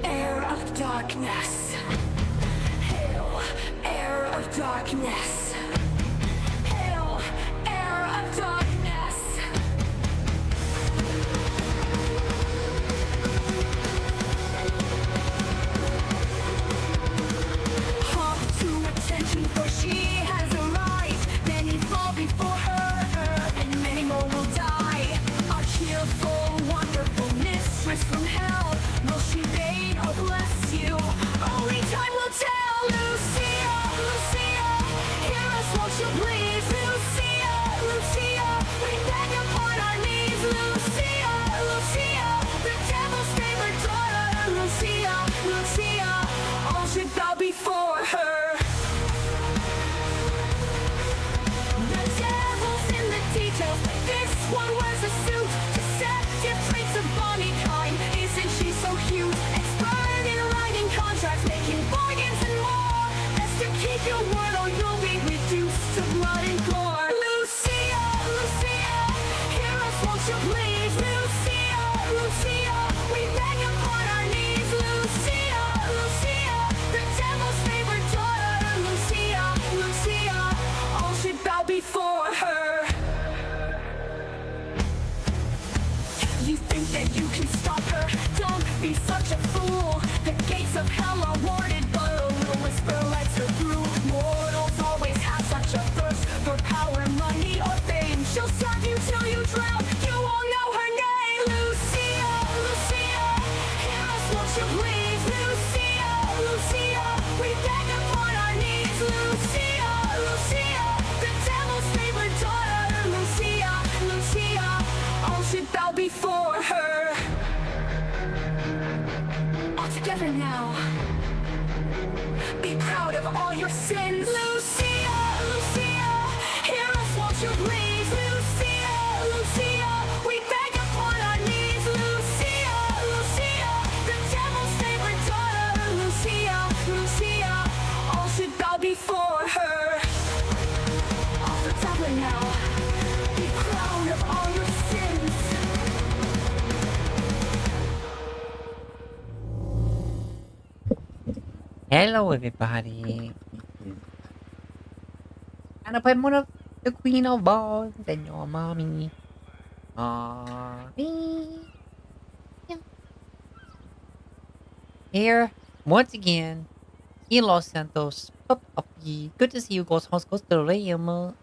Air of darkness. Hail, air of darkness. Hail, air of darkness. Hop to attention, for she has arrived. Many fall before her, and many more will die. Our cheerful, wonderful mistress from hell, will she aid or bless you? Only time will tell. Lucia, Lucia, hear us, won't you please? Lucia, Lucia, we beg upon our knees. Lucia, Lucia, the devil's favorite daughter. Lucia, Lucia, all should bow before her. The devil's in the details. This one wears a suit. Deceptive traits of Bonnie kind. Isn't she so cute? Expert in writing contracts, making bargains and more. Best to keep your word or you'll be reduced to blood and gore. Lucia, Lucia, hear us, won't you please? Lucia, Lucia, we beg upon our knees. Lucia, Lucia, the devil's favorite daughter. Lucia, Lucia, all should bow before her. You think that you can stop her? Don't be such a fool. The gates of hell are warded, but a little whisper lets her through. Mortals always have such a thirst for power, money, or fame. She'll serve you till you drown. You all know her name. Lucia, Lucia, hear us, won't you please? Lucia, Lucia, we beg upon our knees. Lucia, Lucia, the devil's favorite daughter. Lucia, Lucia, all should bow before her. All together now. Be proud of all your sins. Lucia, Lucia, hear us, won't you please? Lucia, Lucia, we beg upon our knees. Lucia, Lucia, the devil's favorite daughter. Lucia, Lucia, all should bow before her. All together now. Be proud of all your sins. Hello, everybody. And I'm one of the Queen of Balls and your mommy. Mommy. Here, once again, in Los Santos. Puppy. Good to see you, Ghost House Ghost Ram. We're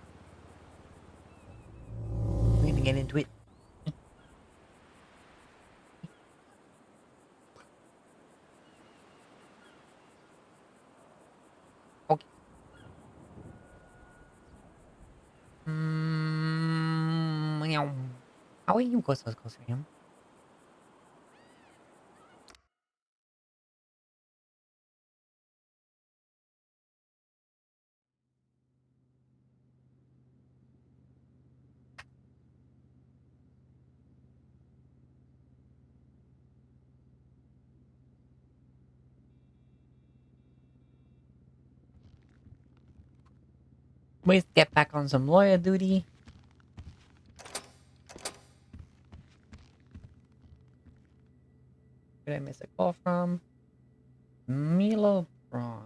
gonna get into it. Okay. Meow. How are you, Ghost House Ghost Ram? Let's get back on some lawyer duty. Did I miss a call from? Milo Braun.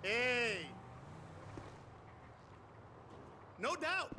Hey, No doubt.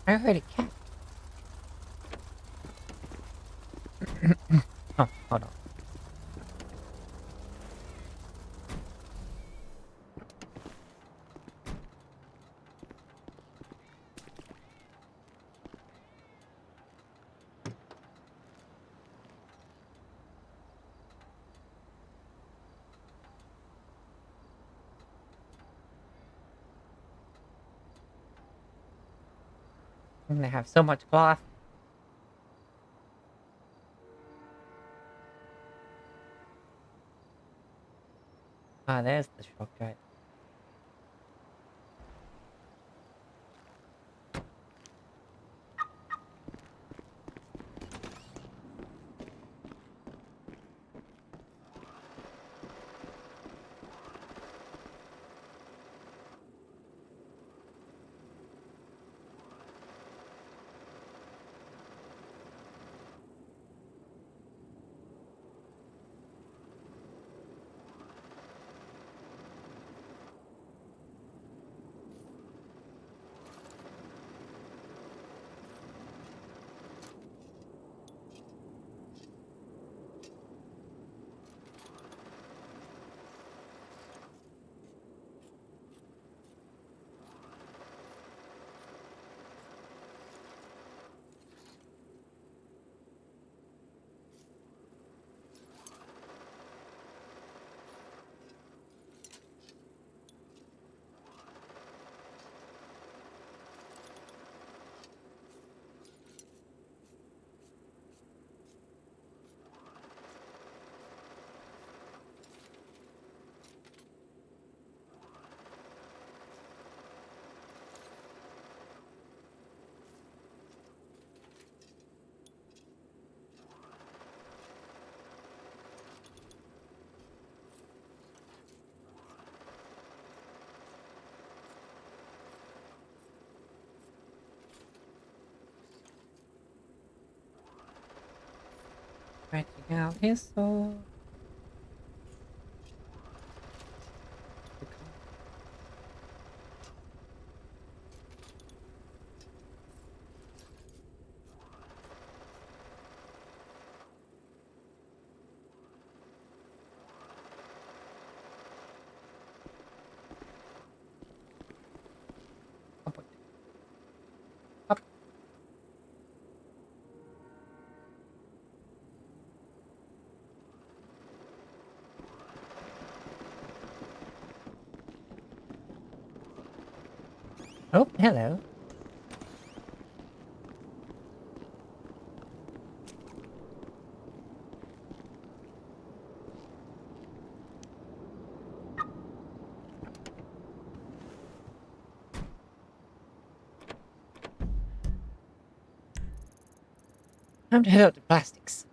I heard a cat. Oh, hold on. And they have so much cloth. Ah, there's the shortcut. Stretching out his soul. Upward. Up. Oh, hello. Time to head out to plastics.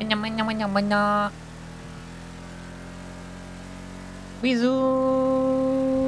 Manya, manya, manya, manya. We zoom.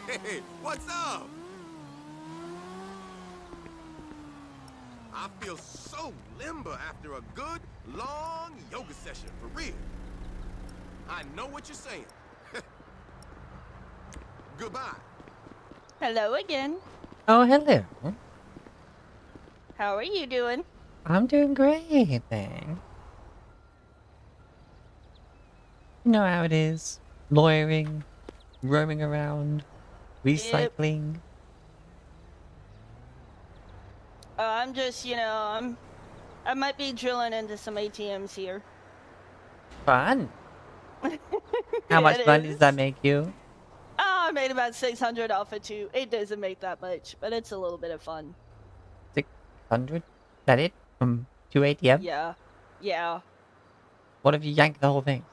Hey, what's up? I feel so limber after a good, long yoga session, for real. I know what you're saying. Goodbye. Hello again. Oh, hello. How are you doing? I'm doing great, thanks. You know how it is. Lawyering, roaming around, Yep. recycling. I'm just, I might be drilling into some ATMs here. Fun. How much It money does is. that make you? Oh, I made about 600 off of 2. It doesn't make that much, but it's a little bit of fun. 600? That it? From 2 ATM? Yeah. Yeah. What if you yank the whole thing?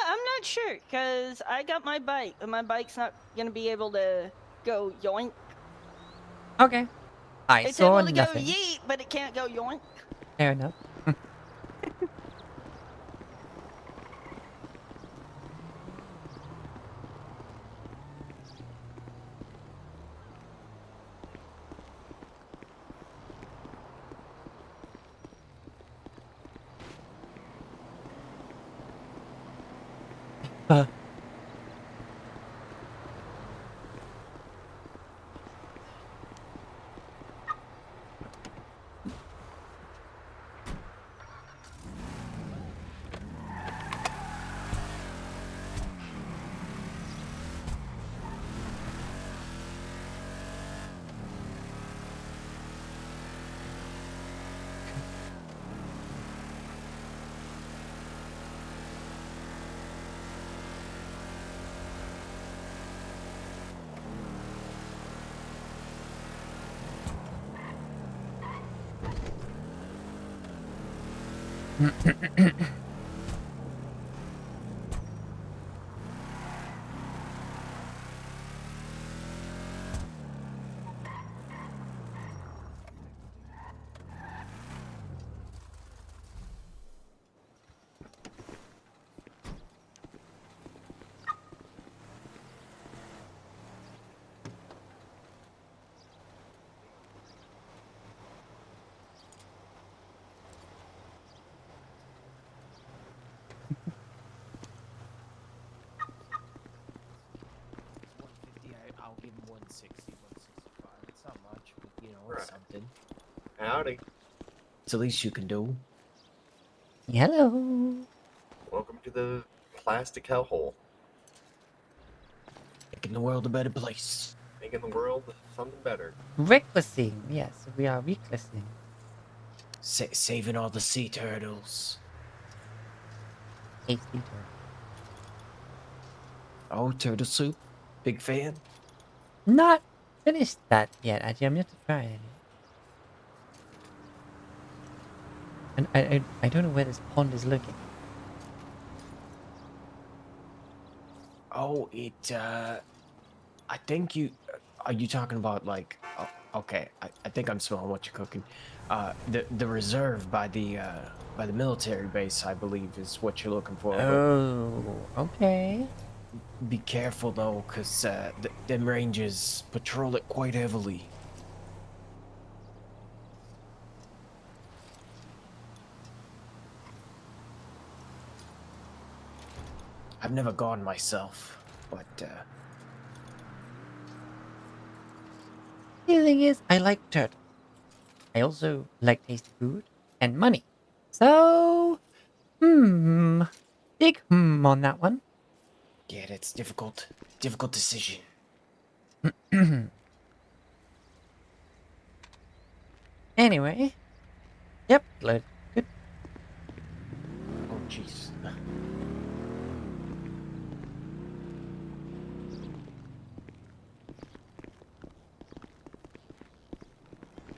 I'm not sure, because I got my bike, and my bike's not going to be able to go yoink. Okay. I It's saw able to go nothing. yeet, but it can't go yoink. Fair enough. Uh, I'll give him 160, 165. It's not much, but it's Right. something. Howdy. It's the least you can do. hello. Welcome to the plastic hellhole. Making the world a better place. Making the world something better. Recklessing. Yes, we are recklessing. Saving all the sea turtles. Tasty turtle. Oh, turtle soup. Big fan. Not finished that yet, actually. I'm yet to try it. And I don't know where this pond is looking. Oh, I think you. Are you talking about like? Oh, okay, I think I'm smelling what you're cooking. The reserve by the military base, I believe, is what you're looking for. Oh, okay. But be careful though, cause them rangers patrol it quite heavily. I've never gone myself, but The thing is, I like turtle. I also like tasty food and money. So, big on that one. yeah, that's difficult decision. Anyway, yep, good. Oh, jeez.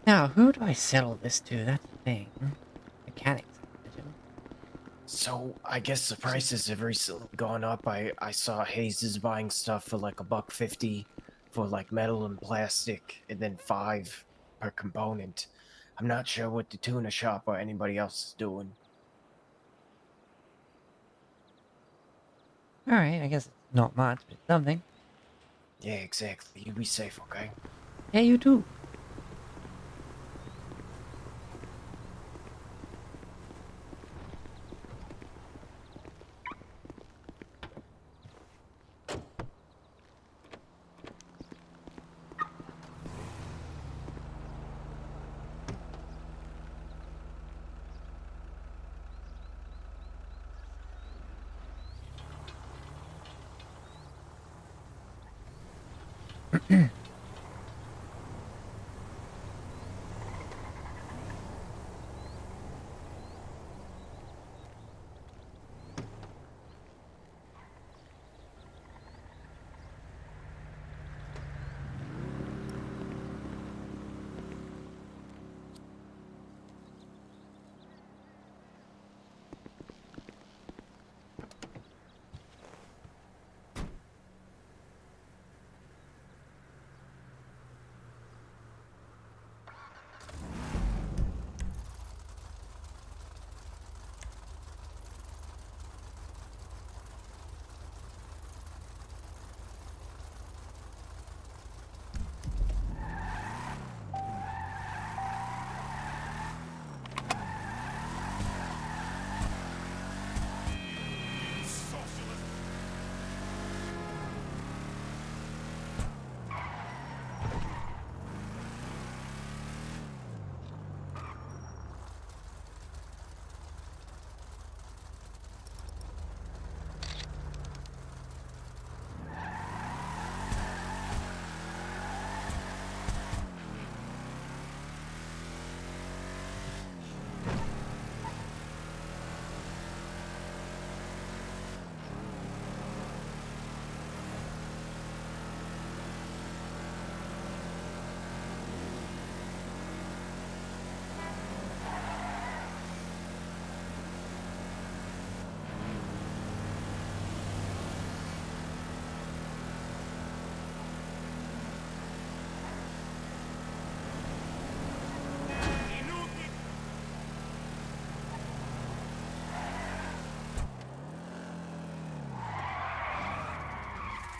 Now, who do I settle this to? That's the thing. Mechanics, I imagine. So I guess the prices have recently gone up. I saw Hayes is buying stuff for like $1.50 for like metal and plastic, and then 5 per component. I'm not sure what the tuna shop or anybody else is doing. Alright, I guess it's not much, but it's something. Yeah, exactly. You be safe, okay? Yeah, you too.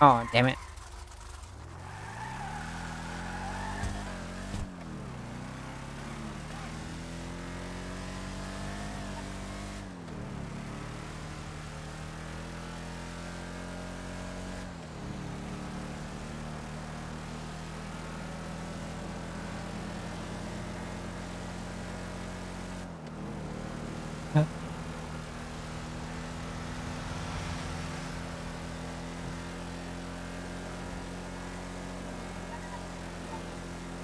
Oh, damn it. Huh.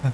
Huh.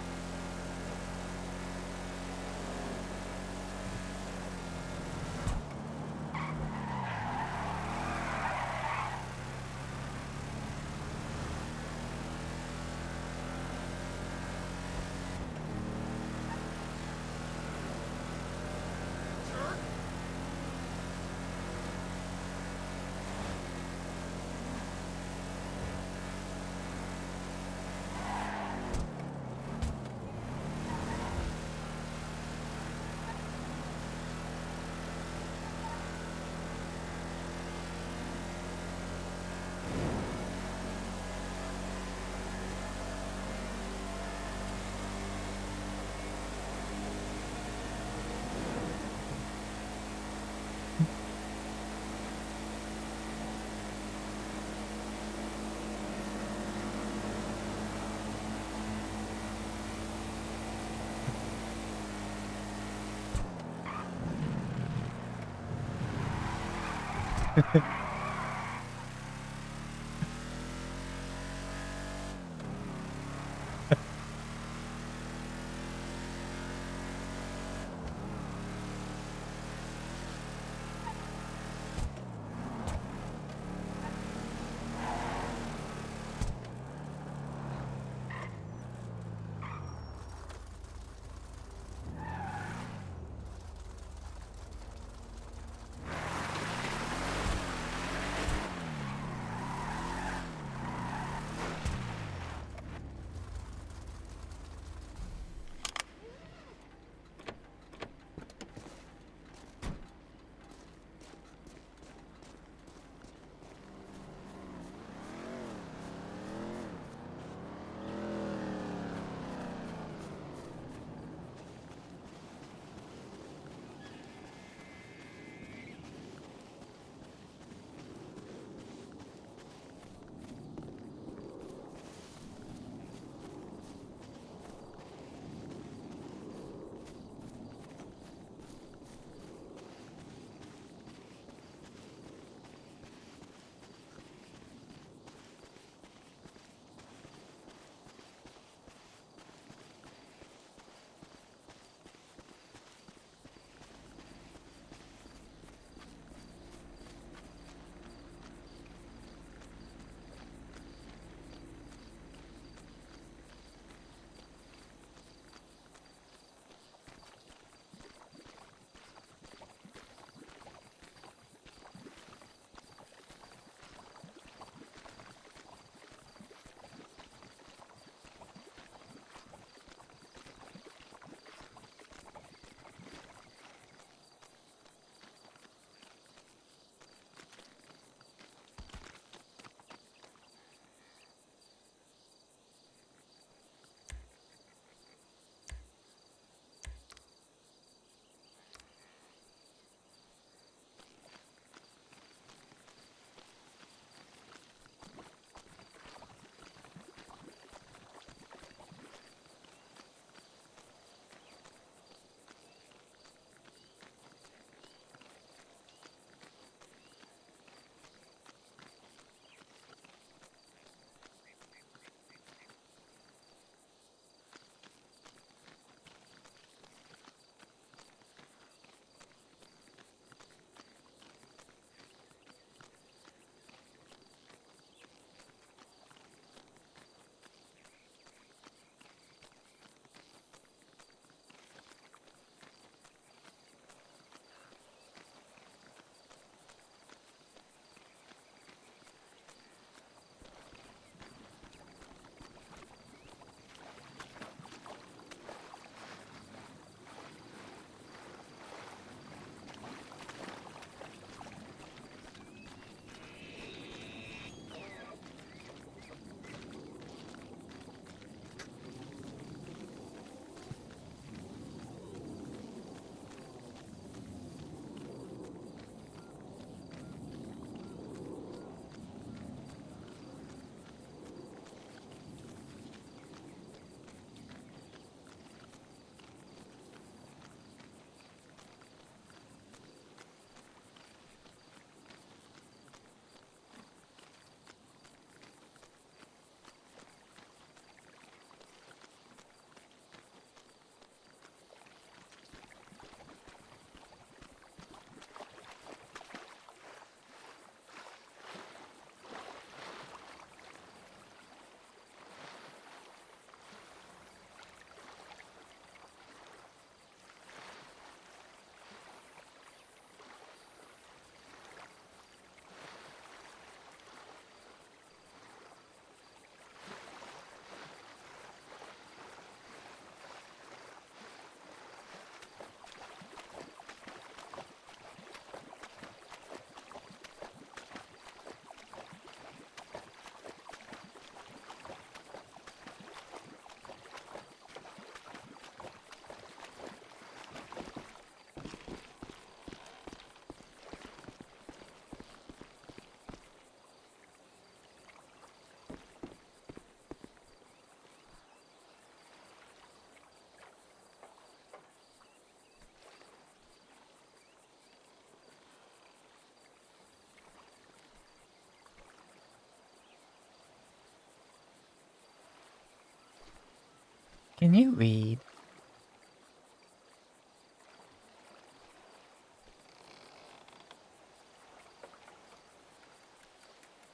Can you read?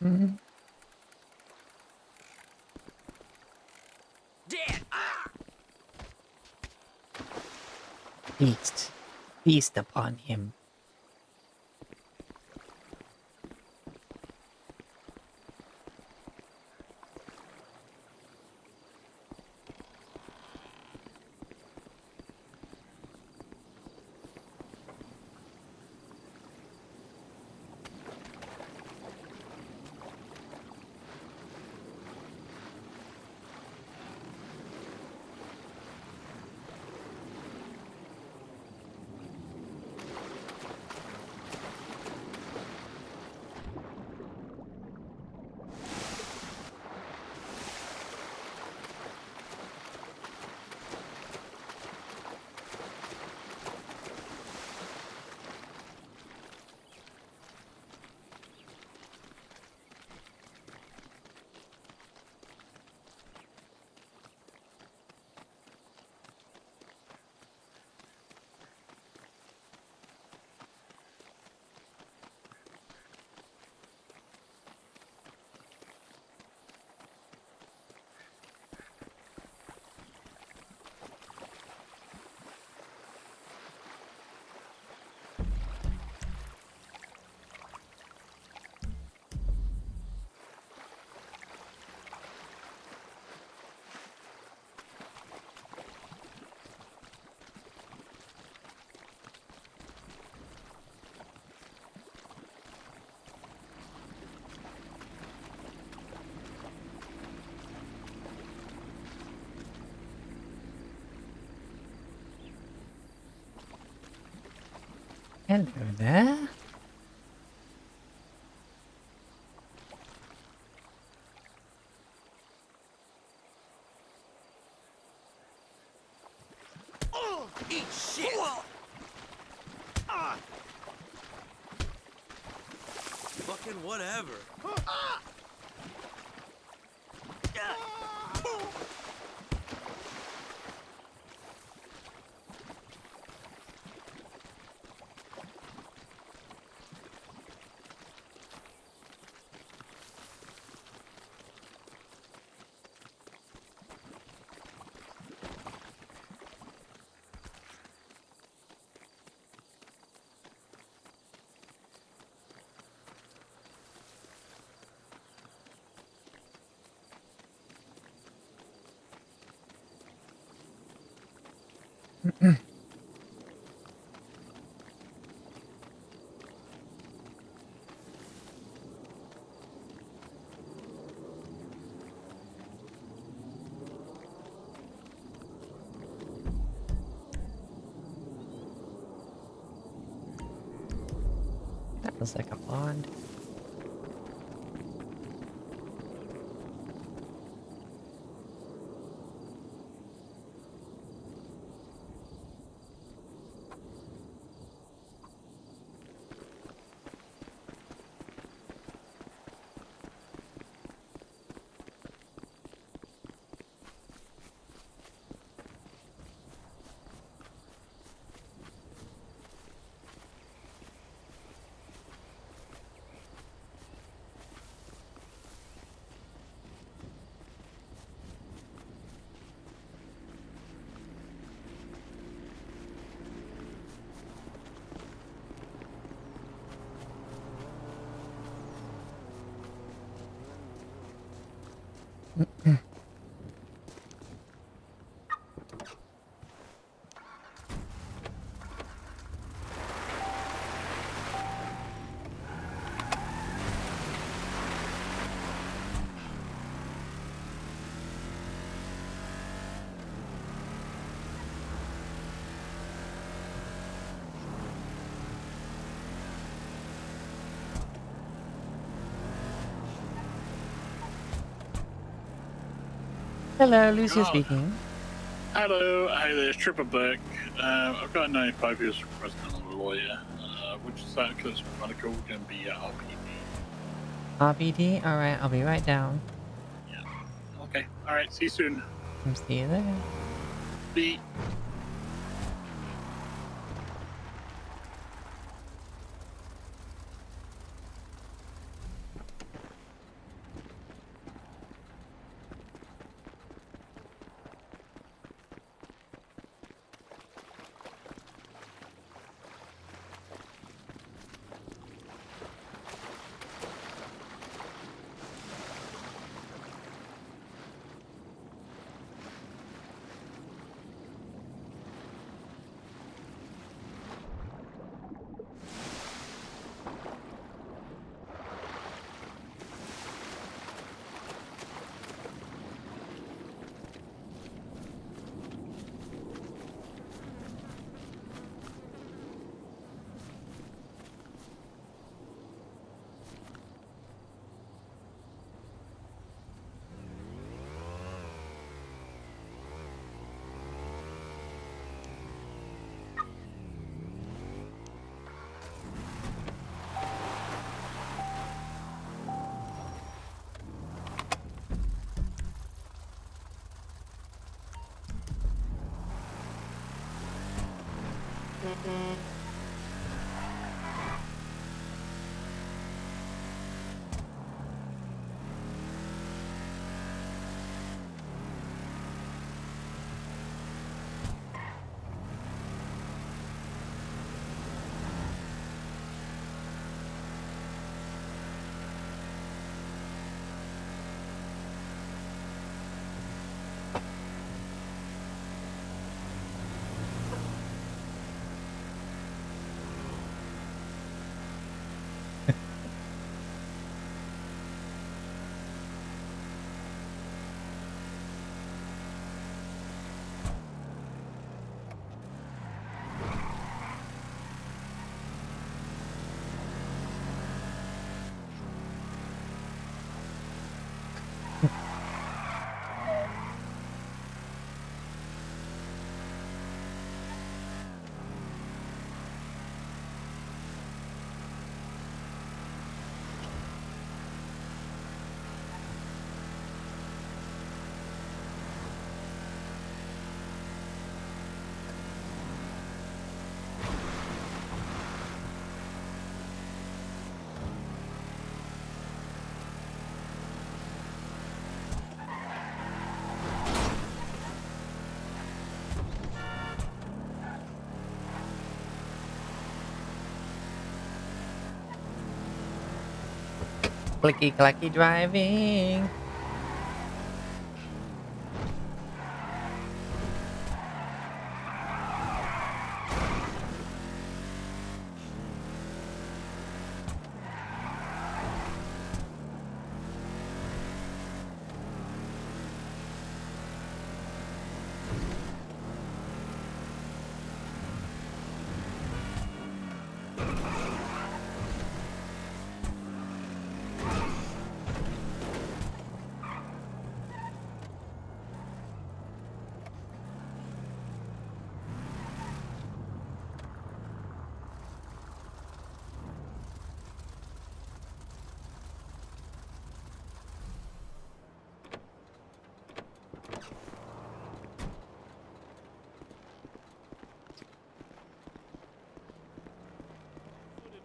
Mhm. Feast. Feast upon him. Hello there. Eat shit! Fucking whatever. That looks like a pond. Hello, Lucio speaking. Hello, hi there, it's Triple Black. I've got a 95 years resident and a lawyer. Which is that because Monaco going to be RPD? RPD? Alright, I'll be right down. Yeah. Okay, alright, see you soon. See you there. Beep. Clicky clacky driving.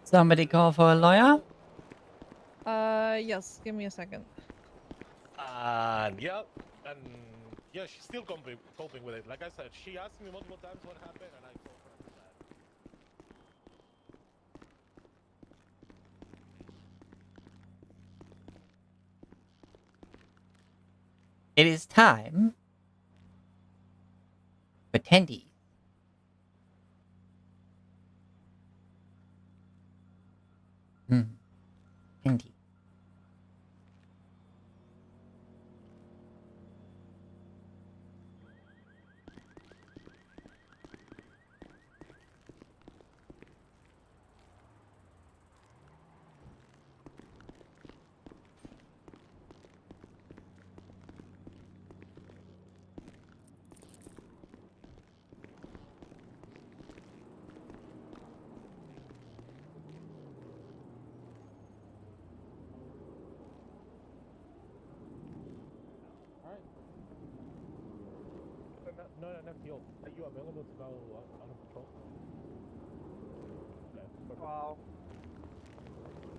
Somebody call for a lawyer? Yes, give me a second. And yeah, and yeah, she's still coping with it. Like I said, she asked me multiple times what happened, and I told her that. It is time for Tendy. Tendy. an FTO. Are you available to go on a patrol? Okay, perfect. Wow.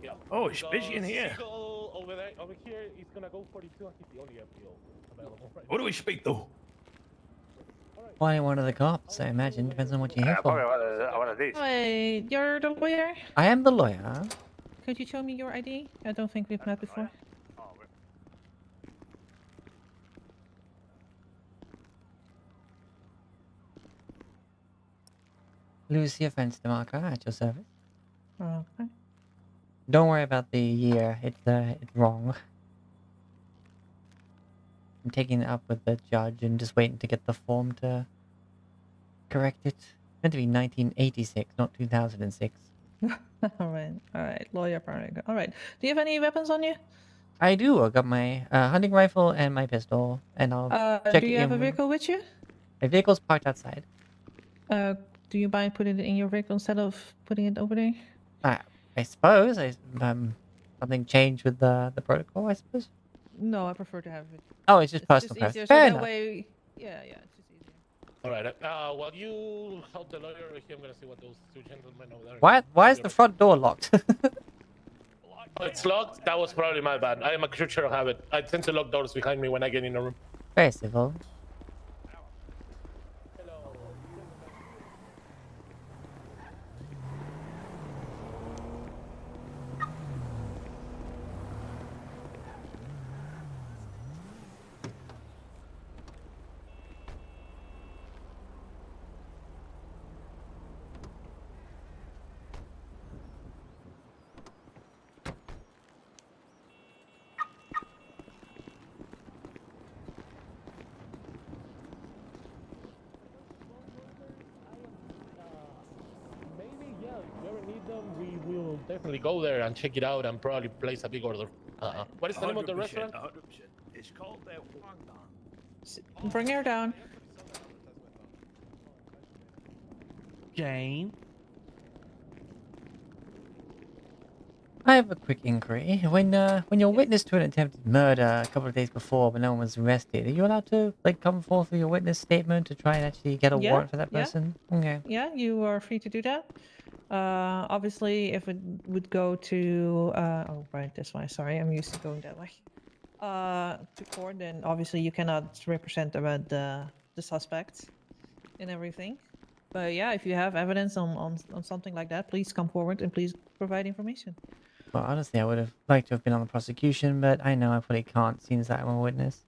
Yeah. Oh, it's busy in Because here. Seagull over there, over here, he's gonna go 42 and he's the only FTO available right Who do we speak to? now. Alright. Probably one of the cops, I imagine. Depends on what you're here Probably for. one of these. Hi, you're the lawyer? I am the lawyer. Could you show me your ID? I don't think we've met before. Oh, Lucia Fenstermarker at your service. Okay. Don't worry about the year. It's wrong. I'm taking it up with the judge and just waiting to get the form to correct it. Meant to be 1986, not 2006. Alright, lawyer paragraph. Alright. Do you have any weapons on you? I do. I got my hunting rifle and my pistol, and I'll check Do you it have a in. vehicle with you? My vehicle's parked outside. Do you mind putting it in your vehicle instead of putting it over there? I suppose something changed with the protocol. I suppose. No, I prefer to have it. Oh, it's just It's personal. just easier, Fair so that enough. way... Yeah, it's just easier. Alright, while you help the lawyer, I'm gonna see what those two gentlemen over there. Why is the front door locked? Oh, it's locked? That was probably my bad. I am a creature of habit. I tend to lock doors behind me when I get in a room. Very civil. Hello. Maybe, yeah. If you ever need them, we will definitely go there and check it out and probably place a big order. What is the name of the 100%, restaurant? 100%. It's called Guangdong. Bring her down. Jane. I have a quick inquiry. When you're witness to an attempted murder a couple of days before, when no one was arrested, are you allowed to come forth with your witness statement to try and actually get a Yeah, warrant for that yeah. person? Okay. Yeah, you are free to do that. Obviously, if it would go to oh right, this way. Sorry, I'm used to going that way. To court, then obviously you cannot represent the suspect and everything. But yeah, if you have evidence on something like that, please come forward and please provide information. Well, honestly, I would have liked to have been on the prosecution, but I know I probably can't, seeing as I'm a witness.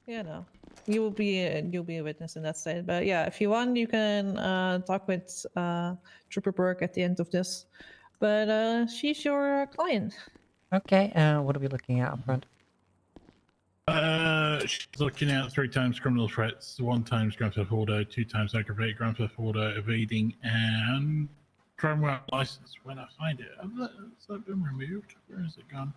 Yeah, no, you'll be a witness in that state. But yeah, if you want, you can talk with Trooper Burke at the end of this. But she's your client. Okay, what are we looking at up front? She's looking at 3 times criminal threats, 1 times grand theft auto, 2 times aggravated grand theft auto, evading, and driving without license. When I find it, has that been removed? Where is it gone?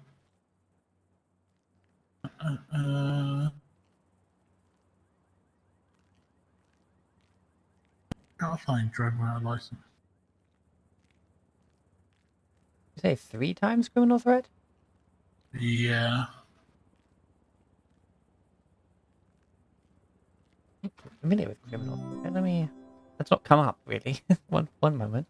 Can't find driving without license. You say 3 times criminal threat? Yeah. Familiar with criminal threat? Let me. That's not come up really. one moment.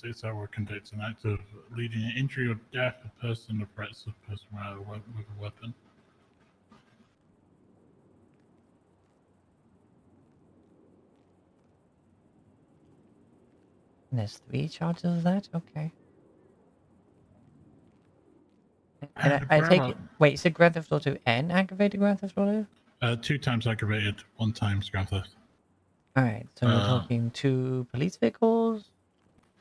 It's our conducts an act of leading an injury or death of person or threats of person with a weapon. And there's 3 charges of that. Okay. And I take it. Wait, you said Grand Theft Auto and aggravated Grand Theft Auto? 2 times aggravated, 1 times grand theft. Alright, so we're talking 2 police vehicles?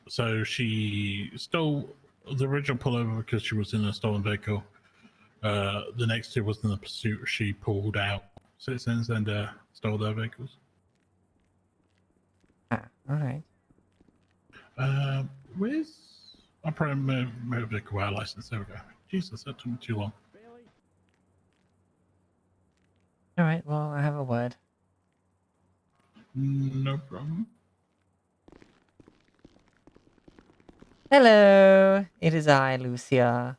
So she stole the original pullover because she was in a stolen vehicle. The next 2 was in the pursuit. She pulled out citizens and stole their vehicles. Ah, alright. Where's our motor vehicle license? There we go. Jesus, that took me too long. Alright, well, I have a word. No problem. Hello! It is I, Lucia.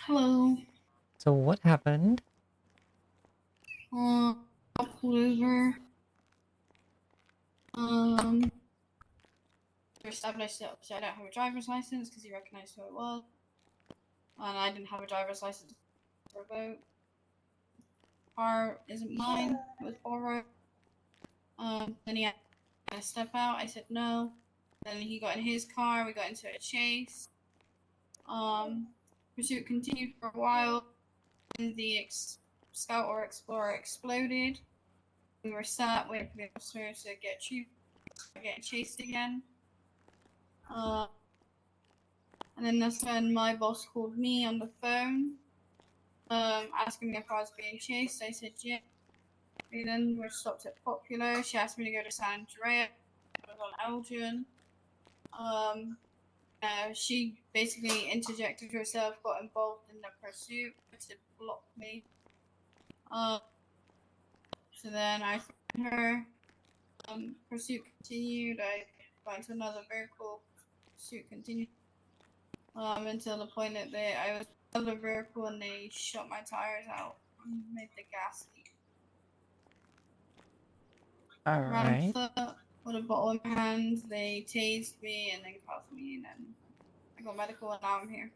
Hello. So what happened? got pulled over. We established that obviously I don't have a driver's license because he recognized who I was, and I didn't have a driver's license for a boat. Car isn't mine; it was borrowed. Then he had to step out. I said no. Then he got in his car. We got into a chase. Pursuit continued for a while. And the Scout or Explorer exploded. We were sat waiting for the officer to get chased again. And then that's when my boss called me on the phone, asking me if I was being chased. I said yeah. We then were stopped at Popular. She asked me to go to San Andreas. I was on Elgin. She basically interjected herself, got involved in the pursuit to block me. So then I found her. Pursuit continued. I got into another vehicle. Pursuit continued. Until the point that I was in the vehicle and they shot my tires out and made the gas leak. All Ran right. on foot with a bottle in my hands. They tased me and then cuffed me, and then I got medical, and now I'm here.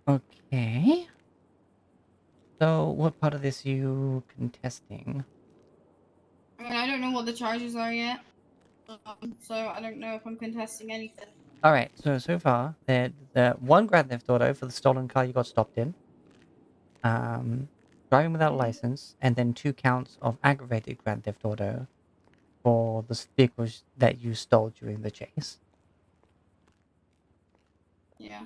Okay. So, what part of this are you contesting? I mean, I don't know what the charges are yet, so I don't know if I'm contesting anything. All right. So far, the one grand theft auto for the stolen car you got stopped in. Driving without a license, and then 2 counts of aggravated grand theft auto for the vehicles that you stole during the chase. Yeah.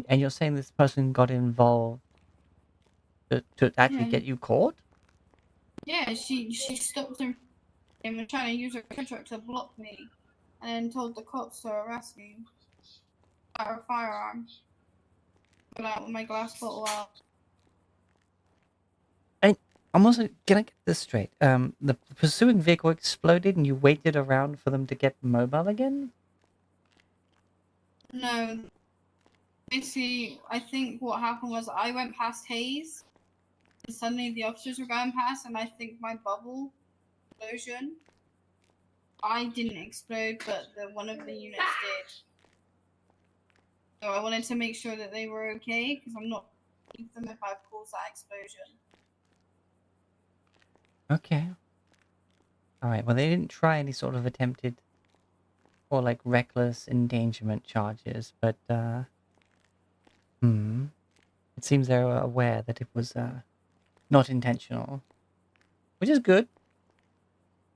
And you're saying this person got involved to actually Yeah. get you caught? Yeah, she stopped him and was trying to use her tow truck to block me, and then told the cops to arrest me. Got her firearm. Got out with my glass bottle out. I'm also gonna get this straight. The pursuing vehicle exploded, and you waited around for them to get mobile again. No. Basically, I think what happened was I went past Hayes, and suddenly the officers were going past, and I think my bubble explosion. I didn't explode, but one of the units did. So I wanted to make sure that they were okay, because I'm not leave them if I've caused that explosion. Okay. All right. Well, they didn't try any sort of attempted or like reckless endangerment charges, but it seems they were aware that it was not intentional, which is good.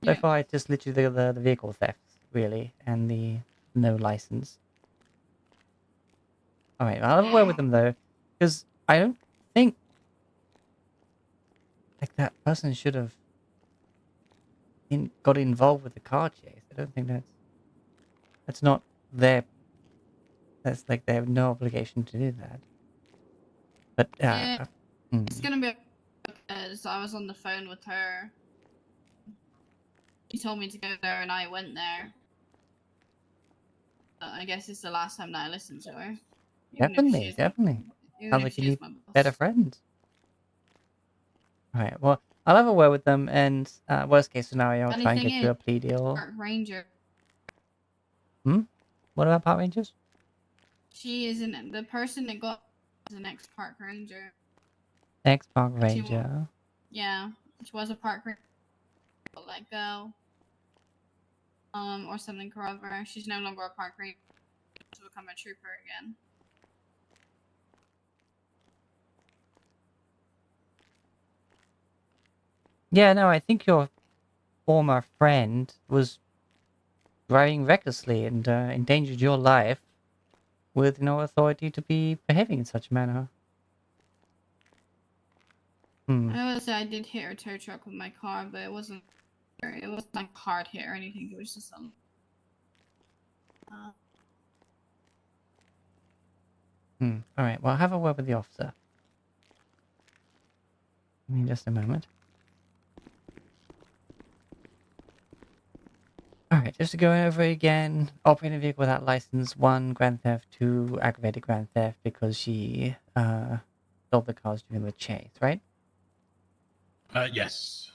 So Yeah. far, it's just literally the vehicle thefts, really, and the no license. All right, I'll have a word with them though, because I don't think like that person should have got involved with the car chase. I don't think that's not their. That's like they have no obligation to do that. But Yeah. It's gonna be because I was on the phone with her. She told me to go there, and I went there. I guess it's the last time that I listened to her. definitely. Sounds like you need better friends. All right. Well, I'll have a word with them, and worst case scenario, I'll try and get you a plea deal. Park Ranger. What about park rangers? She isn't the person that got is an ex-park ranger. Ex-park ranger. Yeah, she was a park ranger. Let go. Or something corroborate. She's no longer a park ranger to become a trooper again. Yeah, no, I think your former friend was driving recklessly and endangered your life with no authority to be behaving in such a manner. I would say I did hit her tow truck with my car, but it wasn't like a hard hit or anything. It was just some. All right. Well, have a word with the officer. Give me just a moment. Alright, just to go over again. Operating a vehicle without license, 1, grand theft, 2, aggravated grand theft because she stole the cars during the chase, right? Yes.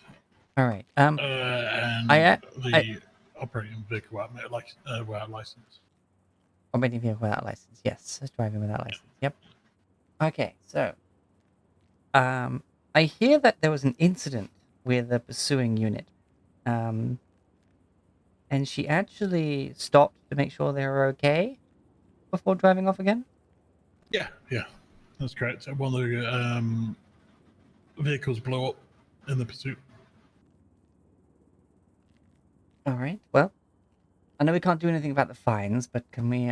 Alright. And I the operating vehicle without license. operating vehicle without license, yes. Driving without license, yep. Okay, so I hear that there was an incident with the pursuing unit. And she actually stopped to make sure they were okay before driving off again? Yeah, that's correct. One of the vehicles blew up in the pursuit. Alright, well, I know we can't do anything about the fines, but can we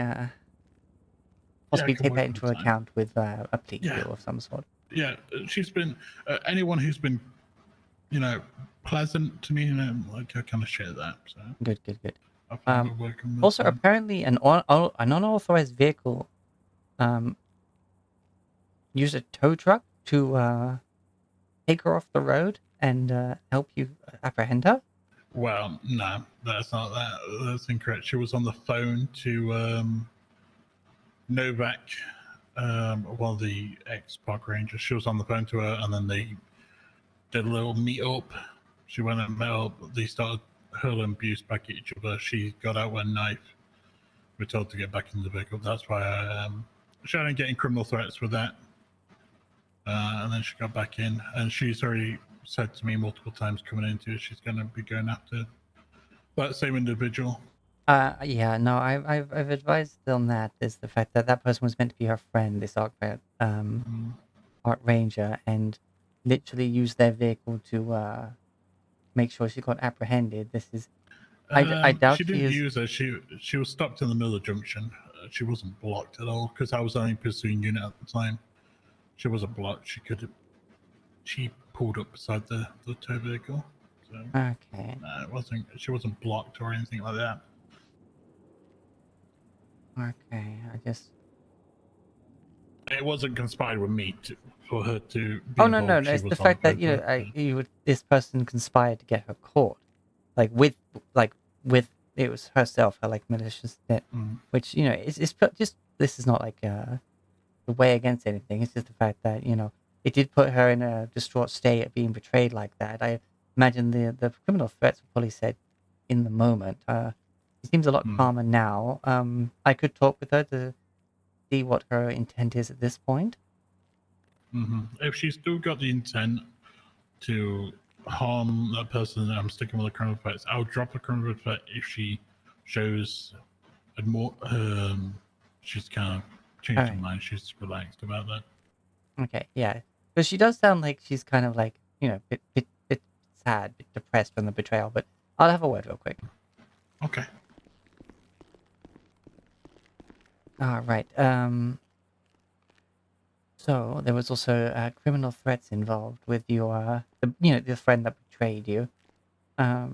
possibly can take work that on into the time. account with a plea Yeah. deal of some sort? Yeah, she's been anyone who's been, pleasant to me, I kind of share that. So Good. I find we're working with Also, them. apparently, an unauthorized vehicle used a tow truck to take her off the road and help you apprehend her? Well, no, that's not that. That's incorrect. She was on the phone to Novak, one of the ex-park rangers. She was on the phone to her, and then they did a little meet-up. She went and met up. They started hurling abuse back at each other. She got out with a knife. We're told to get back in the vehicle. That's why she ended up getting criminal threats with that. And then she got back in, and she's already said to me multiple times coming into it, she's going to be going after that same individual. Yeah, no, I've advised on that is the fact that that person was meant to be her friend, this art ranger, and literally used their vehicle to make sure she got apprehended. This is, I doubt she she didn't is. use her. She was stopped in the middle of the junction. She wasn't blocked at all because I was only pursuing unit at the time. She wasn't blocked. She pulled up beside the tow vehicle. So Okay. she wasn't blocked or anything like that. Okay, I just. It wasn't conspired with me for her to. Be Oh no, involved. She it's was the on fact that paper. this person conspired to get her caught, with it was herself, her malicious net, which it's just this is not the way against anything. It's just the fact that it did put her in a distraught state of being betrayed like that. I imagine the criminal threats were probably said in the moment. She seems a lot calmer now. I could talk with her to see what her intent is at this point. If she's still got the intent to harm that person, I'm sticking with the criminal threats. I'll drop a criminal threat if she shows more. She's kind of changed her mind. She's relaxed about that. Okay, yeah, because she does sound like she's kind of bit sad, bit depressed from the betrayal. But I'll have a word real quick. Okay. All right. So there was also criminal threats involved with your, the friend that betrayed you. I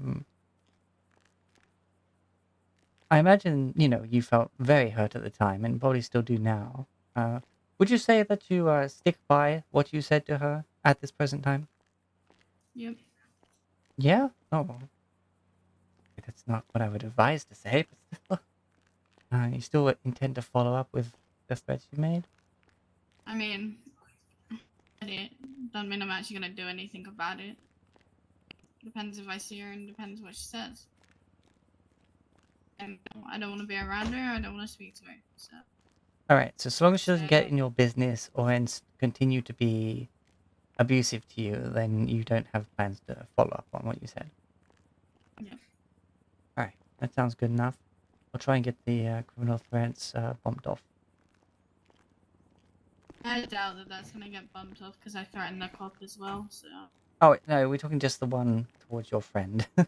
imagine you felt very hurt at the time, and probably still do now. Would you say that you stick by what you said to her at this present time? Yep. Yeah. Oh, that's not what I would advise to say, but still. You still intend to follow up with the threats you made? I mean, it doesn't mean I'm actually gonna do anything about it. Depends if I see her and depends what she says. And I don't want to be around her. I don't want to speak to her. So. All right. So as long as she doesn't get in your business or continue to be abusive to you, then you don't have plans to follow up on what you said. Yeah. All right. That sounds good enough. I'll try and get the criminal threats bumped off. I doubt that that's gonna get bumped off because I threatened the cop as well. So. Oh no, we're talking just the one towards your friend. Okay.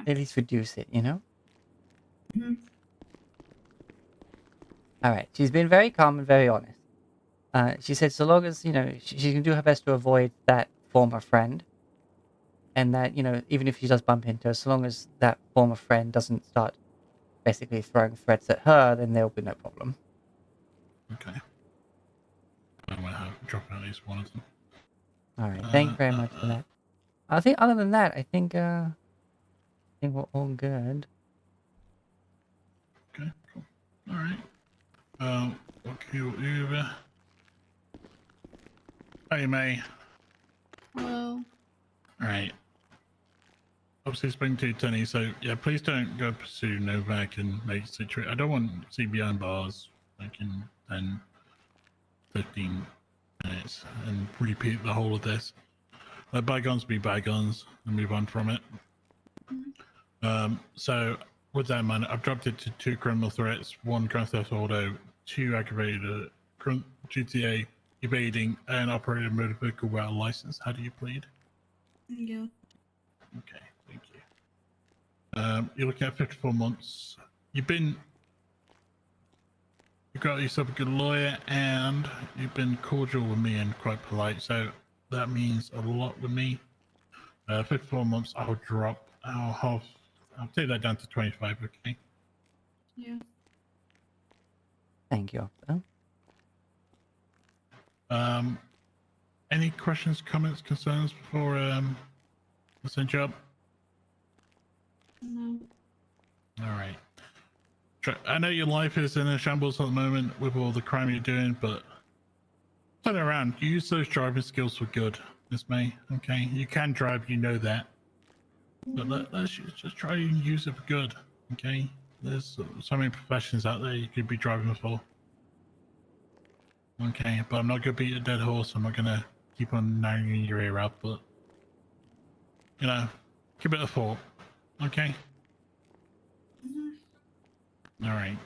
At least reduce it, Mm-hmm. All right. She's been very calm and very honest. She said so long as she can do her best to avoid that former friend, and that even if she does bump into her, so long as that former friend doesn't start basically throwing threats at her, then there will be no problem. Okay. I'm gonna drop at least one of them. All right. Thank you very much for that. I think other than that, I think we're all good. Okay, cool. All right. Okay, Uber. Hey, May. Well, All right. Obviously, speaking to Tony, so yeah, please don't go pursue Novak and make situation. I don't want to see behind bars like in 10, 15 minutes and repeat the whole of this. Let bygones be bygones and move on from it. So with that in mind, I've dropped it to 2 criminal threats, 1 Grand Theft Auto, 2 aggravated GTA evading, and operating a motor vehicle without a license. How do you plead? yeah. Okay, thank you. You're looking at 54 months. You got yourself a good lawyer, and you've been cordial with me and quite polite, so that means a lot with me. 54 months, I'll take that down to 25, okay? Yeah. Thank you, officer. Any questions, comments, concerns before I send you up? No. All right. I know your life is in a shambles at the moment with all the crime you're doing, but turn it around. Use those driving skills for good, Miss May. Okay, you can drive, you know that. But let's just try and use it for good. Okay, there's so many professions out there you could be driving for. Okay, but I'm not gonna beat a dead horse. I'm not gonna keep on nagging your ear out, but you know, give it a thought. Okay. All right.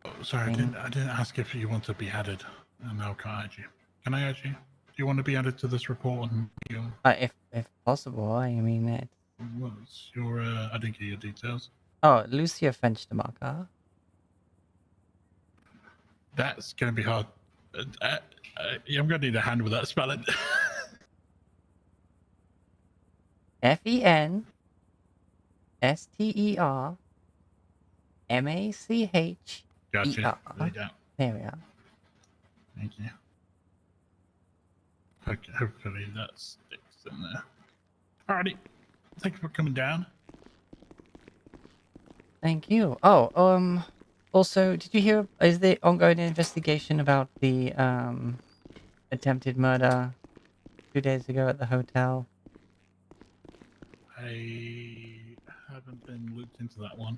Oh, sorry, I didn't ask if you want to be added, and I can't add you. Can I add you? Do you want to be added to this report? And If possible, I mean it. What's your? I didn't get your details. Oh, Lucia French-Demarca. That's gonna be hard. I'm gonna need a hand with that spelling. FENSTERMACH. Gotcha. There we are. Thank you. Okay, hopefully that sticks in there. Alrighty. Thank you for coming down. Thank you. Oh, also, did you hear? Is the ongoing investigation about the attempted murder 2 days ago at the hotel? I haven't been looped into that one.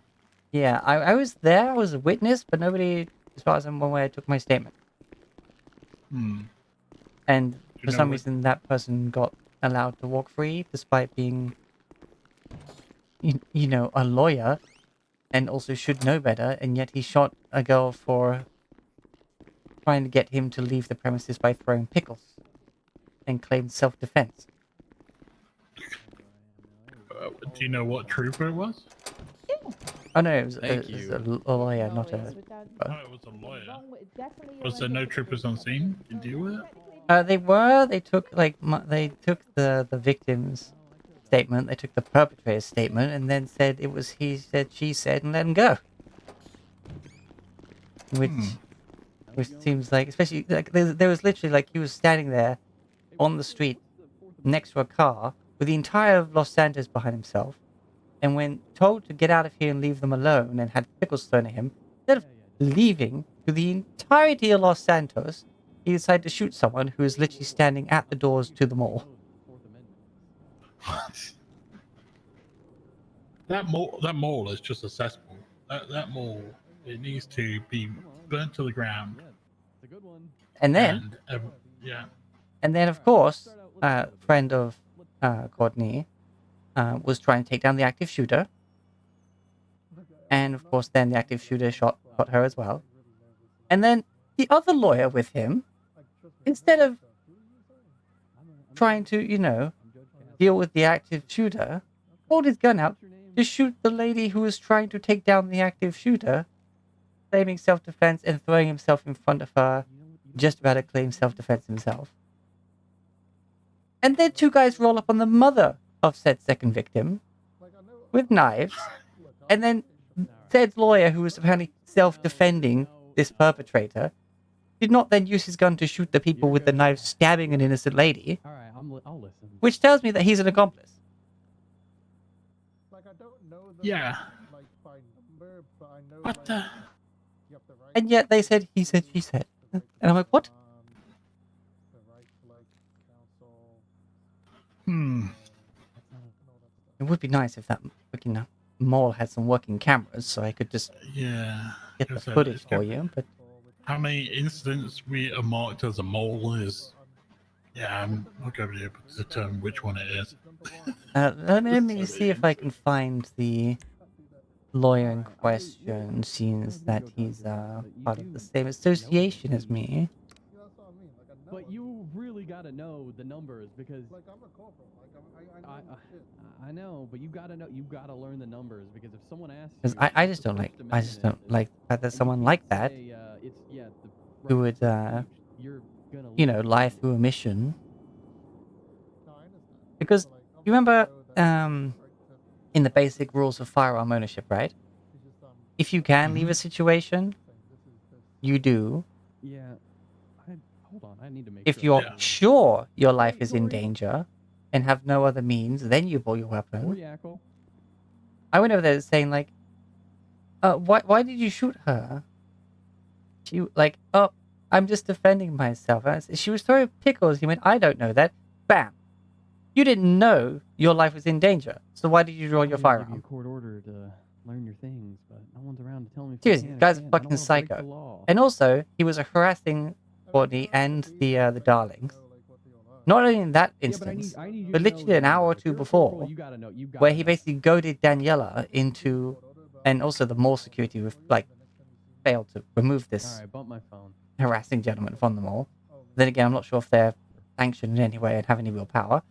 Yeah, I was there. I was a witness, but nobody, as far as I'm aware, took my statement. And for some reason, that person got allowed to walk free, despite being, you know, a lawyer, and also should know better. And yet he shot a girl for trying to get him to leave the premises by throwing pickles, and claimed self-defense. Do you know what trooper it was? Oh no, it was, Thank it was you. a lawyer, not a. Oh, it was a lawyer. Was there no troopers on scene to deal with it? They were. They took they took the victim's statement. They took the perpetrator's statement, and then said it was he said, she said, and let him go. Which seems like, especially like there was literally like he was standing there on the street next to a car with the entire of Los Santos behind himself, and when told to get out of here and leave them alone, and had pickles thrown at him, instead of leaving to the entirety of Los Santos, he decided to shoot someone who was literally standing at the doors to the mall. That mall is just a cesspool. That mall, it needs to be burnt to the ground. And then, yeah. And then, of course, friend of Courtney was trying to take down the active shooter. And of course, then the active shooter shot her as well. And then the other lawyer with him, instead of trying to, you know, deal with the active shooter, pulled his gun out to shoot the lady who was trying to take down the active shooter, claiming self-defense and throwing himself in front of her, just about to claim self-defense himself. And then 2 guys roll up on the mother of said second victim with knives, and then said lawyer who was apparently self-defending this perpetrator did not then use his gun to shoot the people with the knife stabbing an innocent lady, All right, I'll listen. which tells me that he's an accomplice. Yeah. What the? And yet they said he said she said. And I'm like, what? Hmm. It would be nice if that freaking mall had some working cameras so I could just Yeah. get the As I said, footage it's for got- you, but How many incidents we are marked as a mole is? Yeah, I'm not going to be able to determine which one it is. let me see if I can find the lawyer in question, seems that he's part of the same association as me. But you really got to know the numbers because I know, but you got to know, you got to learn the numbers because if someone asks Because you, I just don't like, I just don't like the fact that someone like that who would, you know, lie through a mission. Because you remember, in the basic rules of firearm ownership, right? If you can leave a situation, you do. Yeah. Hold on, I need to make If sure. you're sure your life is in danger and have no other means, then you pull your weapon. I went over there saying like, why did you shoot her? She like, oh, I'm just defending myself. She was throwing pickles. He went, I don't know that. Bam. You didn't know your life was in danger. So why did you draw your Give you a firearm? court order to learn your things, but no one's around to tell me. If Seriously, you the can or guy's a can't. I don't fucking wanna break the psycho. law. And also, he was harassing Courtney and the Darlings. Not only in that instance, but literally an hour or two before, where he basically goaded Daniela into, and also the mall security with like failed to remove this Alright, bump my phone. harassing gentleman from the mall. Then again, I'm not sure if they're sanctioned in any way and have any real power,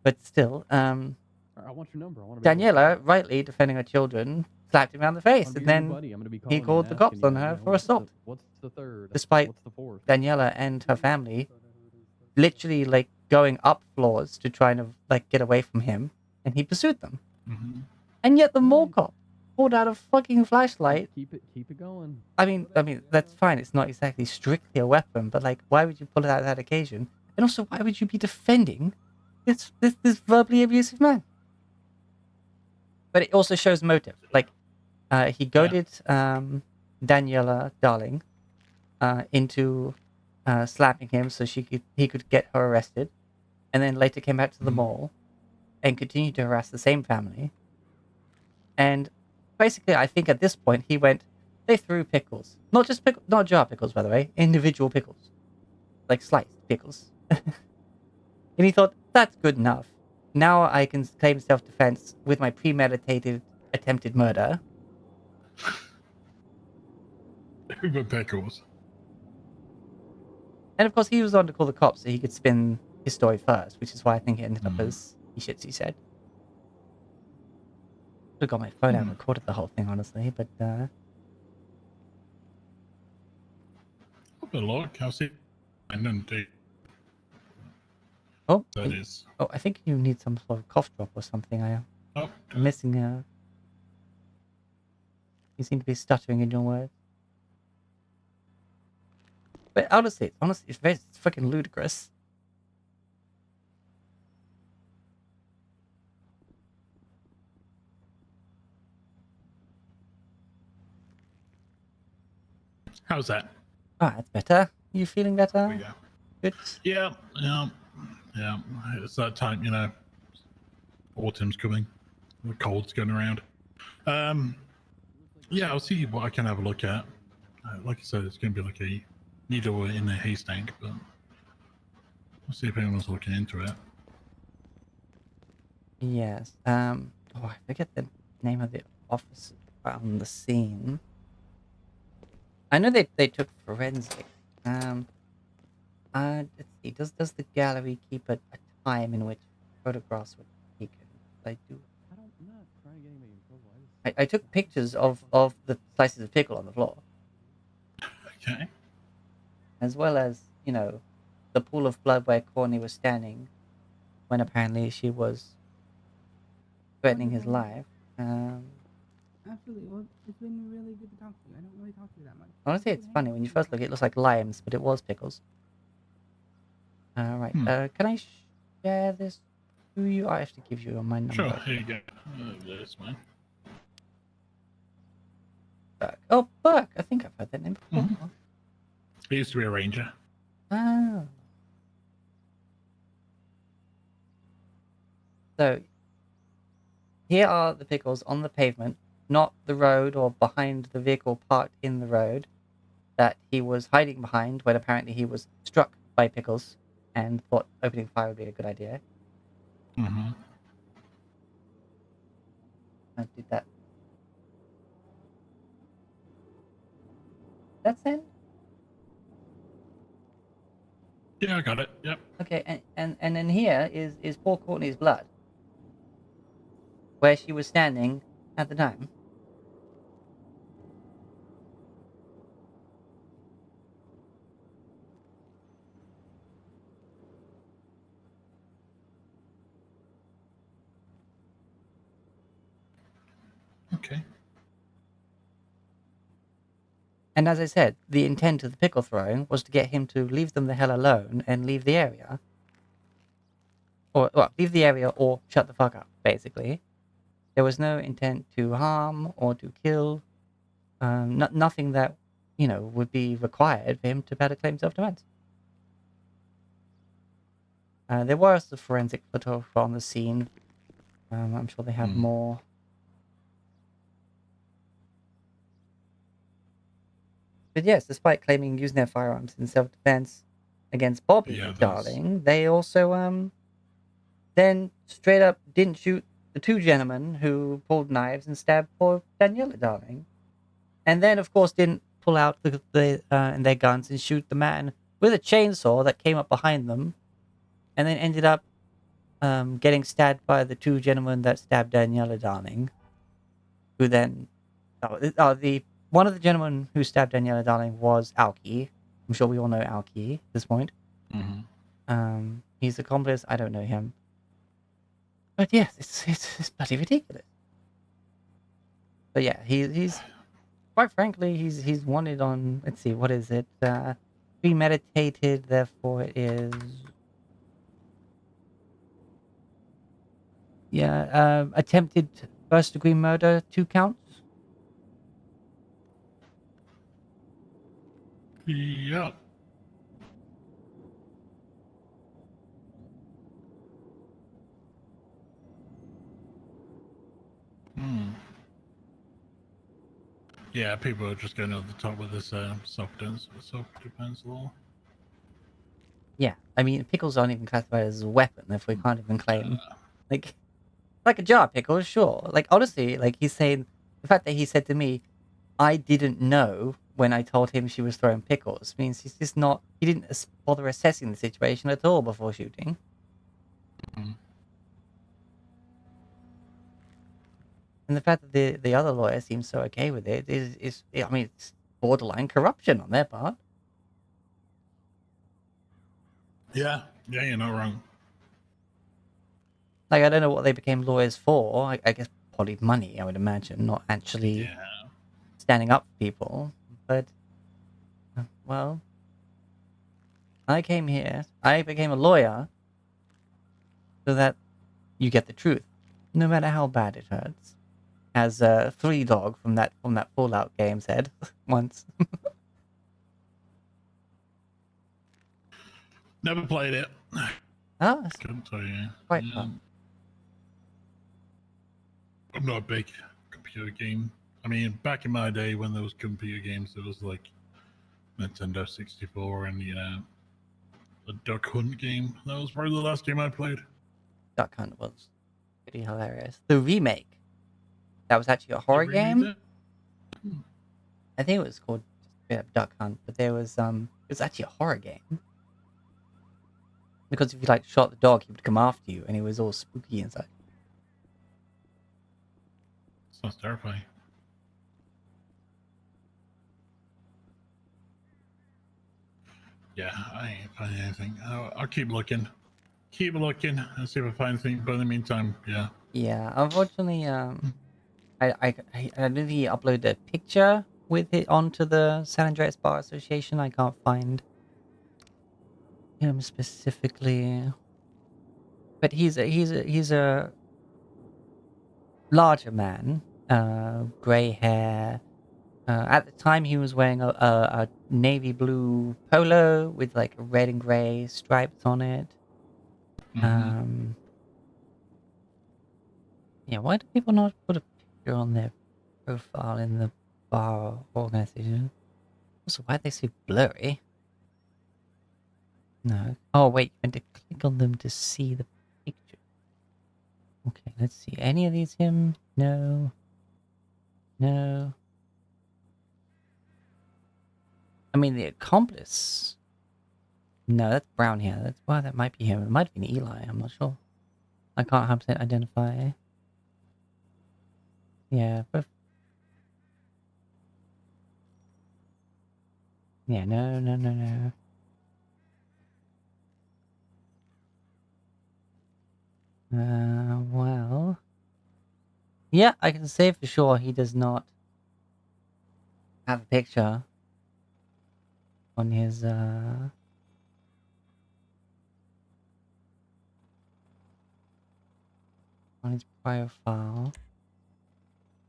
but still, I want your number. I want to be able to Daniela, rightly defending her children, slapped him around the face, and then he called the cops on her for assault. What's the third? Despite What's the fourth? Daniela and her family literally like going up floors to try and like get away from him, and he pursued them. Mm-hmm. And yet the mall cop pulled out a fucking flashlight. Keep it going. I mean that's fine. It's not exactly strictly a weapon, but like, why would you pull it out at that occasion? And also, why would you be defending this verbally abusive man? But it also shows motive. Like, he goaded Daniela Darling into slapping him so he could get her arrested, and then later came back to the mall and continued to harass the same family. And basically, I think at this point they threw pickles, not jar pickles, by the way, individual pickles, like sliced pickles. And he thought, that's good enough. Now I can claim self-defense with my premeditated attempted murder. Uber pickles. And of course, he was on to call the cops so he could spin his story first, which is why I think it ended up as he shits, he said. Should have got my phone out and recorded the whole thing, honestly, but Have a look. I'll see. And then do. oh, That is. oh, I think you need some sort of cough drop or something. I'm missing you seem to be stuttering in your words. But honestly, it's fucking ludicrous. How's that? Ah, that's better. You feeling better? There we go. Good. Yeah. It's that time, you know. Autumn's coming. The cold's going around. Yeah, I'll see what I can have a look at. Like I said, it's going to be like a needle in a haystack, but I'll see if anyone's looking into it. Yes. Oh, I forget the name of the officer on the scene. I know they took forensic. Let's see. Does the gallery keep a time in which photographs were taken? I do. I'm not trying to get anybody in trouble. I took pictures of the slices of pickle on the floor. Okay. As well as, you know, the pool of blood where Courtney was standing when apparently she was threatening his life. Absolutely. Well, it's been really good to talk to you. I don't really talk to you that much. Honestly, it's funny. When you first look, it looks like limes, but it was pickles. Right. Can I share this to you? I have to give you my number. Sure, here you go. That's mine. Buck. Oh, Buck. I think I've heard that name before. He used to be a ranger. Oh. So, here are the pickles on the pavement, not the road or behind the vehicle parked in the road that he was hiding behind when apparently he was struck by pickles and thought opening fire would be a good idea. Mm-hmm. I did that. That's it? Yeah, I got it. Yep. Okay, and then here is poor Courtney's blood. Where she was standing at the time. Okay. And as I said, the intent of the pickle throwing was to get him to leave them the hell alone and leave the area. Or, well, leave the area or shut the fuck up, basically. There was no intent to harm or to kill. Nothing that, you know, would be required for him to be able to claim self-defense. There was the forensic photographer on the scene. I'm sure they have more. But yes, despite claiming using their firearms in self-defense against Bobby Darling, they also then straight up didn't shoot the two gentlemen who pulled knives and stabbed poor Daniela Darling, and then of course didn't pull out their guns and shoot the man with a chainsaw that came up behind them, and then ended up getting stabbed by the two gentlemen that stabbed Daniela Darling, who then one of the gentlemen who stabbed Daniela Darling was Alki. I'm sure we all know Alki at this point. Mm-hmm. He's accomplice. I don't know him. But yes, it's bloody ridiculous. But yeah, he's quite frankly, he's wanted on, let's see, what is it? Premeditated, therefore it is... Yeah, attempted first-degree murder, 2 counts. Yeah. Yeah, people are just going over the top with this self-defense law. Yeah, I mean, pickles aren't even classified as a weapon if we can't even claim... Like a jar, pickles, sure. Like, honestly, like, he's saying... The fact that he said to me, I didn't know when I told him she was throwing pickles means he's just not... He didn't bother assessing the situation at all before shooting. And the fact that the other lawyer seems so okay with it is I mean, it's borderline corruption on their part. Yeah, you're not wrong. Like, I don't know what they became lawyers for. I guess probably money, I would imagine, not actually standing up for people. But, well, I came here, I became a lawyer so that you get the truth, no matter how bad it hurts. As 3Dog from that Fallout game said once. Never played it. Oh, it's couldn't tell you. Quite fun. I'm not a big computer game. I mean, back in my day when there was computer games, it was like Nintendo 64 and the Duck Hunt game. That was probably the last game I played. Duck Hunt was pretty hilarious. The remake. That was actually a horror game. I think it was called Duck Hunt, but there was it was actually a horror game. Because if you like shot the dog, he would come after you, and he was all spooky inside. Sounds terrifying. Yeah, I ain't finding anything. I'll keep looking. Keep looking and see if I find anything. But in the meantime, yeah. Yeah, unfortunately, I don't think he uploaded a picture with it onto the San Andreas Bar Association. I can't find him specifically, but he's a larger man, gray hair. At the time, he was wearing a navy blue polo with like red and gray stripes on it. Yeah, why do people not put a picture on their profile in the bar organization? Also, why are they so blurry? No. Oh, wait, you meant to click on them to see the picture. Okay, let's see. Any of these him? No. No. I mean, the accomplice. No, that's brown hair. That's why that might be him. It might have been Eli. I'm not sure. I can't 100% identify. Yeah, but yeah, no. Well, yeah, I can say for sure he does not have a picture on his profile.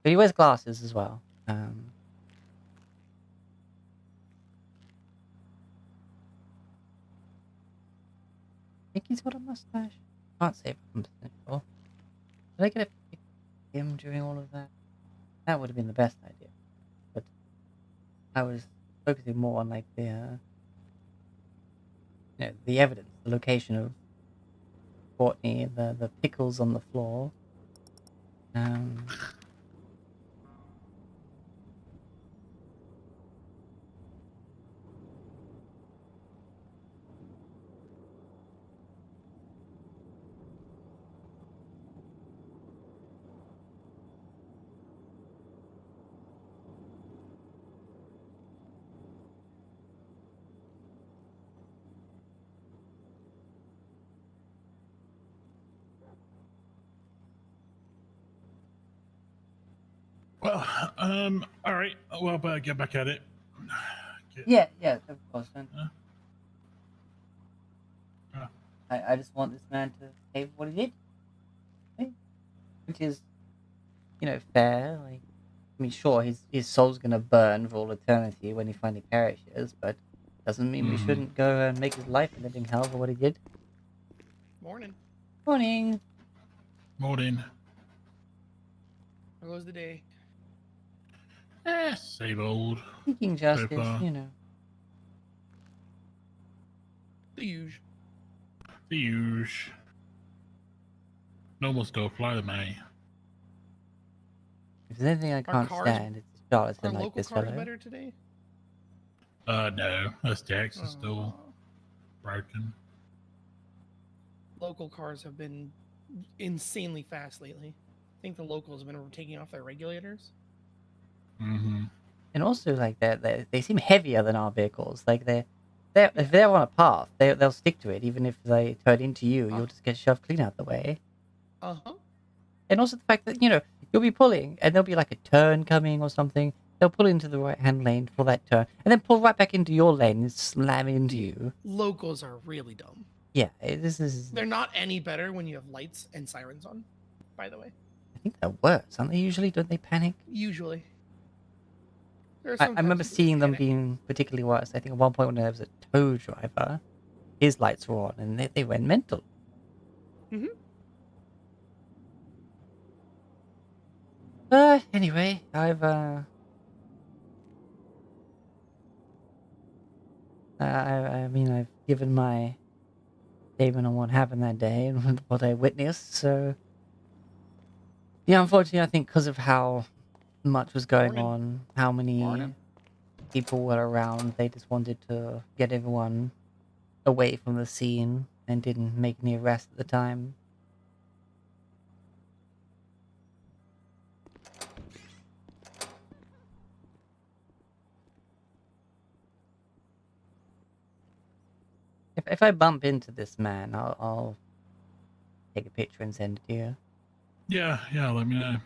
But he wears glasses as well. I think he's got a mustache. Can't say if I'm 100% sure. Did I get a pic of him during all of that? That would have been the best idea. But I was focusing more on like the the evidence, the location of Courtney, the pickles on the floor. Well, all right. Well, better get back at it. Yeah, of course. Man. Huh? I just want this man to pay for what he did. Okay? Which is, fair. Like, I mean, sure, his soul's gonna burn for all eternity when he finally perishes, but doesn't mean we shouldn't go and make his life a living hell for what he did. Morning. Morning. Morning. How goes the day? Same old. Seeking justice, far. The usual. The usual. Normal stuff, like me. If there's anything I can't stand, it's charlatan like this cars fellow. better today? No. Us Jack's is still broken. Local cars have been insanely fast lately. I think the locals have been taking off their regulators. And also, like, they seem heavier than our vehicles. Like, if they're on a path, they'll stick to it. Even if they turn into you, you'll just get shoved clean out the way. And also the fact that, you'll be pulling, and there'll be like a turn coming or something. They'll pull into the right-hand lane for that turn, and then pull right back into your lane and slam into you. Locals are really dumb. Yeah, this is... They're not any better when you have lights and sirens on, by the way. I think they're worse, aren't they usually? Don't they panic? Usually. I remember seeing them being particularly worse. I think at one point when there was a tow driver, his lights were on, and they went mental. Anyway, I've I've given my statement on what happened that day and what I witnessed. So, yeah, unfortunately, I think because of how much was going on, how many people were around, they just wanted to get everyone away from the scene and didn't make any arrests at the time. If I bump into this man, I'll take a picture and send it to you. Yeah, let me know.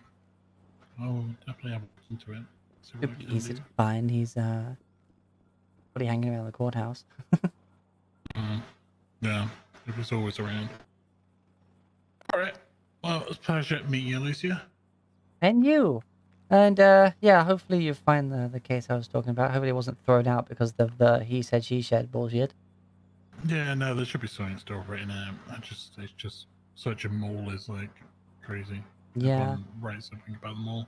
I'll definitely have a look into it. See what Should I be can easy do. to find. He's probably hanging around the courthouse. Yeah, it was always around. All right. Well, it's a pleasure meeting you, Alicia. And you. And yeah, hopefully you find the case I was talking about. Hopefully it wasn't thrown out because of the he said she said bullshit. Yeah, no, there should be something still written out. It's just such a mall is like crazy. Yeah. Everyone writes something about the mall.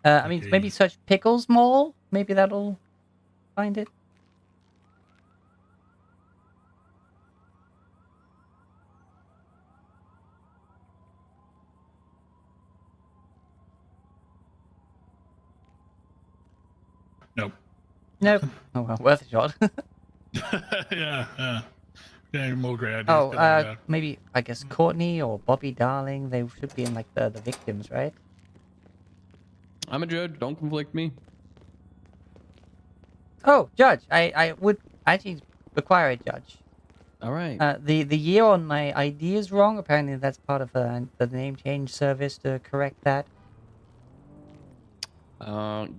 I mean, maybe search Pickles Mall. Maybe that'll find it. Nope. Nope. Oh well, worth a shot. Yeah. Yeah, more great ideas. Oh, Good luck with that. maybe I guess Courtney or Bobby Darling. They should be in like the victims, right? I'm a judge. Don't conflict me. Oh, judge. I would actually require a judge. All right. The year on my ID is wrong. Apparently, that's part of the name change service to correct that.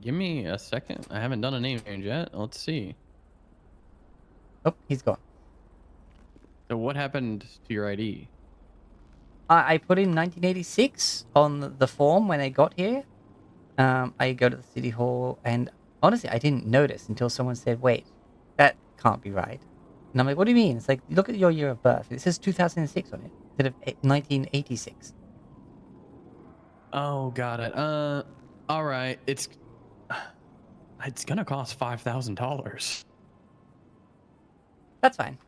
Give me a second. I haven't done a name change yet. Let's see. Oh, he's gone. So what happened to your ID? I put in 1986 on the form when I got here. I go to the city hall, and honestly, I didn't notice until someone said, "Wait, that can't be right." And I'm like, "What do you mean?" It's like, look at your year of birth. It says 2006 on it instead of 1986. Oh, got it. All right. It's gonna cost $5,000. That's fine.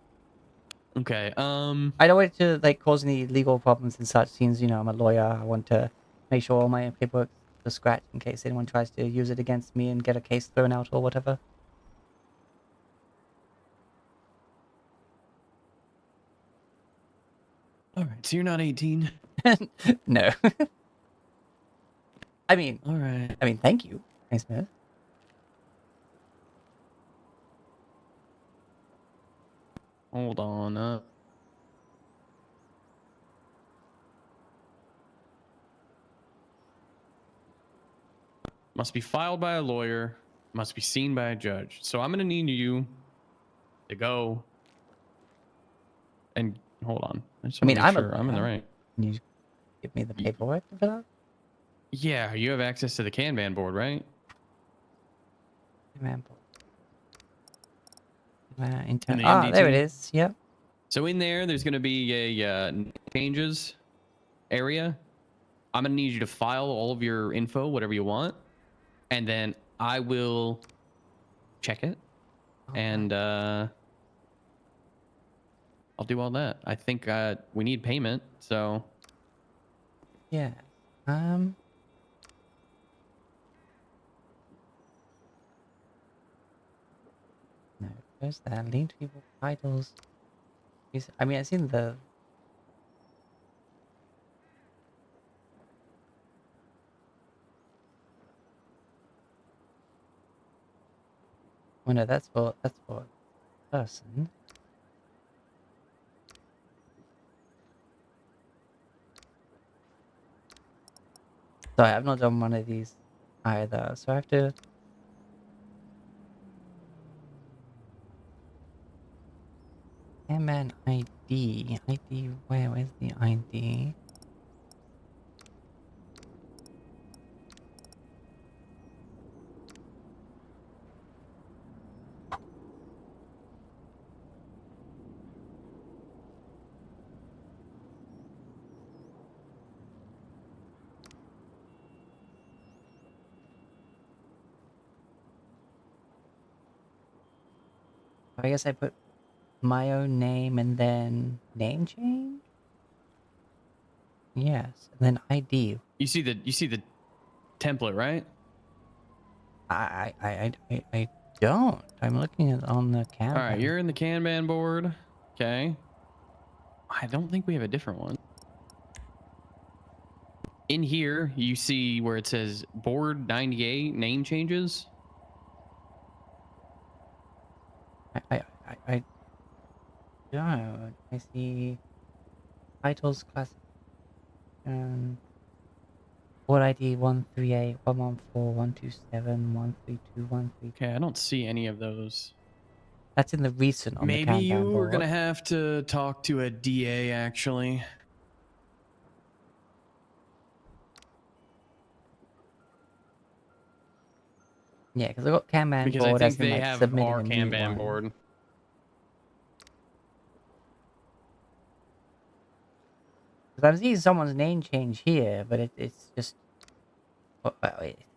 Okay. I don't want it to like cause any legal problems and such. Since I'm a lawyer, I want to make sure all my paperwork to scratch in case anyone tries to use it against me and get a case thrown out or whatever. All right. So you're not 18. No. I mean, all right. I mean, thank you, Miss Smith. Hold on. Must be filed by a lawyer. Must be seen by a judge. So I'm gonna need you to go and hold on. I just want to make sure I'm in the right. Can you give me the paperwork to fill out? Yeah, you have access to the Kanban board, right? Kanban board. In the there it MDT? is. Yep. So in there's going to be a changes area. I'm going to need you to file all of your info, whatever you want, and then I will check it, and I'll do all that. I think we need payment, so Yeah. No, where's that? Lean to people titles. I mean, I've seen the. Oh no, that's for person. Sorry, I've not done one of these either, so I have to. Man, ID. Where's the ID? I guess I put my own name and then name change? Yes, and then ID. you see the template, right? I don't. I'm looking at on the Kanban. All right, you're in the Kanban board. Okay. I don't think we have a different one. In here, you see where it says board 98 name changes. I don't. I see titles, classification. Port ID 138 114 127 132 132. Okay, I don't see any of those. That's in the recent on Maybe the Kanban you are board. gonna have to talk to a DA actually. Yeah, because I got Kanban Because I board think as in they like have submitting our a new Kanban one. board. Because I'm seeing someone's name change here, but it's just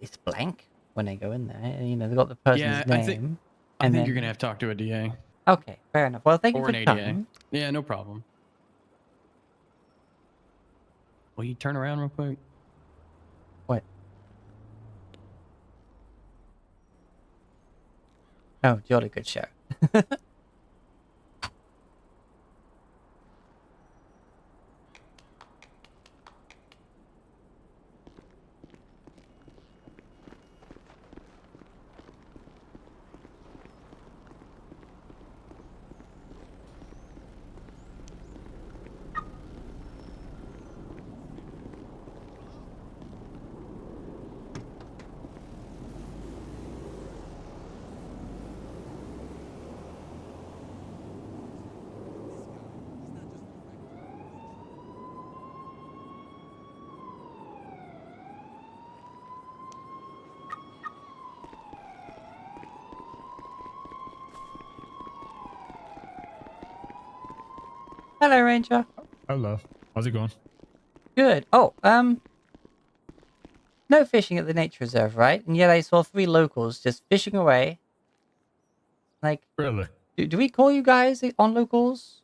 it's blank when I go in there. You know, they've got the person's Yeah, name. I and think then... you're gonna have to talk to a DA. Okay, fair enough. Well, thank you Or for an the ADA. time. Yeah, no problem. Will you turn around real quick? What? Oh, jolly good show. Hello, Ranger. Hello. How's it going? Good. Oh, no fishing at the nature reserve, right? And yet I saw 3 locals just fishing away. Like, really? Do we call you guys on locals?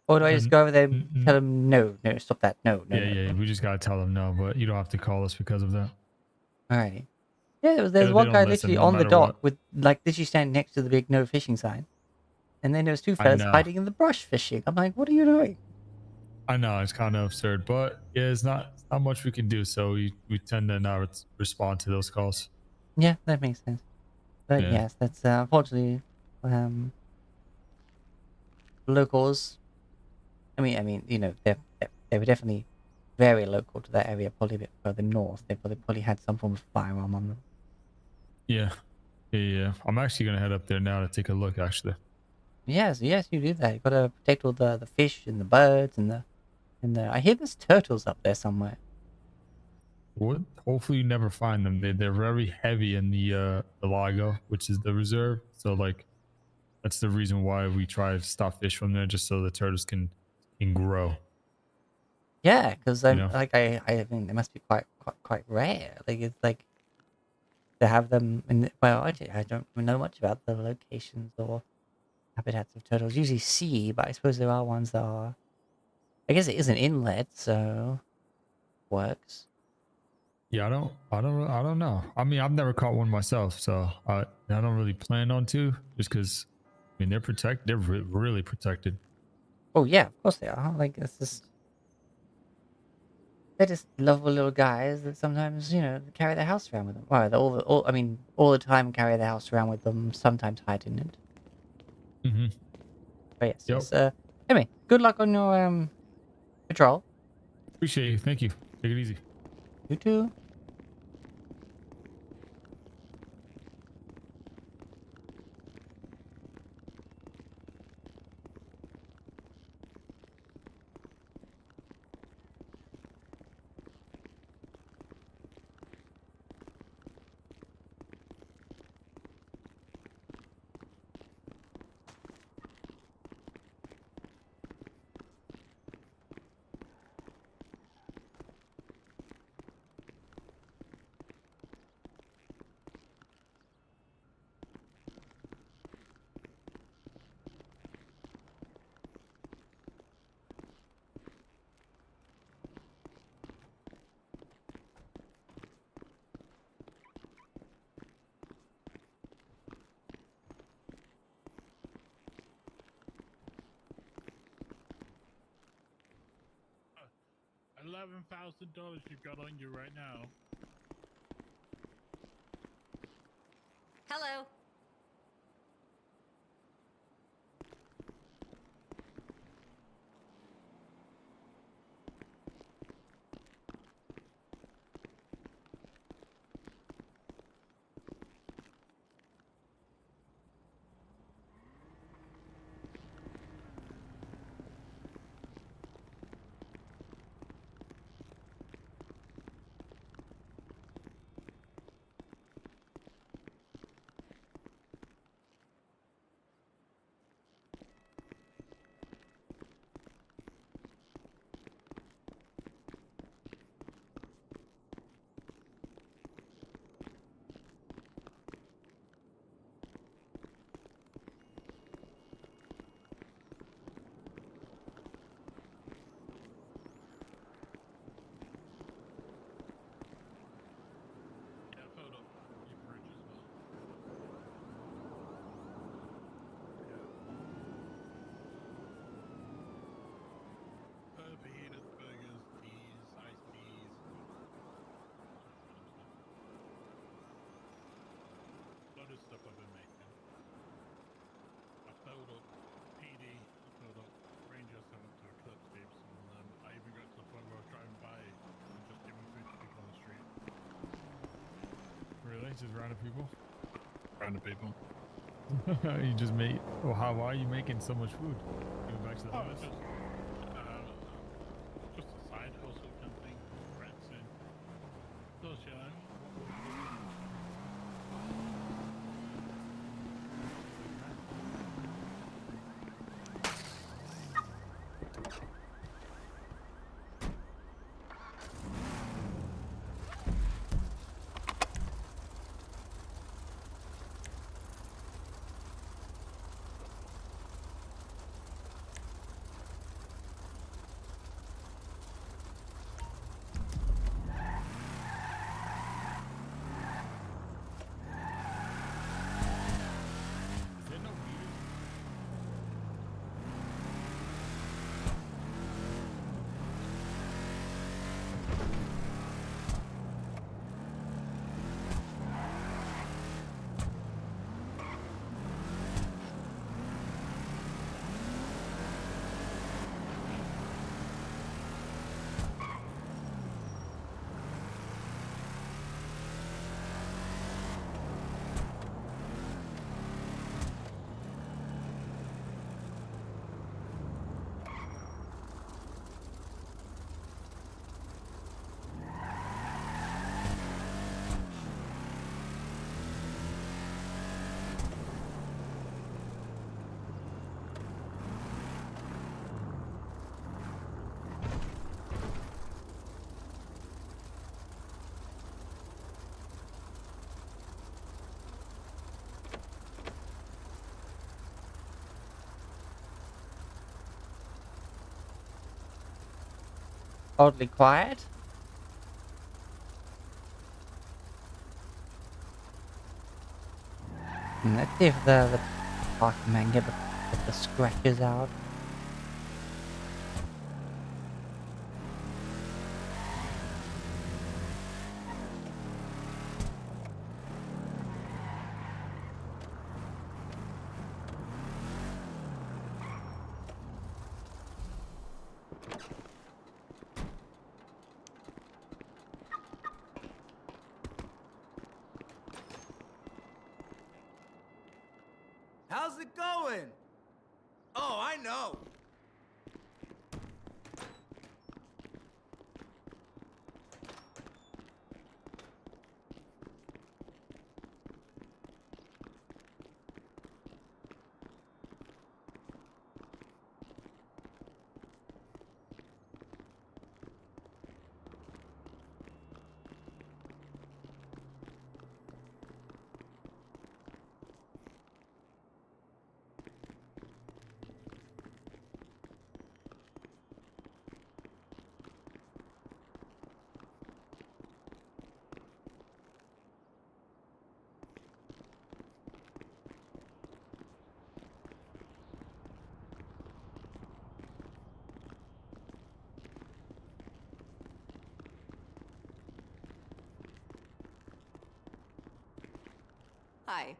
Or do I just go over there and Mm-mm. tell them, no, stop that, no, no, Yeah, no. yeah. We just gotta tell them no, but you don't have to call us because of that. Alrighty. Yeah, there's They one don't guy listen literally no on the matter dock what. with, like, literally standing next to the big no fishing sign. And then there's 2 I fellas know. hiding in the brush fishing. I'm like, what are you doing? I know it's kind of absurd, but yeah, it's not much we can do. So we tend to not respond to those calls. Yeah, that makes sense. But Yeah. yes, that's unfortunately locals. I mean, you know, they were definitely very local to that area, probably a bit further north. They probably had some form of firearm on them. Yeah. Yeah. I'm actually gonna head up there now to take a look. Actually. Yes, you do that. You gotta protect all the fish and the birds and the I hear there's turtles up there somewhere. What? Hopefully you never find them. They're very heavy in the Lago, which is the reserve. So like, that's the reason why we try to stop fish from there, just so the turtles can grow. Yeah, because I'm You know? like I mean they must be quite rare. Like it's like to have them in well, actually I don't know much about the locations or habitats of turtles. Usually sea, but I suppose there are ones that are. I guess it is an inlet, so works. Yeah, I don't know. I mean, I've never caught one myself, so I don't really plan on to, just because. I mean, they're really protected. Oh yeah, of course they are. Like it's just they're just lovable little guys that sometimes carry their house around with them. Well, all the time carry their house around with them. Sometimes hide in it. Mm-hmm. But yes, Yep. yes. Anyway, good luck on your patrol. Appreciate you. Thank you. Take it easy. You too. $11,000 you've got on you right now. Hello. just random people. Random people. You just made. Oh, why are you making so much food? Going back to the Oh, house. just a side hustle kind of thing. Friends and those, you know. Oddly quiet. Let's see if the parking man get the scratches out. How's it going? Oh, I know. Hi.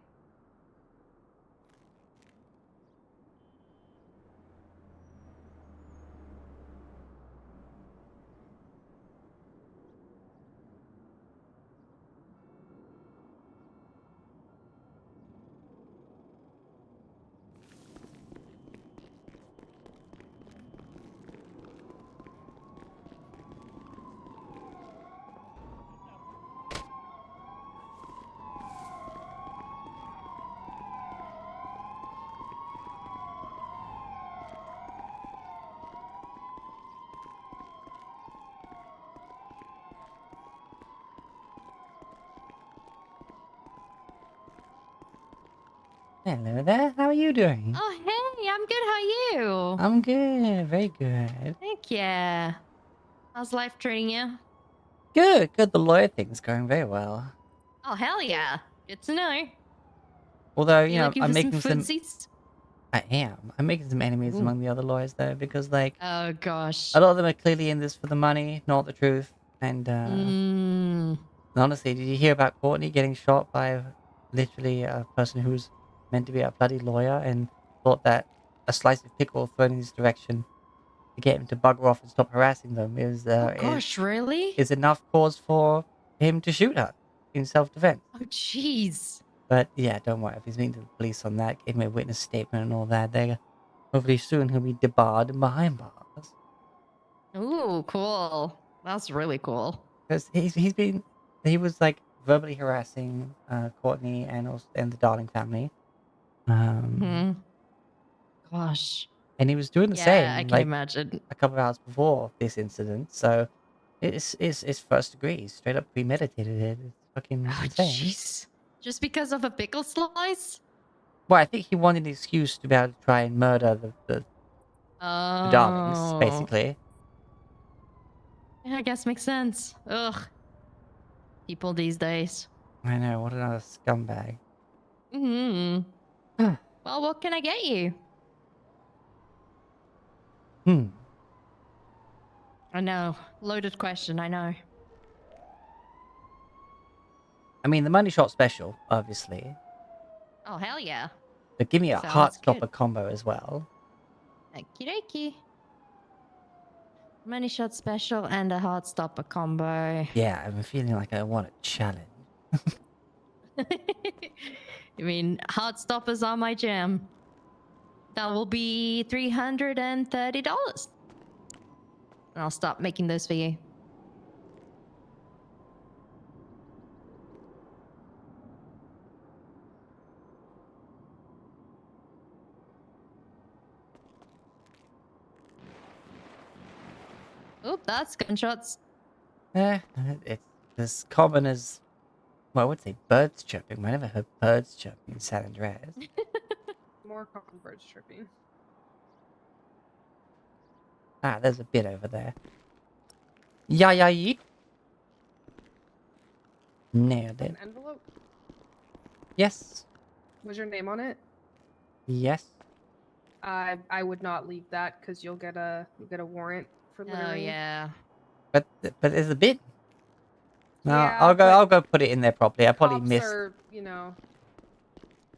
Hello there, how are you doing? Oh, hey, I'm good. How are you? I'm good, very good. Heck yeah. How's life treating you? Good, good. The lawyer thing's going very well. Oh, hell yeah. Good to know. Although, You looking I'm for some making some... footsies? I am. I'm making some enemies Ooh. among the other lawyers, though, because, like... Oh, gosh. A lot of them are clearly in this for the money, not the truth. And, honestly, did you hear about Courtney getting shot by literally a person who's meant to be a bloody lawyer and thought that a slice of pickle thrown in his direction to get him to bugger off and stop harassing them Oh, gosh, really? is enough cause for him to shoot her. in self-defense. Oh, jeez. But yeah, don't worry. If he's been to the police on that, gave me a witness statement and all that, they hopefully soon he'll be debarred and behind bars. Ooh, cool. That's really cool. Because he was like verbally harassing Courtney and the Darling family. Hmm. Gosh. And he was doing the Yeah, same I can like imagine. a couple of hours before this incident. So it's first degree, straight up premeditated. It's fucking Oh, insane. jeez. Just because of a pickle slice? Well, I think he wanted an excuse to be able to try and murder the Darlings, Oh. basically. Yeah, I guess makes sense. Ugh. People these days. I know, what another scumbag. Hmm. Well, what can I get you? I know. Loaded question, I know. I mean, the money shot special, obviously. Oh, hell yeah. But give me a Sounds Heartstopper good. combo as well. Okie dokie. Money shot special and a heart stopper combo. Yeah, I'm feeling like I want a challenge. I mean, heart stoppers are my jam. That will be $330. And I'll stop making those for you. Oop, that's gunshots. It's as common as, well, I would say birds chirping. I never heard birds chirping in San Andreas. More common birds chirping. Ah, there's a bit over there. Yeah, yeet. Nailed it. An envelope? Yes. Was your name on it? Yes. I would not leave that because you'll get a warrant for littering. Oh, yeah. But there's a bit. No, Yeah, I'll go put it in there properly. I probably Cops missed. are, you know.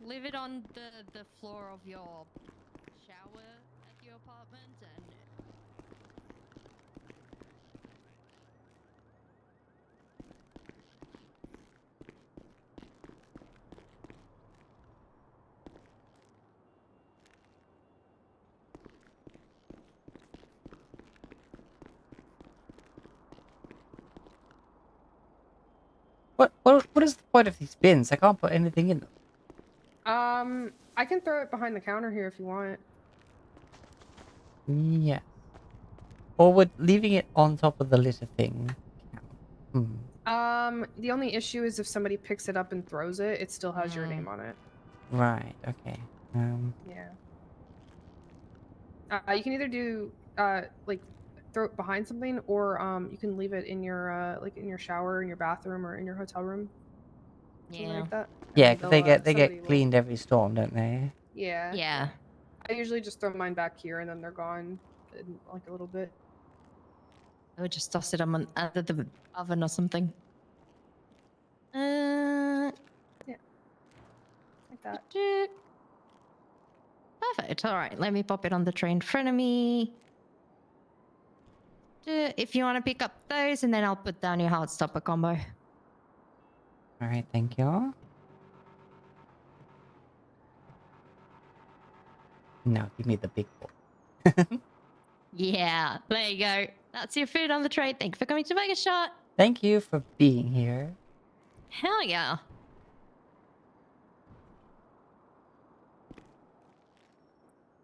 Leave it on the floor of your shower at your apartment and What is the point of these bins? I can't put anything in them. I can throw it behind the counter here if you want. Yeah. Or would leaving it on top of the litter thing count? The only issue is if somebody picks it up and throws it, it still has your name on it. Right. Okay. Yeah. You can either do like throw it behind something, or you can leave it in your like in your shower, in your bathroom, or in your hotel room. Something Yeah. like that. Yeah, And because they somebody get will- cleaned every storm, don't they? Yeah. Yeah. I usually just throw mine back here, and then they're gone in like a little bit. I would just toss it on under the oven or something. Like that. Perfect. All right, let me pop it on the tray in front of me. If you want to pick up those, and then I'll put down your heart stopper combo. All right, thank you. No, give me the big boy. Yeah, there you go. That's your food on the tray. Thank you for coming to Vegas Shot. Thank you for being here. Hell yeah.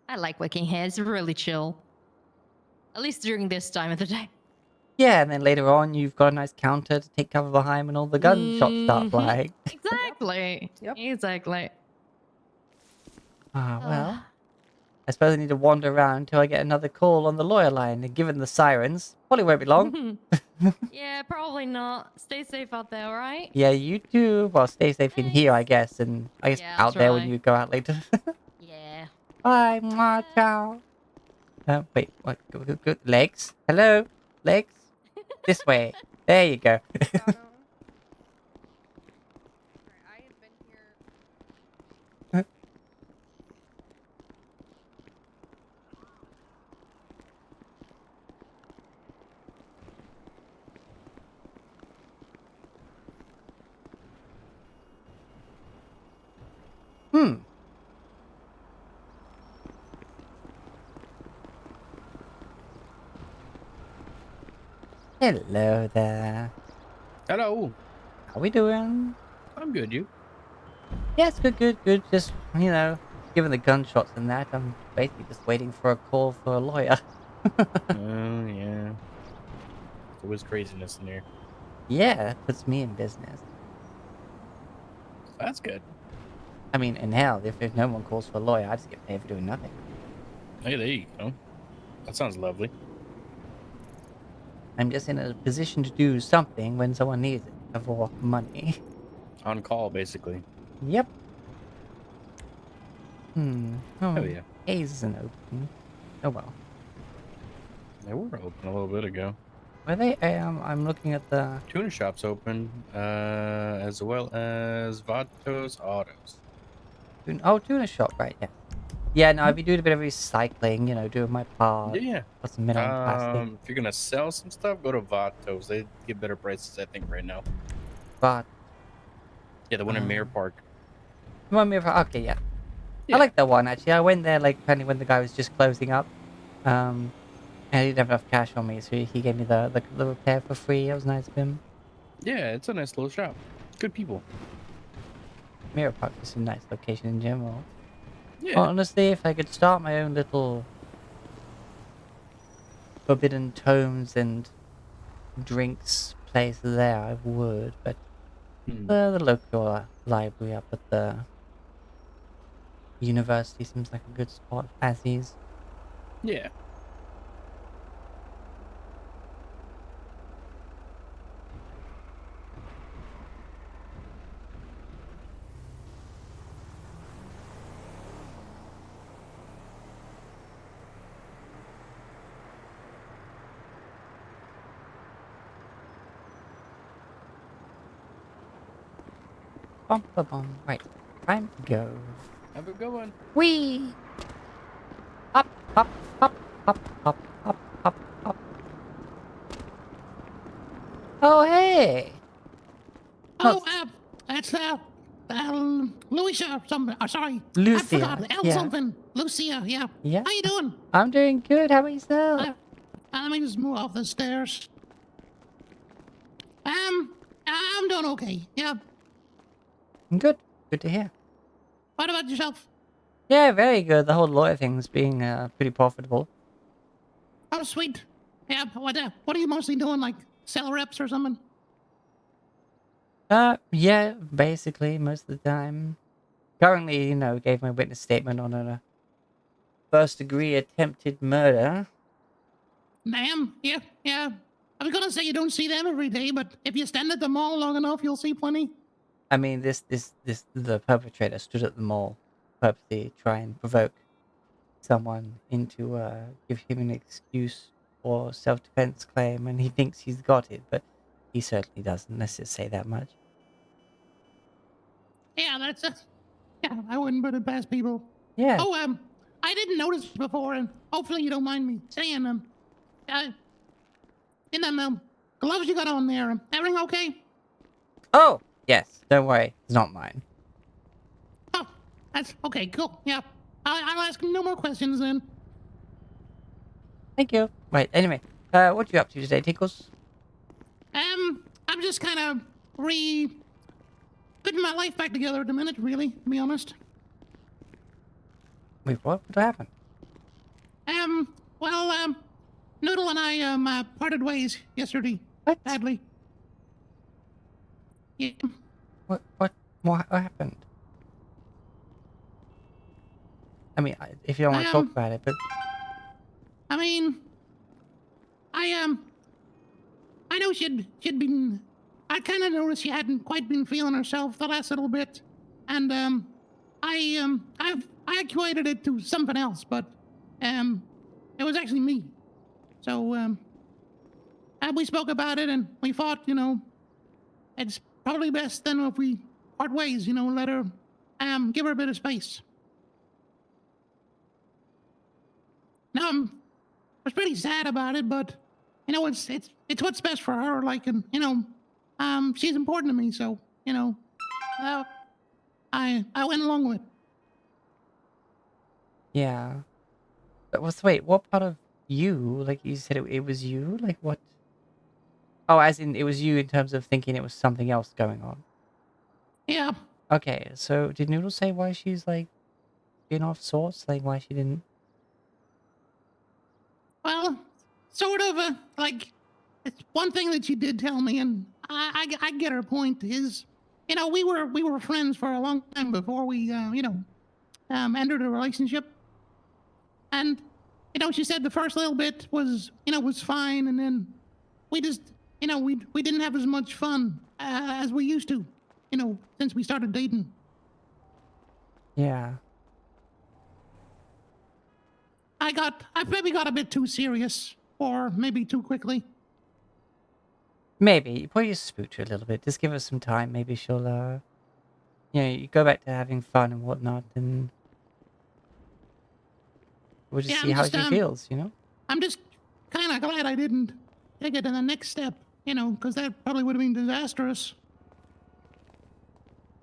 I like working here. It's really chill. At least during this time of the day. Yeah, and then later on, you've got a nice counter to take cover behind when all the gunshots start Mhm. flying. Exactly. Exactly. Ah, well. I suppose I need to wander around until I get another call on the lawyer line. And given the sirens, probably won't be long. Yeah, probably not. Stay safe out there, alright? Yeah, you too. Well, stay safe in here, I guess. And I guess Yeah, I'll out there when try. you go out later. Yeah. Bye, mwah, ciao. Wait, what? Good. Legs? Hello? Legs? This way. There you go. Hello there. Hello. How we doing? I'm good, you? Yes, good. Just, you know, given the gunshots and that, I'm basically just waiting for a call for a lawyer. Oh, yeah. There was craziness in here. Yeah, it puts me in business. That's good. I mean, and hell, if no one calls for a lawyer, I just get paid for doing nothing. Hey, there you go. That sounds lovely. I'm just in a position to do something when someone needs it for money. On call, basically. Yep. Oh, Oh, yeah. Hayes isn't open. Oh well. They were open a little bit ago. Were they? I'm looking at the Tuna shop's open, as well as Vatos Autos. tuna shop, right? Yeah. Yeah. No, I've been doing a bit of recycling. You know, doing my part. Yeah. Put some metal and plastic. If you're gonna sell some stuff, go to Vatos. They give better prices, I think, right now. But Yeah, the one in Mirror Park. okay, yeah. I like that one actually. I went there like kind of when the guy was just closing up. And he didn't have enough cash on me, so he gave me the repair for free. It was nice of him. Yeah, it's a nice little shop. Good people. Mirror Park is a nice location in general. Yeah. Honestly, if I could start my own little forbidden tomes and drinks place there, I would. But the local library up at the university seems like a good spot as is. Yeah. Right, time to go. Have a good one. Whee! Up, up, up, up, up, up, up, up. Oh, hey! Oh, that's Lucia or something. Sorry, Lucia, I forgot. L yeah. something. Lucia, yeah. Yeah. How you doing? I'm doing good. How about yourself? Let me just move off the stairs. I'm doing okay. Yeah. Good. Good to hear. What about yourself? Yeah, very good. The whole lawyer thing's being pretty profitable. Oh, sweet. Yeah. What are you mostly doing? Like sell reps or something? Yeah, basically most of the time. Currently, you know, gave my witness statement on a first-degree attempted murder. Damn. Yeah. Yeah. I was gonna say you don't see them every day, but if you stand at the mall long enough, you'll see plenty. I mean, the perpetrator stood at the mall, purposely try and provoke someone into give him an excuse or self-defense claim, and he thinks he's got it, but he certainly doesn't. Let's just say that much. Yeah, that's yeah. I wouldn't put it past people. Yeah. Oh, I didn't notice before, and hopefully you don't mind me saying in them gloves you got on there, everything okay? Oh, yes. Don't worry. It's not mine. Oh, that's okay. Cool. Yeah. I'll ask no more questions then. Thank you. Right. Anyway, what you up to today, Tinkles? I'm just kind of putting my life back together at the minute, really, to be honest. Wait, what? What happened? Well, Noodle and I parted ways yesterday. What? Sadly. Yeah. What happened? I mean, if you don't want to talk about it, but I mean, I know she'd been. I kind of noticed she hadn't quite been feeling herself the last little bit, and I equated it to something else, but it was actually me. So we spoke about it, and we thought, you know, it's probably best then if we part ways. You know, let her give her a bit of space. Now I was pretty sad about it, but you know, it's what's best for her. Like, and you know, she's important to me, so you know, I went along with it. yeah. But wait, what part of you? Like you said, it was you. Like what? Oh, as in it was you in terms of thinking it was something else going on. Yeah. Okay, so did Noodle say why she's like being off sorts? Like why she didn't? Well, sort of. Like, it's one thing that she did tell me, and I get her point. Is, you know, we were friends for a long time before we entered a relationship, and you know, she said the first little bit was was fine, and then we just we didn't have as much fun as we used to, since we started dating. Yeah. I maybe got a bit too serious, or maybe too quickly. Maybe. You probably just spooked her a little bit. Just give her some time. Maybe she'll, you go back to having fun and whatnot, and we'll just Yeah, see how she feels, you know? I'm just kind of glad I didn't take it to the next step, because that probably would have been disastrous.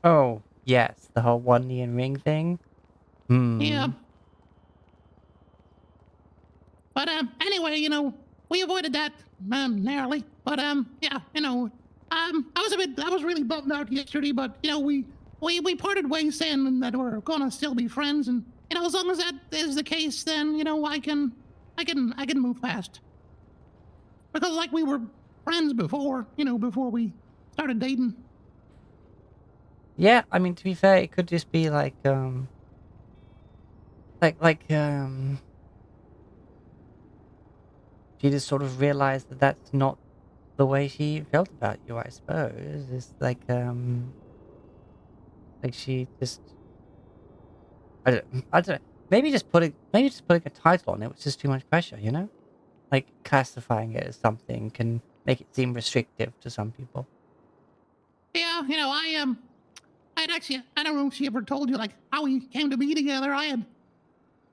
Oh, yes. The whole one knee and ring thing. Yeah. But anyway, we avoided that narrowly. But yeah, I was really bummed out yesterday. But we parted ways saying that we're gonna still be friends, and as long as that is the case, then I can move past. Because like we were friends before, before we started dating. Yeah, I mean, to be fair, it could just be like, she just sort of realized that that's not the way she felt about you, I suppose. It's like she just, I don't know. Maybe just putting a title on it was just too much pressure, you know? Like classifying it as something can make it seem restrictive to some people. Yeah, I'd actually, I don't know if she ever told you like how we came to be together. I had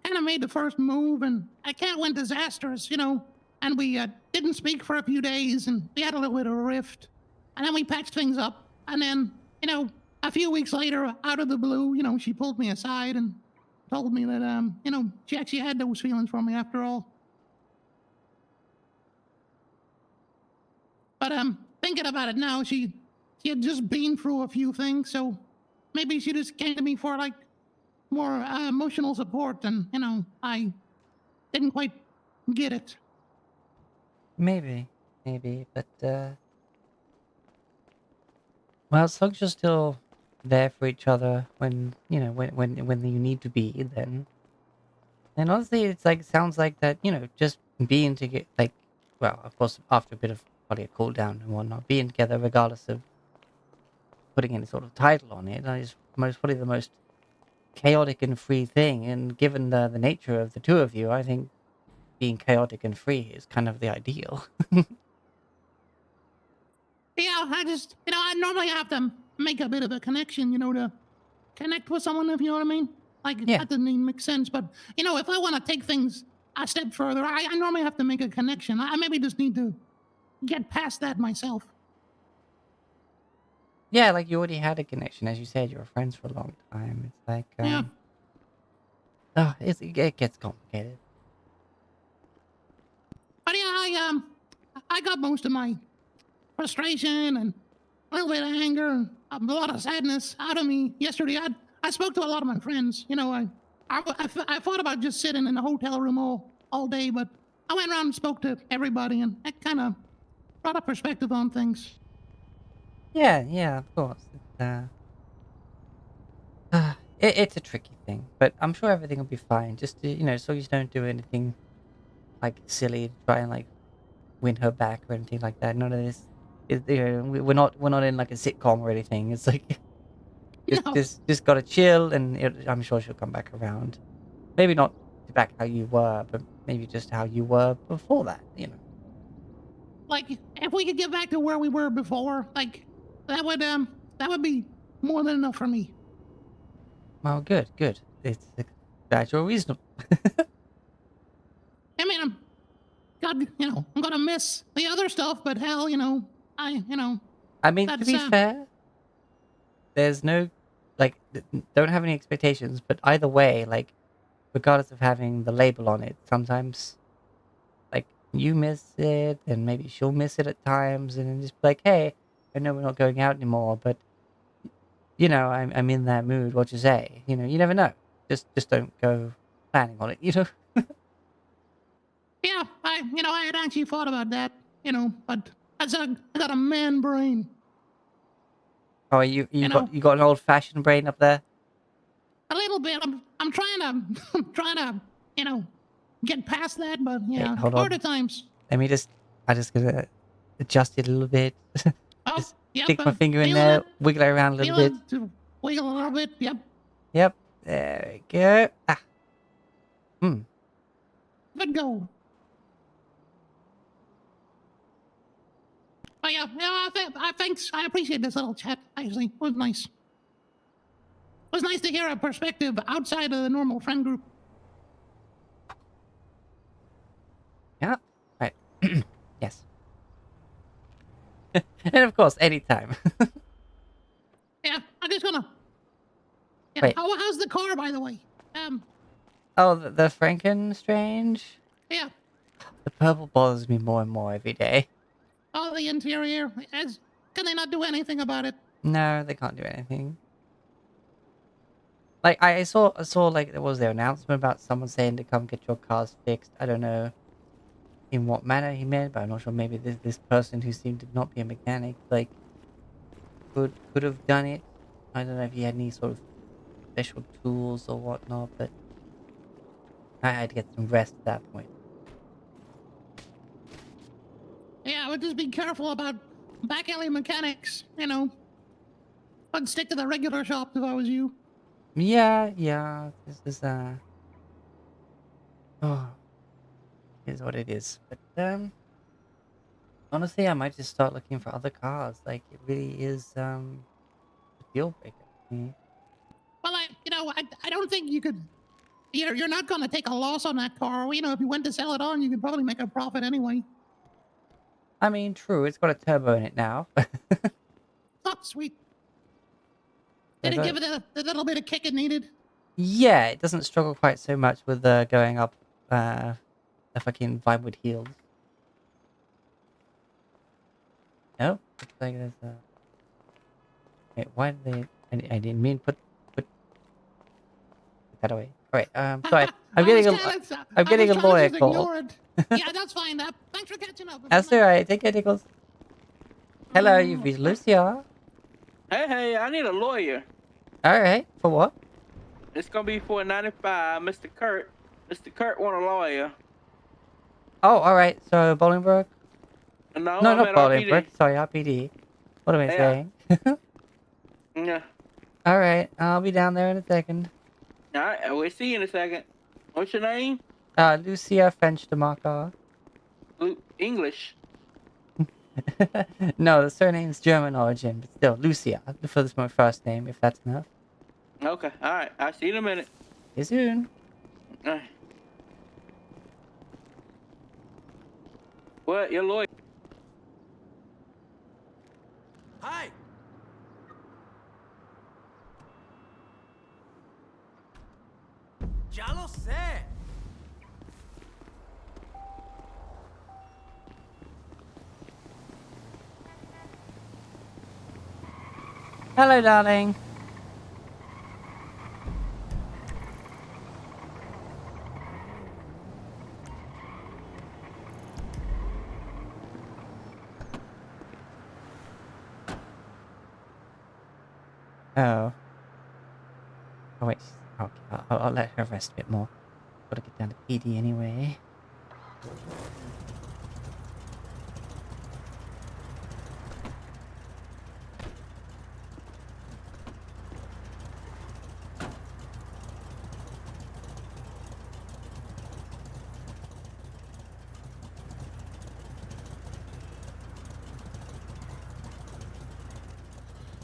kind of made the first move, and I kind of went disastrous, and we didn't speak for a few days, and we had a little bit of a rift, and then we patched things up, and then a few weeks later, out of the blue, she pulled me aside and told me that she actually had those feelings for me after all. But thinking about it now, she had just been through a few things, so maybe she just came to me for like more emotional support, and I didn't quite get it. Maybe, but well, as long as you're still there for each other when when you need to be, then honestly, it's like sounds like that just being together, like, well, of course, after a bit of probably a cool down and whatnot, being together regardless of putting any sort of title on it, is probably the most chaotic and free thing. And given the nature of the two of you, I think being chaotic and free is kind of the ideal. Yeah, I just, I normally have to make a bit of a connection, to connect with someone, if you know what I mean. Like, that doesn't even make sense. But, if I want to take things a step further, I normally have to make a connection. I maybe just need to get past that myself. Yeah, like you already had a connection. As you said, you were friends for a long time. It's like, Yeah. It gets complicated. But yeah, I got most of my frustration and a little bit of anger and a lot of sadness out of me yesterday. I spoke to a lot of my friends. I thought about just sitting in the hotel room all day, but I went around and spoke to everybody, and that kind of brought a perspective on things. Yeah, of course. It's a tricky thing, but I'm sure everything will be fine. Just so you just don't do anything like silly, try and like win her back or anything like that. None of this. We're not in like a sitcom or anything. It's like just gotta chill, and I'm sure she'll come back around. Maybe not back how you were, but maybe just how you were before that. Like, if we could get back to where we were before, like that would be more than enough for me. Well, good. It's glad you're reasonable. I mean, I'm gonna miss the other stuff, but hell, I mean, to be fair, there's no, like, don't have any expectations, but either way, like, regardless of having the label on it, sometimes, like, you miss it, and maybe she'll miss it at times, and then just be like, hey, I know we're not going out anymore, but you know, I'm in that mood. What you say? You know, you never know. Just don't go planning on it. You know. Yeah, I had actually thought about that, but I got a man brain. Oh, you You know. got an old fashioned brain up there. A little bit. I'm trying to, get past that, but yeah, hold hard on. at times. Let me I'm just gonna adjust it a little bit. Oh, Just yep, stick my finger in feel there, it, wiggle it around a little feel bit. it, to wiggle a little bit. Yep. Yep. There we go. Ah. Good go. Oh yeah, thanks. I appreciate this little chat. Actually, it was nice. It was nice to hear a perspective outside of the normal friend group. Yeah. Right. Yes. And of course, anytime. Yeah, I'm just gonna. Yeah, Wait. how's the car, by the way? Oh, the Frankenstrange? Yeah. The purple bothers me more and more every day. Oh, the interior. Can they not do anything about it? No, they can't do anything. Like I saw like there was their announcement about someone saying to come get your cars fixed. I don't know in what manner he meant, but I'm not sure. Maybe this person who seemed to not be a mechanic like could have done it. I don't know if he had any sort of special tools or whatnot, but I had to get some rest at that point. Yeah, I would just be careful about back alley mechanics. I'd stick to the regular shop if I was you. Yeah. This is oh, is what it is. But honestly, I might just start looking for other cars. Like it really is a deal breaker for me. Well, I don't think you could. You're not gonna take a loss on that car. If you went to sell it on, you could probably make a profit anyway. I mean, true. It's got a turbo in it now. Oh, sweet. Did it give it the little bit of kick it needed? Yeah, it doesn't struggle quite so much with going up the fucking Vinewood Hills. No, looks like there's a. Wait, why did they? I didn't mean put that away. All right. Sorry. I'm getting a lawyer call. Yeah, that's fine. Thanks for catching up. That's alright. Take care, Nichols. Hello, you've reached Lucia. Hey, I need a lawyer. Alright, for what? It's gonna be for 95, Mr. Kurt. Mr. Kurt want a lawyer. Oh, alright. So, Bolingbroke? No, No, I'm not at Bolingbroke. RPD. Sorry, RPD. What am I Yeah. saying? Yeah. Alright, I'll be down there in a second. Alright, we'll see you in a second. What's your name? Lucia French DeMarco. English. No, the surname's German origin, but still, Lucia. For this my first name, if that's enough. Okay, alright. I'll see you in a minute. See you soon. Alright. What? Your lawyer? Hi. Ya lo sé. Hello, darling. Oh. Oh, wait. Okay, I'll let her rest a bit more. Gotta get down to PD anyway.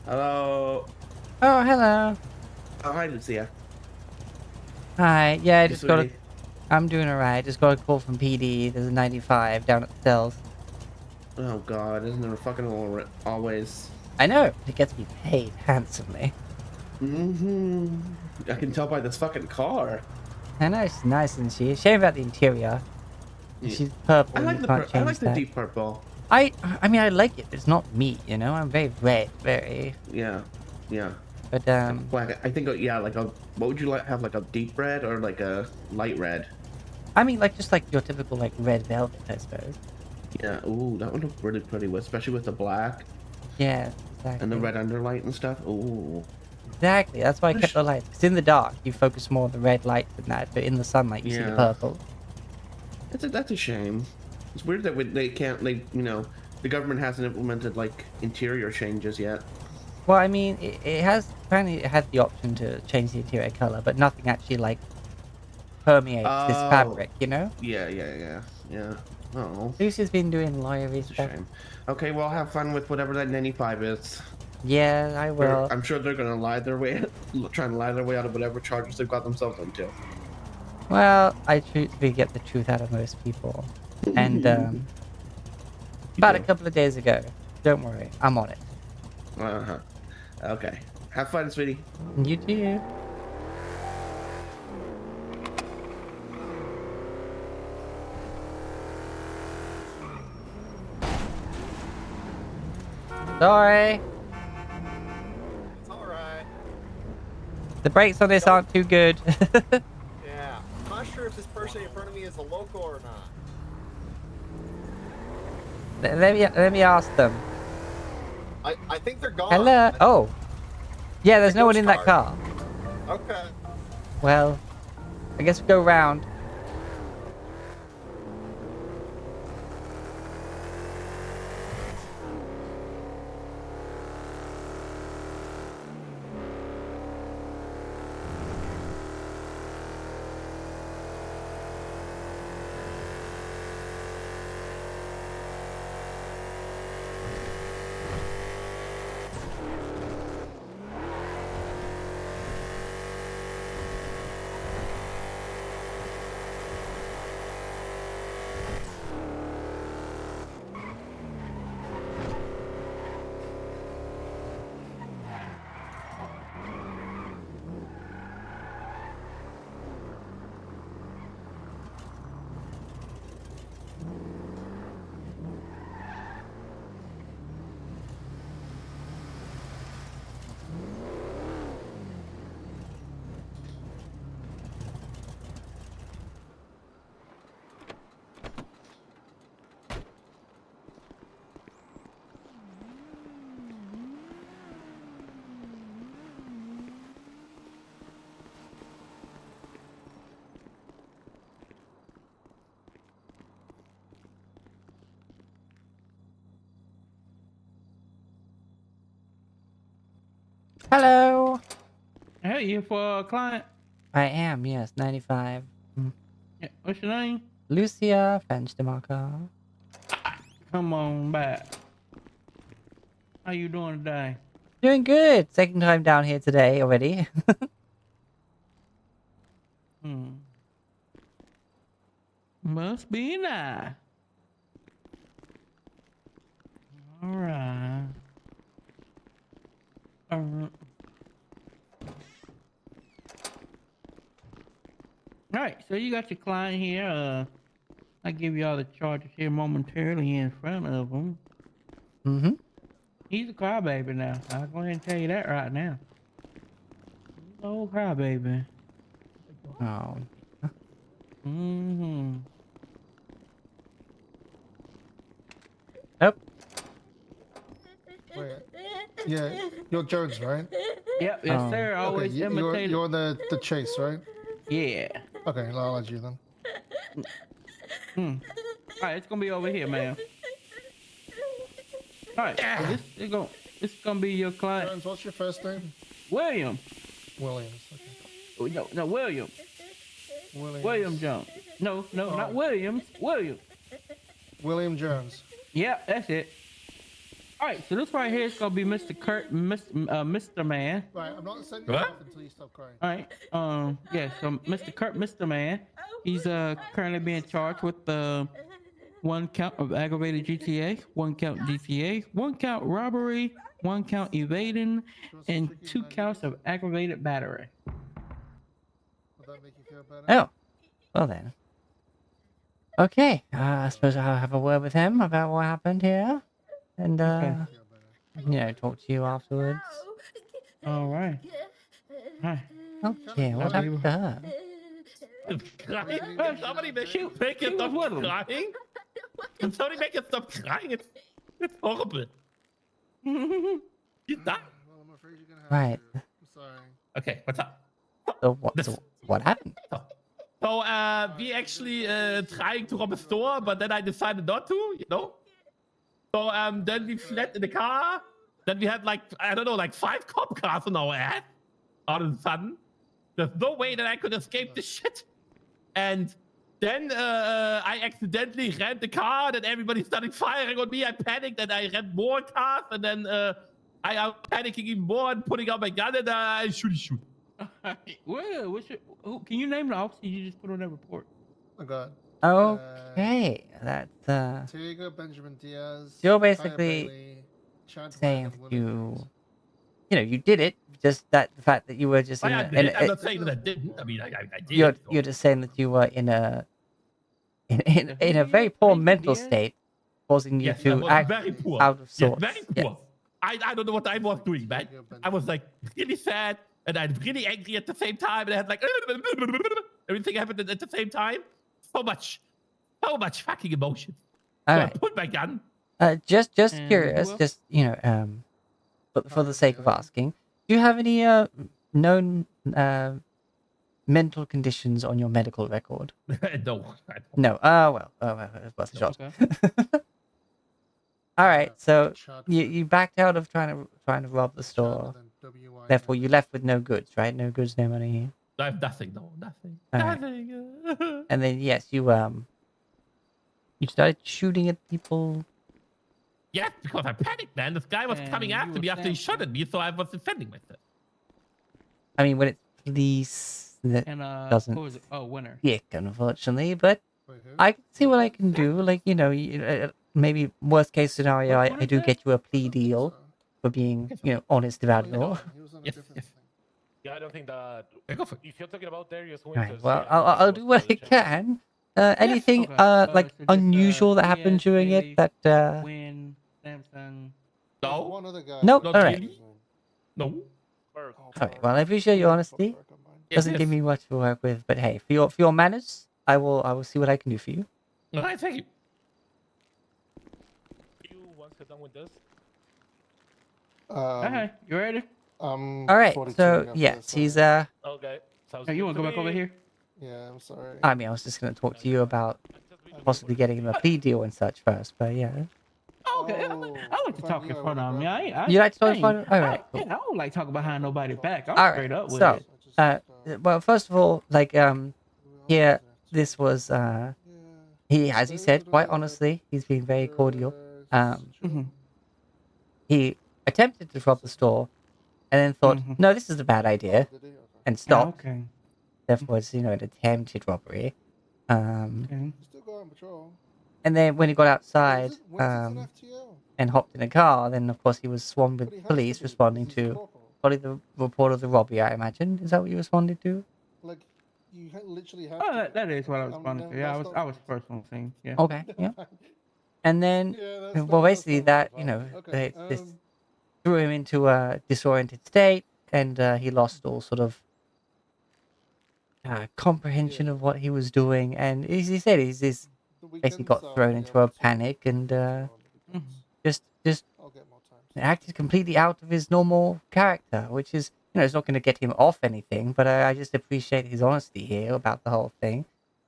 Hello. Oh, hello. Oh, hi, Lucia. Hi. Yeah, I Hey, just got a... sweetie. I'm doing alright. Just got a call from PD. There's a 95 down at the cells. Oh God, isn't there a fucking always? I know. It gets me paid handsomely. I can tell by this fucking car. I know it's nice, isn't she? Shame about the interior. She's purple. I like you the can't I change like the that. deep purple. I mean, I like it. It's not me, you know. I'm very red, very. Yeah, yeah. But Black. I think yeah, like a. What would you like? Have like a deep red or like a light red? I mean, like just like your typical like red velvet, I suppose. Yeah. Ooh, that would look really pretty, especially with the black. Yeah, exactly. And the red underlight and stuff. Ooh. Exactly. That's why I kept the lights. Because in the dark, you focus more on the red light than that, but in the sunlight, you see the Yeah. purple. That's a shame. It's weird that they can't, like, you know, the government hasn't implemented like interior changes yet. Well, I mean, it has apparently it has the option to change the interior color, but nothing actually like permeates this fabric, you know? Yeah. Oh. Lucy's been doing lawyery It's a stuff. shame. Okay, well, have fun with whatever that 95 is. Yeah, I will. I'm sure they're gonna lie their way, trying to lie their way out of whatever charges they've got themselves into. Well, I truthfully get the truth out of most people. And about a couple of days ago, don't worry, I'm on it. Uh-huh. Okay. Have fun, sweetie. You too. Sorry. It's alright. The brakes on this aren't too good. Yeah. I'm not sure if this person in front of me is a local or not. let me ask them. I think they're gone. Hello. Oh. Yeah, there's no one in that car. Okay. Well, I guess we go round. Hello. Hey, you for a client? I am, yes, 95. Yeah, what's your name? Lucia Fenchdemarker. Come on back. How you doing today? Doing good. Second time down here today already. Must be nice. All right. Alright, so you got your client here. I give you all the charges here momentarily in front of him. Mm-hmm. He's a crybaby now. I'll go ahead and tell you that right now. He's an old crybaby. Oh. Mm-hmm. Nope. Wait. Yeah, you're Jones, right? Yep, yes, sir. Always okay, imitate. you're the chase, right? Yeah. Okay, I'll add you then. Alright, it's gonna be over here, man. Alright, so this is gonna be your client. Jones, what's your first name? William. Williams. Okay. No, William. Williams. William Jones. No, not Williams. William. William Jones. Yeah, that's it. Alright, so this right here is gonna be Mr. Kurt, Mr. Man. Right, I'm not sending you off until you stop crying. Alright, yeah, so Mr. Kurt, Mr. Man, he's currently being charged with 1 count of aggravated GTA, 1 count GTA, 1 count robbery, 1 count evading, and 2 counts of aggravated battery. Would that make you feel better? Oh. Well then. Okay, I suppose I'll have a word with him about what happened here, and talk to you afterwards. All right. Hi. Okay, what happened to her? Crying? Can somebody make it stop crying? Can somebody make it stop crying? It's horrible. She's done. Right. I'm sorry. Okay, what's up? So what happened? So we actually trying to rob a store, but then I decided not to, you know? So then we fled in the car. Then we had like, I don't know, like 5 cop cars on our ass. All of a sudden. There's no way that I could escape this shit. And then I accidentally ran the car, and everybody started firing on me. I panicked, and I ran more cars, and then I am panicking even more and putting out my gun, and I shoot. Well, can you name the officer you just put on that report? Oh God. Okay, that's Diego Benjamin Diaz. you're Kaya basically Bailey, Chad saying Webb, that William you did it. Just that the fact that you were just in I a, did. I'm not saying that I didn't. I mean, I did. you're just saying that you were in a very poor mental state, causing you Yes, I to was act very poor. out of sorts. Yes, very poor. I don't know what I was doing, man. I was like really sad, and I'm really angry at the same time, and I had like everything happened at the same time. So much fucking emotion. All So right. I put my gun. Just And curious, who else? just for the sake of asking, do you have any known mental conditions on your medical record? No. No. Well, it's worth a shot. Okay. All right. So you backed out of trying to rob the store. Therefore, you left with no goods, right? No goods, no money. I have nothing. No, nothing. All right. Nothing. And then yes, you started shooting at people. Yes, because I panicked, man. This guy was And coming you after were me after he shot at me, so I was defending myself. I mean, when it's police, that And doesn't what was it? Oh, winner. stick, unfortunately. But I can see what I can do. Like maybe worst case scenario, I do get you a plea deal for being honest about it all. Yes. Yeah, I don't think that. If you're talking about Darius Right. Winters, Well, yeah, I'll do what I can. Anything Okay. like So just, unusual that happened during Bailey, it that Win, Samsung. No. One other guy. Nope. Not All right. really. No. All right. Well, I appreciate your honesty. Doesn't give me much to work with, but hey, for your manners, I will see what I can do for you. All right, thank you. Once you're done with this. Okay, you ready? All right. So yes, he's Okay. Sounds Hey, you good want to go back over me. here? Yeah, I'm sorry. I mean, I was just going to talk to you about possibly getting him a plea deal and such first, but yeah. Okay, I like to talk in front of me. You like to talk in I front of- all right, Yeah, I don't like talking behind nobody's back. I'm All straight right. up with So, it. well, first of all, here, this was he, as he said, quite honestly, he's being very cordial. He attempted to rob the store, and then thought, no, this is a bad idea, and stopped. Okay. Therefore, it's an attempted robbery. Okay. Still go on patrol. And then when he got outside, When's this an FTO? and hopped in a car, then of course he was swarmed with police responding to probably the report of the robbery, I imagine. Is that what you responded to? Like, you literally have. Oh, that is what I was responding to. Yeah, I was first on the scene. Yeah. Okay, yeah. And then, well, basically that, they this threw him into a disoriented state, and he lost all sort of comprehension of what he was doing. And as he said, he's basically got thrown into a panic and just acted completely out of his normal character, which is, it's not going to get him off anything, but I just appreciate his honesty here about the whole thing.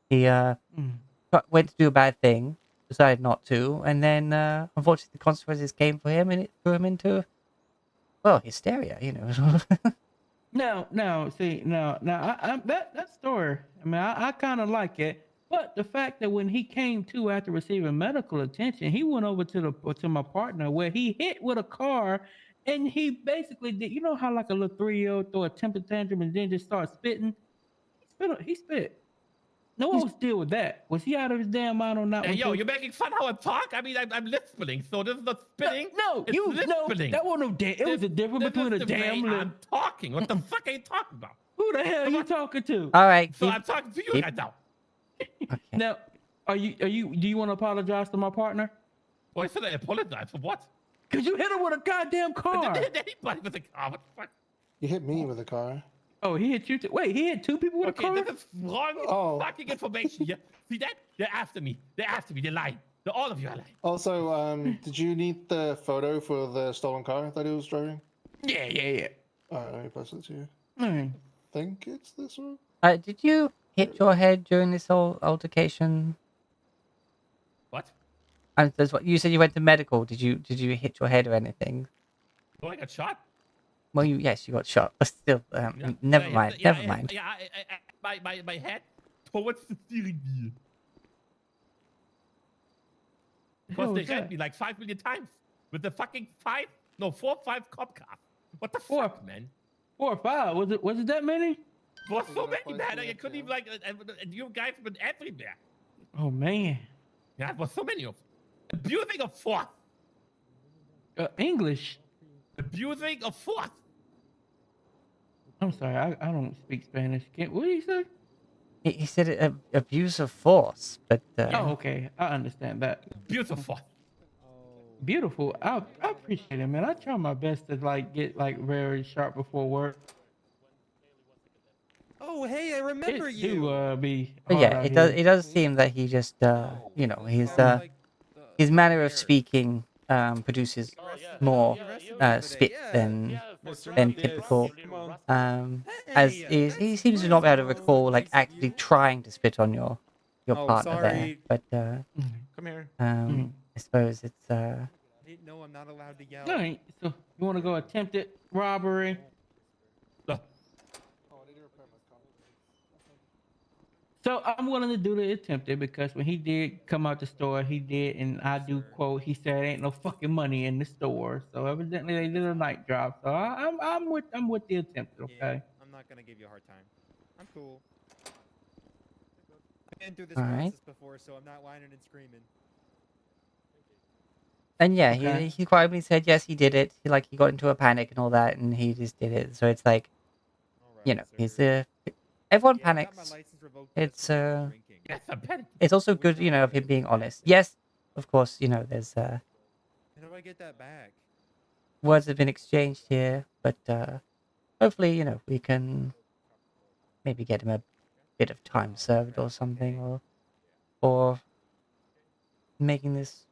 He went to do a bad thing, decided not to, and then unfortunately the consequences came for him, and it threw him into, well, hysteria, No, that story. I mean, I kind of like it, but the fact that when he came to after receiving medical attention, he went over to my partner where he hit with a car, and he basically did. You know how like a little 3-year-old throw a temper tantrum and then just start spitting? He spit. No one was deal with that. Was he out of his damn mind on that Hey, one? yo, too? you're making fun how I talk? I mean, I'm lisping, so this is not spitting. No, it's lisping. that wasn't no damn. It was a difference This between is a the damn way lip. I'm talking. What the fuck are you talking about? Who the hell are you talking to? All right. So I'm talking to you right now. Now, Do you want to apologize to my partner? Why should I apologize for what? Cause you hit him with a goddamn I car. didn't hit anybody with a car. What the fuck? You hit me with a car. Oh, he hit you too. Wait, he hit two people with a Okay, car? this is wrong fucking information. Yeah. See that? They're after me. They're after me. They're lying. All of you are lying. Also, did you need the photo for the stolen car that he was driving? Yeah. Alright, let me pass it to you. Mm. Think it's this one? Did you hit your head during this whole altercation? What? And there's what you said. You went to medical. Did you hit your head or anything? Oh, I got shot. Well, yes, you got shot, but still, never mind. Never mind. Yeah, my head towards the steering wheel. Because hell they was rammed that? me like 5 million times with the fucking 4 or 5 cop cars. What the fuck, man? 4 or 5? Was it that many? For so many, man. I couldn't even and you guys were everywhere. Oh man. Yeah, it was so many of them. Abusing of force. English. Abusing of force. I'm sorry, I don't speak Spanish. What did he say? He said abuse of force, but Oh, okay. I understand that. Beautiful. Beautiful. I appreciate it, man. I try my best to get very sharp before work. Oh, hey, I remember you. Be But hard yeah, out it does seem that he just his manner of speaking produces more spit than typical. As he seems to not be able to recall actually trying to spit on your partner there, but Come here. I suppose it's No, I'm not allowed to yell. All right. So you want to go attempted robbery? So I'm willing to do the attempted because when he did come out the store, he did, and I do quote, he said, "Ain't no fucking money in the store." So evidently they did a night job. So I'm with the attempted. Okay. Yeah, I'm not gonna give you a hard time. I'm cool. I've been through this All right. process before, so I'm not whining and screaming. and yeah, Okay. he quite openly said yes, he did it. He got into a panic and all that, and he just did it. So it's like, he's everyone panics. It's Yes, I'm panicking. it's also good, of him being honest. Yes, of course, there's How do I get that back? words have been exchanged here, but hopefully, we can maybe get him a bit of time served or something, or making this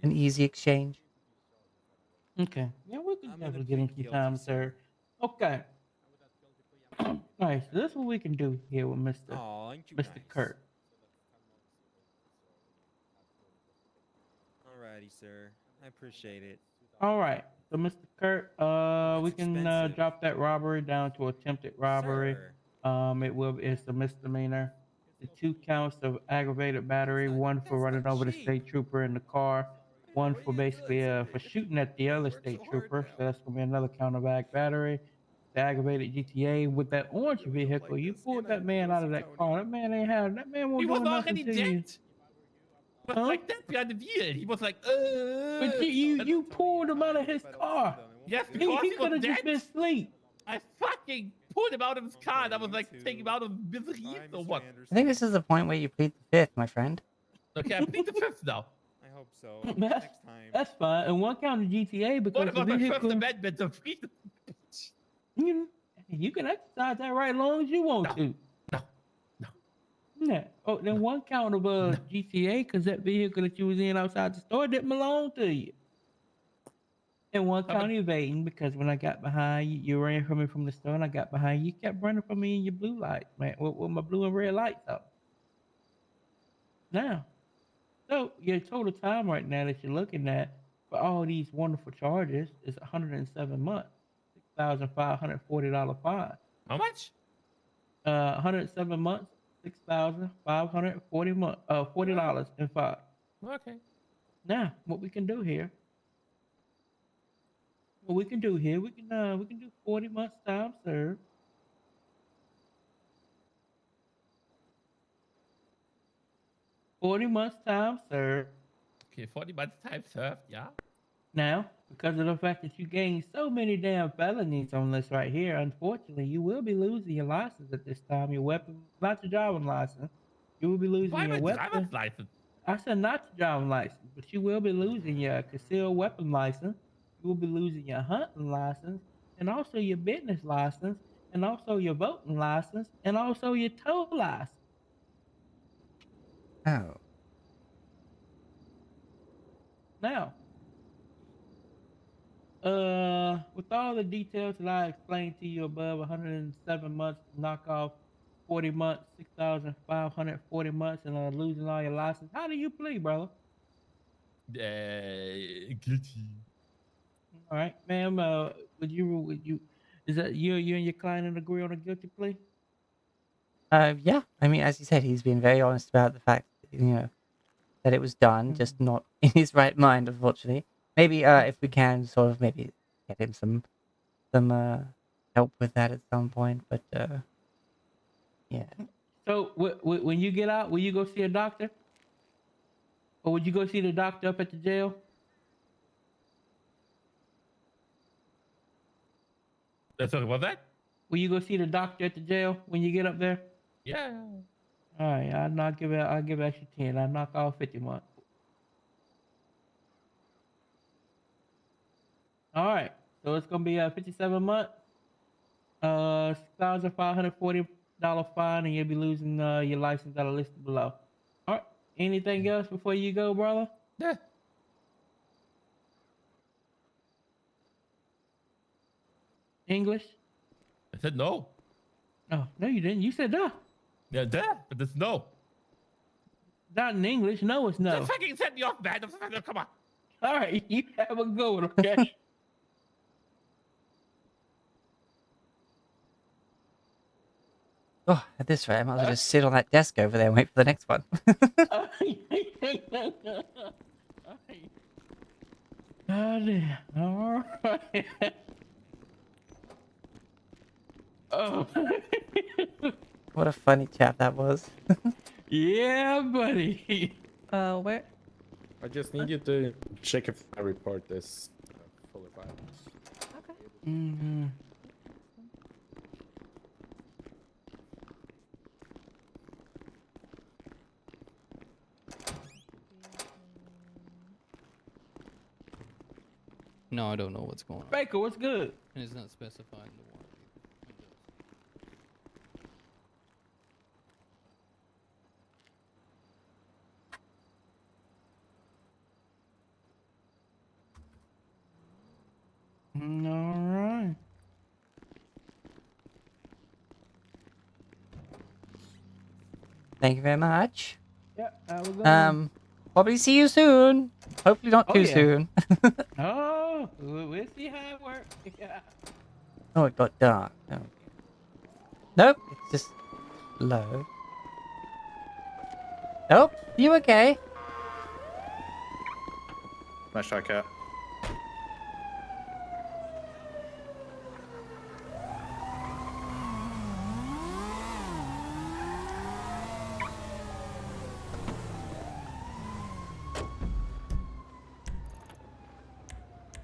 an easy exchange. Okay. Yeah, we can definitely get him some time, sir. Okay. Nice. So that's what we can do here with Mr. Aw, ain't you Mr. nice? Kurt. Alrighty, sir. I appreciate it. All right. So Mr. Kurt, we can drop that robbery down to attempted robbery. It's a misdemeanor. The 2 counts of aggravated battery, 1 for running over the state trooper in the car, 1 for basically for shooting at the other state trooper. So that's gonna be another count of ag battery. The aggravated GTA with that orange vehicle. You pulled that man out of that car. That man won't He do was nothing already to you. dead. He was like that behind the wheel. He was like, But you pulled him out of his car. Yes, He because he could was have dead. just been asleep. I fucking pulled him out of his car. And I was like, take him out of misery or what? I think this is the point where you plead the fifth, my friend. Okay, I plead the fifth now. I hope so. That's fine. And 1 count of GTA because What the about my First vehicle. Amendment of freedom? You can exercise that right as long as you want to. No. Yeah. Oh, then 1 count of GTA because that vehicle that you was in outside the store didn't belong to you. And 1 count evading because when I got behind you, you ran from me from the store, and I got behind you, you kept running from me in your blue lights, man, with my blue and red lights up. Now, so your total time right now that you're looking at for all these wonderful charges is 107 months. $6,540 fine. How much? 107 months, $6,540 $40 in fine. Okay. Now, what we can do here? We can do 40 months time served. 40 months time served. Okay, 40 months time served, yeah. Now, because of the fact that you gained so many damn felonies on this right here, unfortunately, you will be losing your license at this time. Your weapon, not your driving license, You will be losing Why your my weapon. driver's license? I said not your driving license, but you will be losing your concealed weapon license. You will be losing your hunting license, and also your business license, and also your voting license, and also your tow license. Oh. Now, with all the details that I explained to you above, 107 months to knock off 40 months, 6,540 months, and losing all your license, how do you plead, brother? Guilty. All right, ma'am. Would you? Is that you and your client agree on a guilty plea? Yeah. I mean, as you said, he's been very honest about the fact, that it was done, just not in his right mind, unfortunately. Maybe if we can sort of maybe get him some help with that at some point, but yeah. So when you get out, will you go see a doctor, or would you go see the doctor up at the jail? Sorry, what's that? Will you go see the doctor at the jail when you get up there? Yeah. All right, I'll give it. I'll give it extra 10. I'll knock off 50 months. All right, so it's gonna be 57 months. $6,540 fine, and you'll be losing your license that are listed below. All right. Anything else before you go, brother? Yeah. English? I said no. Oh, no, you didn't. You said no. Yeah, there, but it's no. Not in English. No, it's no. Just fucking send me off, man. Come on. All right, you have a good one, okay? Oh, at this rate, I might as well just sit on that desk over there and wait for the next one. All right. Oh. What a funny chap that was. Yeah, buddy. Where? I just need you to check if I report this fully filed. Mm-hmm. No, I don't know what's going on. Baker, what's good? And it's not specified in the warranty. All right. Thank you very much. Yeah, I will go. Probably see you soon. Hopefully not too yeah. soon. Oh, we'll see how it works. Yeah. Oh, it got dark. Oh. Nope, it's just low. Oh, you okay? Nice try, Cat.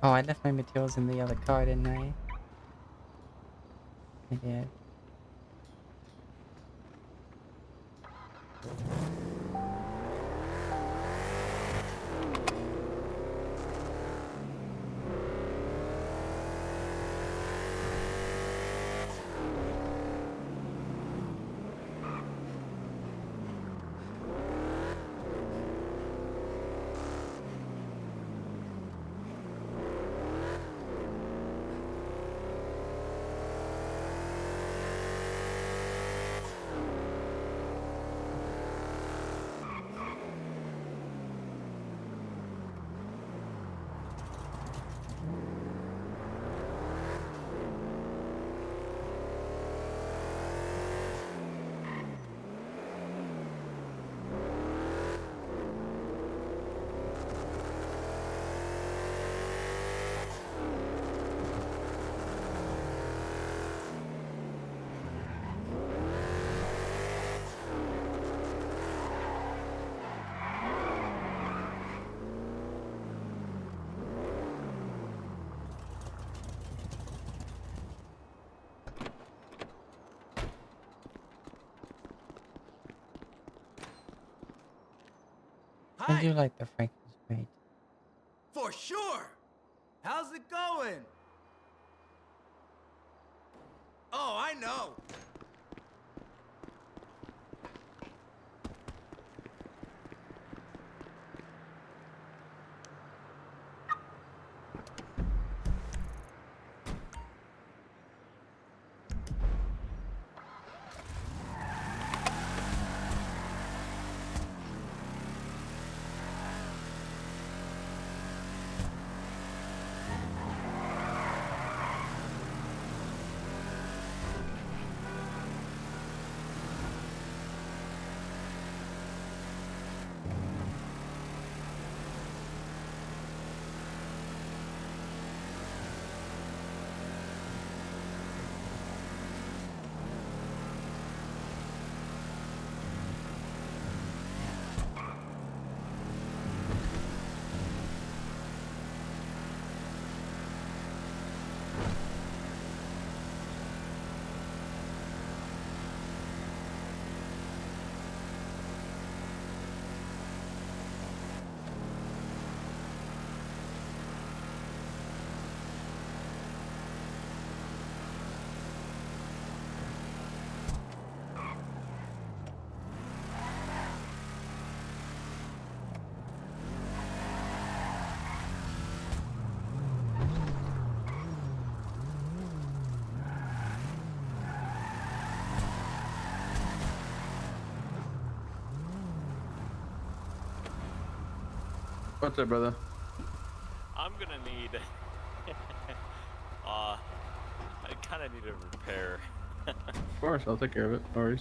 Oh, I left my materials in the other car, didn't I? I did. I do like the Franken's great. For sure. How's it going? Oh, I know. What's up, brother? I'm gonna need. I kind of need a repair. Of course, I'll take care of it. No worries.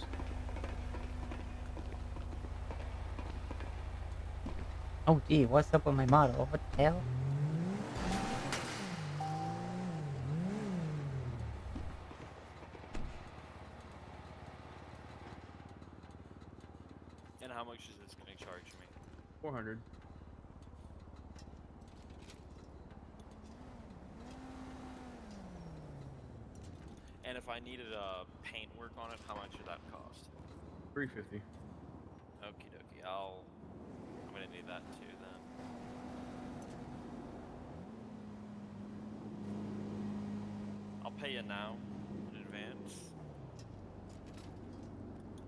Oh gee, what's up with my model? What the hell? And how much is this gonna charge me? 400. And if I needed paint work on it, how much would that cost? 350. Okie dokie. I'm gonna need that too then. I'll pay you now in advance.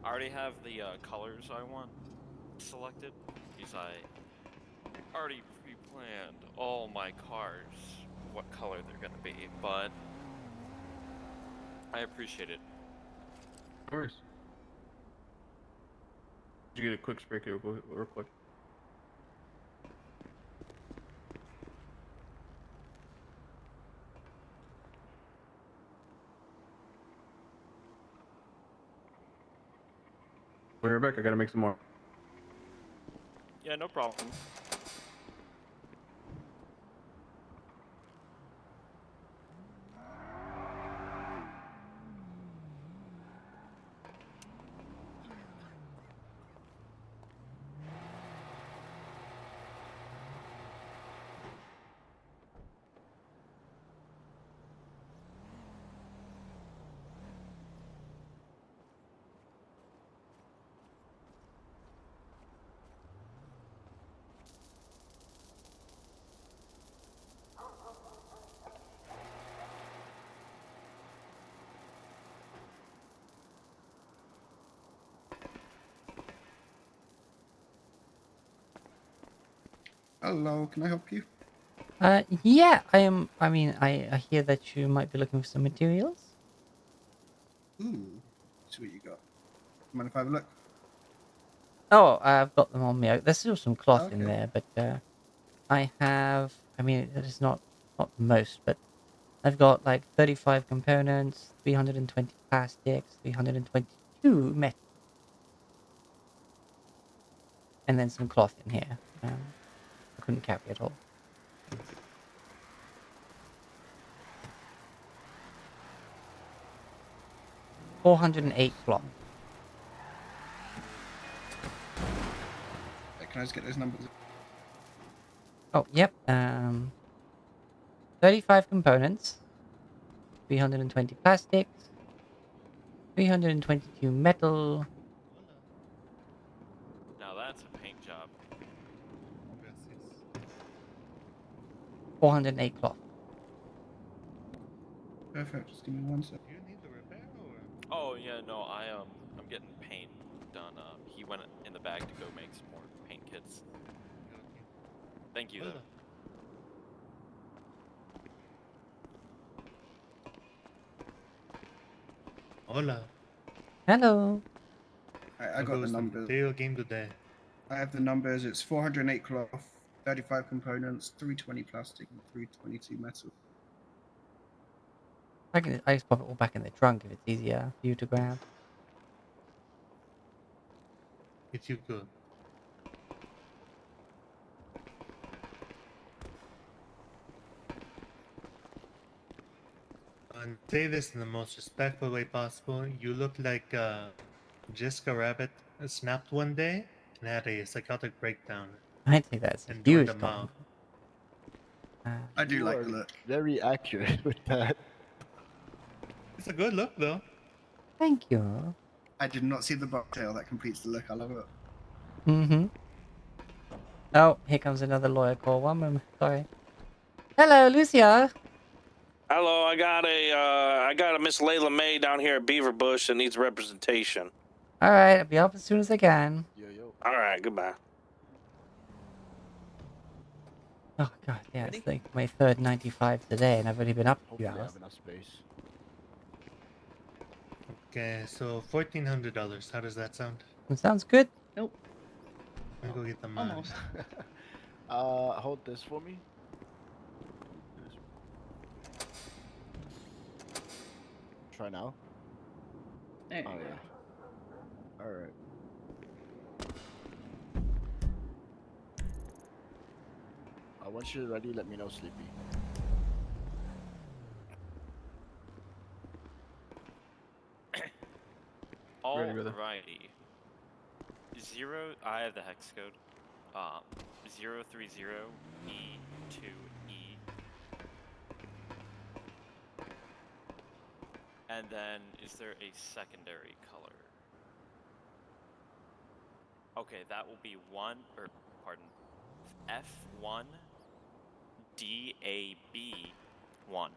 I already have the colors I want selected because I already pre-planned all my cars, what color they're gonna be, but I appreciate it. Of course. Did you get a quick spray real quick? Wait, Rebecca, I gotta make some more. Yeah, no problem. Hello, can I help you? Yeah, I am. I mean, I hear that you might be looking for some materials. Ooh, see what you got. Mind if I have a look? Oh, I've got them on me. There's still some cloth in Okay. there, but I have. I mean, it is not the most, but I've got like 35 components, 320 plastics, 322 metal, and then some cloth in here. I couldn't carry it all. $408 cloth. Can I just get those numbers? Oh, yep. 35 components, 320 plastics, 322 metal. Now that's a paint job. 408 cloth. Perfect. Just give me 1 sec. Oh yeah, no, I'm getting paint done. He went in the bag to go make some more paint kits. Thank you though. Hola. Hello. I got the numbers. Video game today. I have the numbers. It's 408 cloth, 35 components, 320 plastic, and 322 metal. I just pop it all back in the trunk if it's easier for you to grab. It's you good. And say this in the most respectful way possible. You look like Jessica Rabbit snapped one day and had a psychotic breakdown. I think that's a and huge joined a mob. I do You like are the look. Very accurate with that. It's a good look though. Thank you. I did not see the bobtail. That completes the look. I love it. Mm-hmm. Oh, here comes another lawyer call. 1 moment. Sorry. Hello, Lucia. Hello, I got a Miss Layla May down here at Beaver Bush that needs representation. All right, I'll be up as soon as I can. All right, goodbye. Oh god, yeah, it's like my third 95 today, and I've only been up a few Hopefully I hours. have enough space. Okay, so $1,400. How does that sound? It sounds good. Nope. I'm gonna go get the mine. Almost. Hold this for me. Try now. There you Oh go. yeah. All right. Once you're ready, let me know, Sleepy. Alrighty. I have the hex code. 030E2E. And then, is there a secondary color? Okay, that will be F1 DAB 1.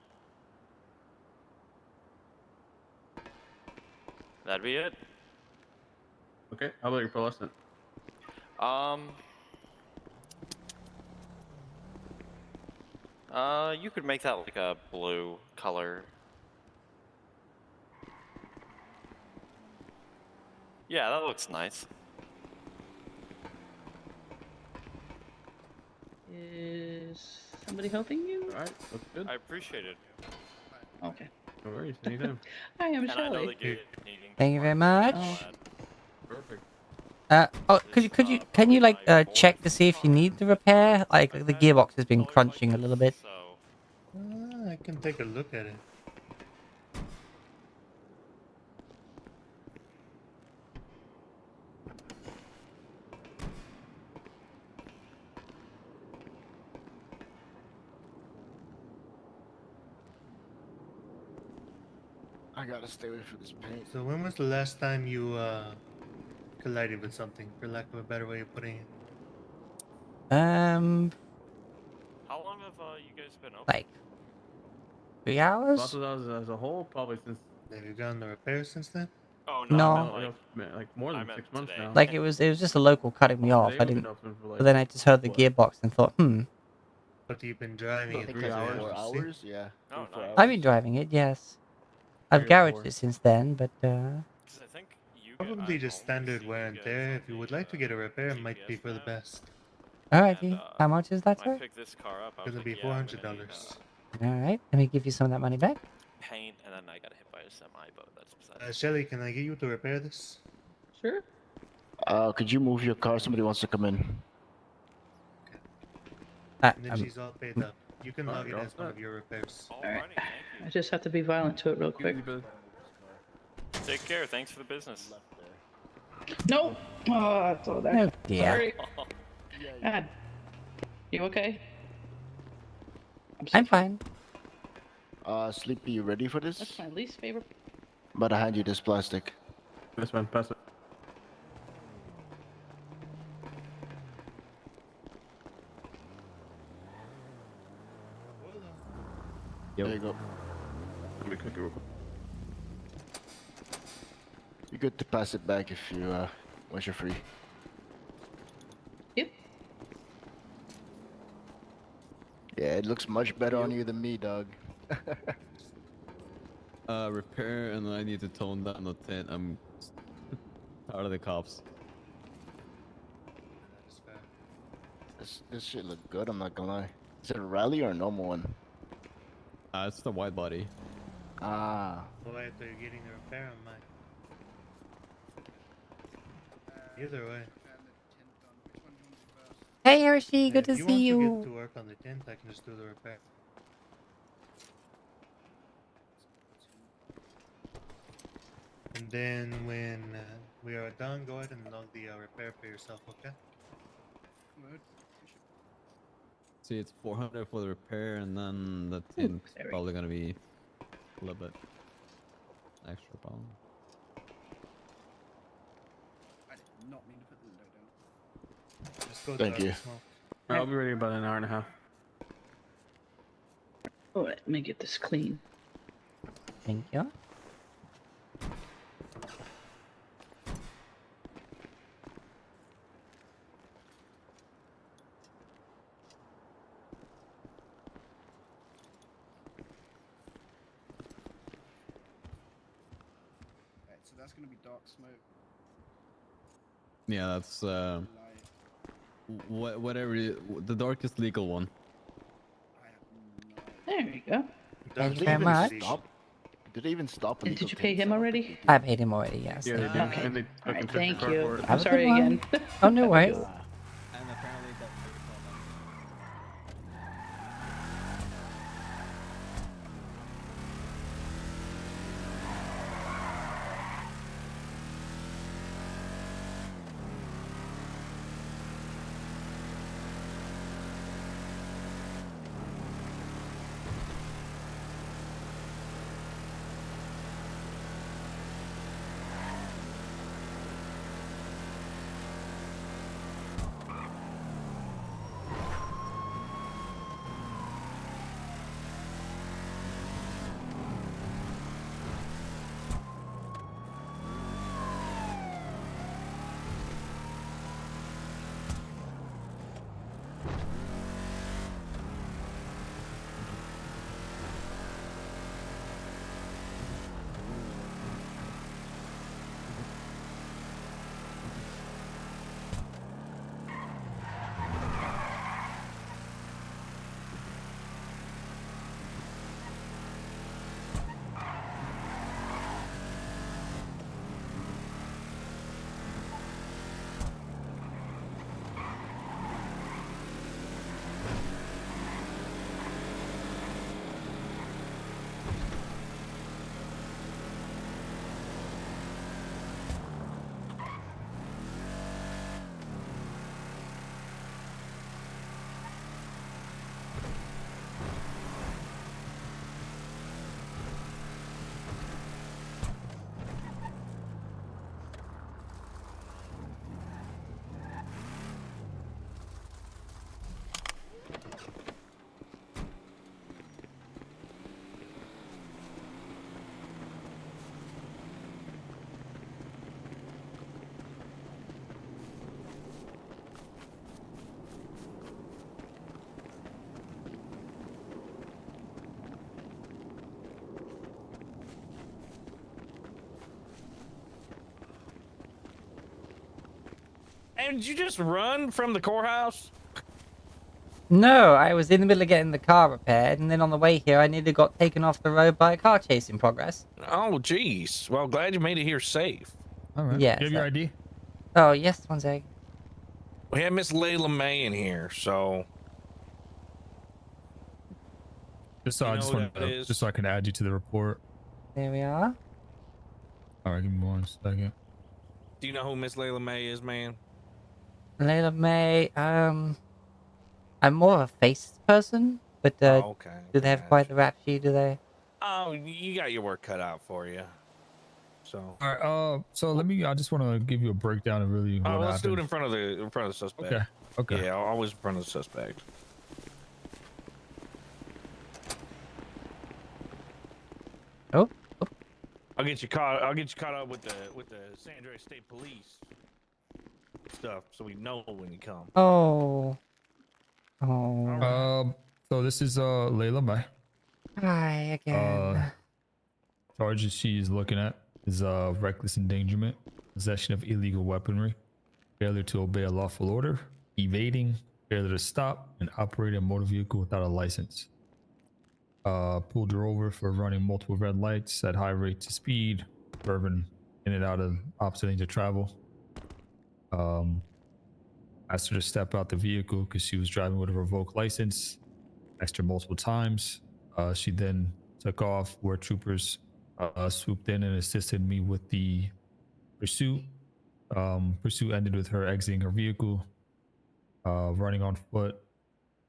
That'd be it. Okay, how about your fluorescent? You could make that like a blue color. Yeah, that looks nice. Is somebody helping you? Alright, looks good. I appreciate it. Okay. No worries, anytime. I am And I know Shelly. they get needing. Thank you very much. Perfect. Oh, can you like check to see if you need the repair? Like the gearbox has been crunching a little bit. I can take a look at it. I gotta stay away from this paint. So when was the last time you collided with something, for lack of a better way of putting it? How long have you guys been open? Like 3 hours? Vatos as a whole, probably since. Have you gotten the repairs since then? Oh No. I meant like more than 6 months now. Like it was just a local cutting me off. They I haven't didn't. been open for, like, But then I just heard the what? gearbox and thought, But you've been driving it 3 for hours. 4 hours? Yeah. Oh, 3 or 4 nice. I've been driving it, yes. I've 3 or garaged 4. it since then, but I think Probably just standard wear and tear. If you would like to get a repair, it might be for the best. alrighty. How much is that, when I sir? picked this car up, I was Gonna like, be yeah, I'm gonna $400. need, Alright, let me give you some of that money back. paint, and then I got hit by a semi, but that's beside Shelly, can I get you to repair this? Sure. Could you move your car? Somebody wants to come in. And then she's all paid up. You can log it as one of your repairs. Alright. I just have to be violent to it real quick. Take care. Thanks for the business. No! Oh, that's all that. Oh, dear. Sorry. God. You okay? I'm fine. Sleepy, you ready for this? That's my least favorite. But I hand you this plastic. This one, pass it. There you go. Let me click it real quick. You're good to pass it back if you once you're free. Yep. Yeah, it looks much better on you than me, dog. Repair, and I need to tone down the tent. I'm tired of the cops. This shit look good, I'm not gonna lie. Is it a rally or a normal one? It's the wide body. Ah. Why they're getting the repair on mine. Either way. Hey, Hershey, good to If you see want to you. get to work on the tent, I can just do the repair. And then when we are done, go ahead and log the repair for yourself, okay? See, it's 400 for the repair, and then the tent's probably gonna be a little bit extra problem. I did not mean to put the window down. Just go Thank to you. smoke. I'll be ready in about an hour and a half. Oh, let me get this clean. Thank you. Alright, so that's gonna be dark smoke. Yeah, that's whatever the darkest legal one. There you go. Thank you very much. Did it even stop? And did you pay him already? I paid him already, yes. Yeah, they thank did. you. Okay. And they All right, took thank your you. card for it. I'm Have a sorry good one. again. Oh, no worries. And apparently that. And did you just run from the courthouse? No, I was in the middle of getting the car repaired, and then on the way here, I nearly got taken off the road by a car chase in progress. Oh, jeez. Well, glad you made it here safe. All right. Yes. You have your ID? Oh, yes, one sec. We have Miss Layla May in here, so. Just so You I know just who want that to, is? just so I can add you to the report. There we are. All right, give me 1 second. Do you know who Miss Layla May is, man? Layla May, I'm more of a face person, but okay. do they have quite the rap sheet, do they? Oh, you got your work cut out for you. So. All right. So I just want to give you a breakdown of really what Oh, let's do it happened. in front of the suspect. Okay. Okay. Yeah, always in front of the suspect. get you caught. I'll get you caught up with the San Andreas State Police stuff, so we know when you come. Oh. Oh. So this is Layla May. Hi again. Charges she's looking at is reckless endangerment, possession of illegal weaponry, failure to obey a lawful order, evading, failure to stop, and operating a motor vehicle without a license. Pulled her over for running multiple red lights at high rates of speed, swerving in and out of opposite lanes of travel. Asked her to step out the vehicle because she was driving with a revoked license. Asked her multiple times. She then took off where troopers swooped in and assisted me with the pursuit. Pursuit ended with her exiting her vehicle, running on foot,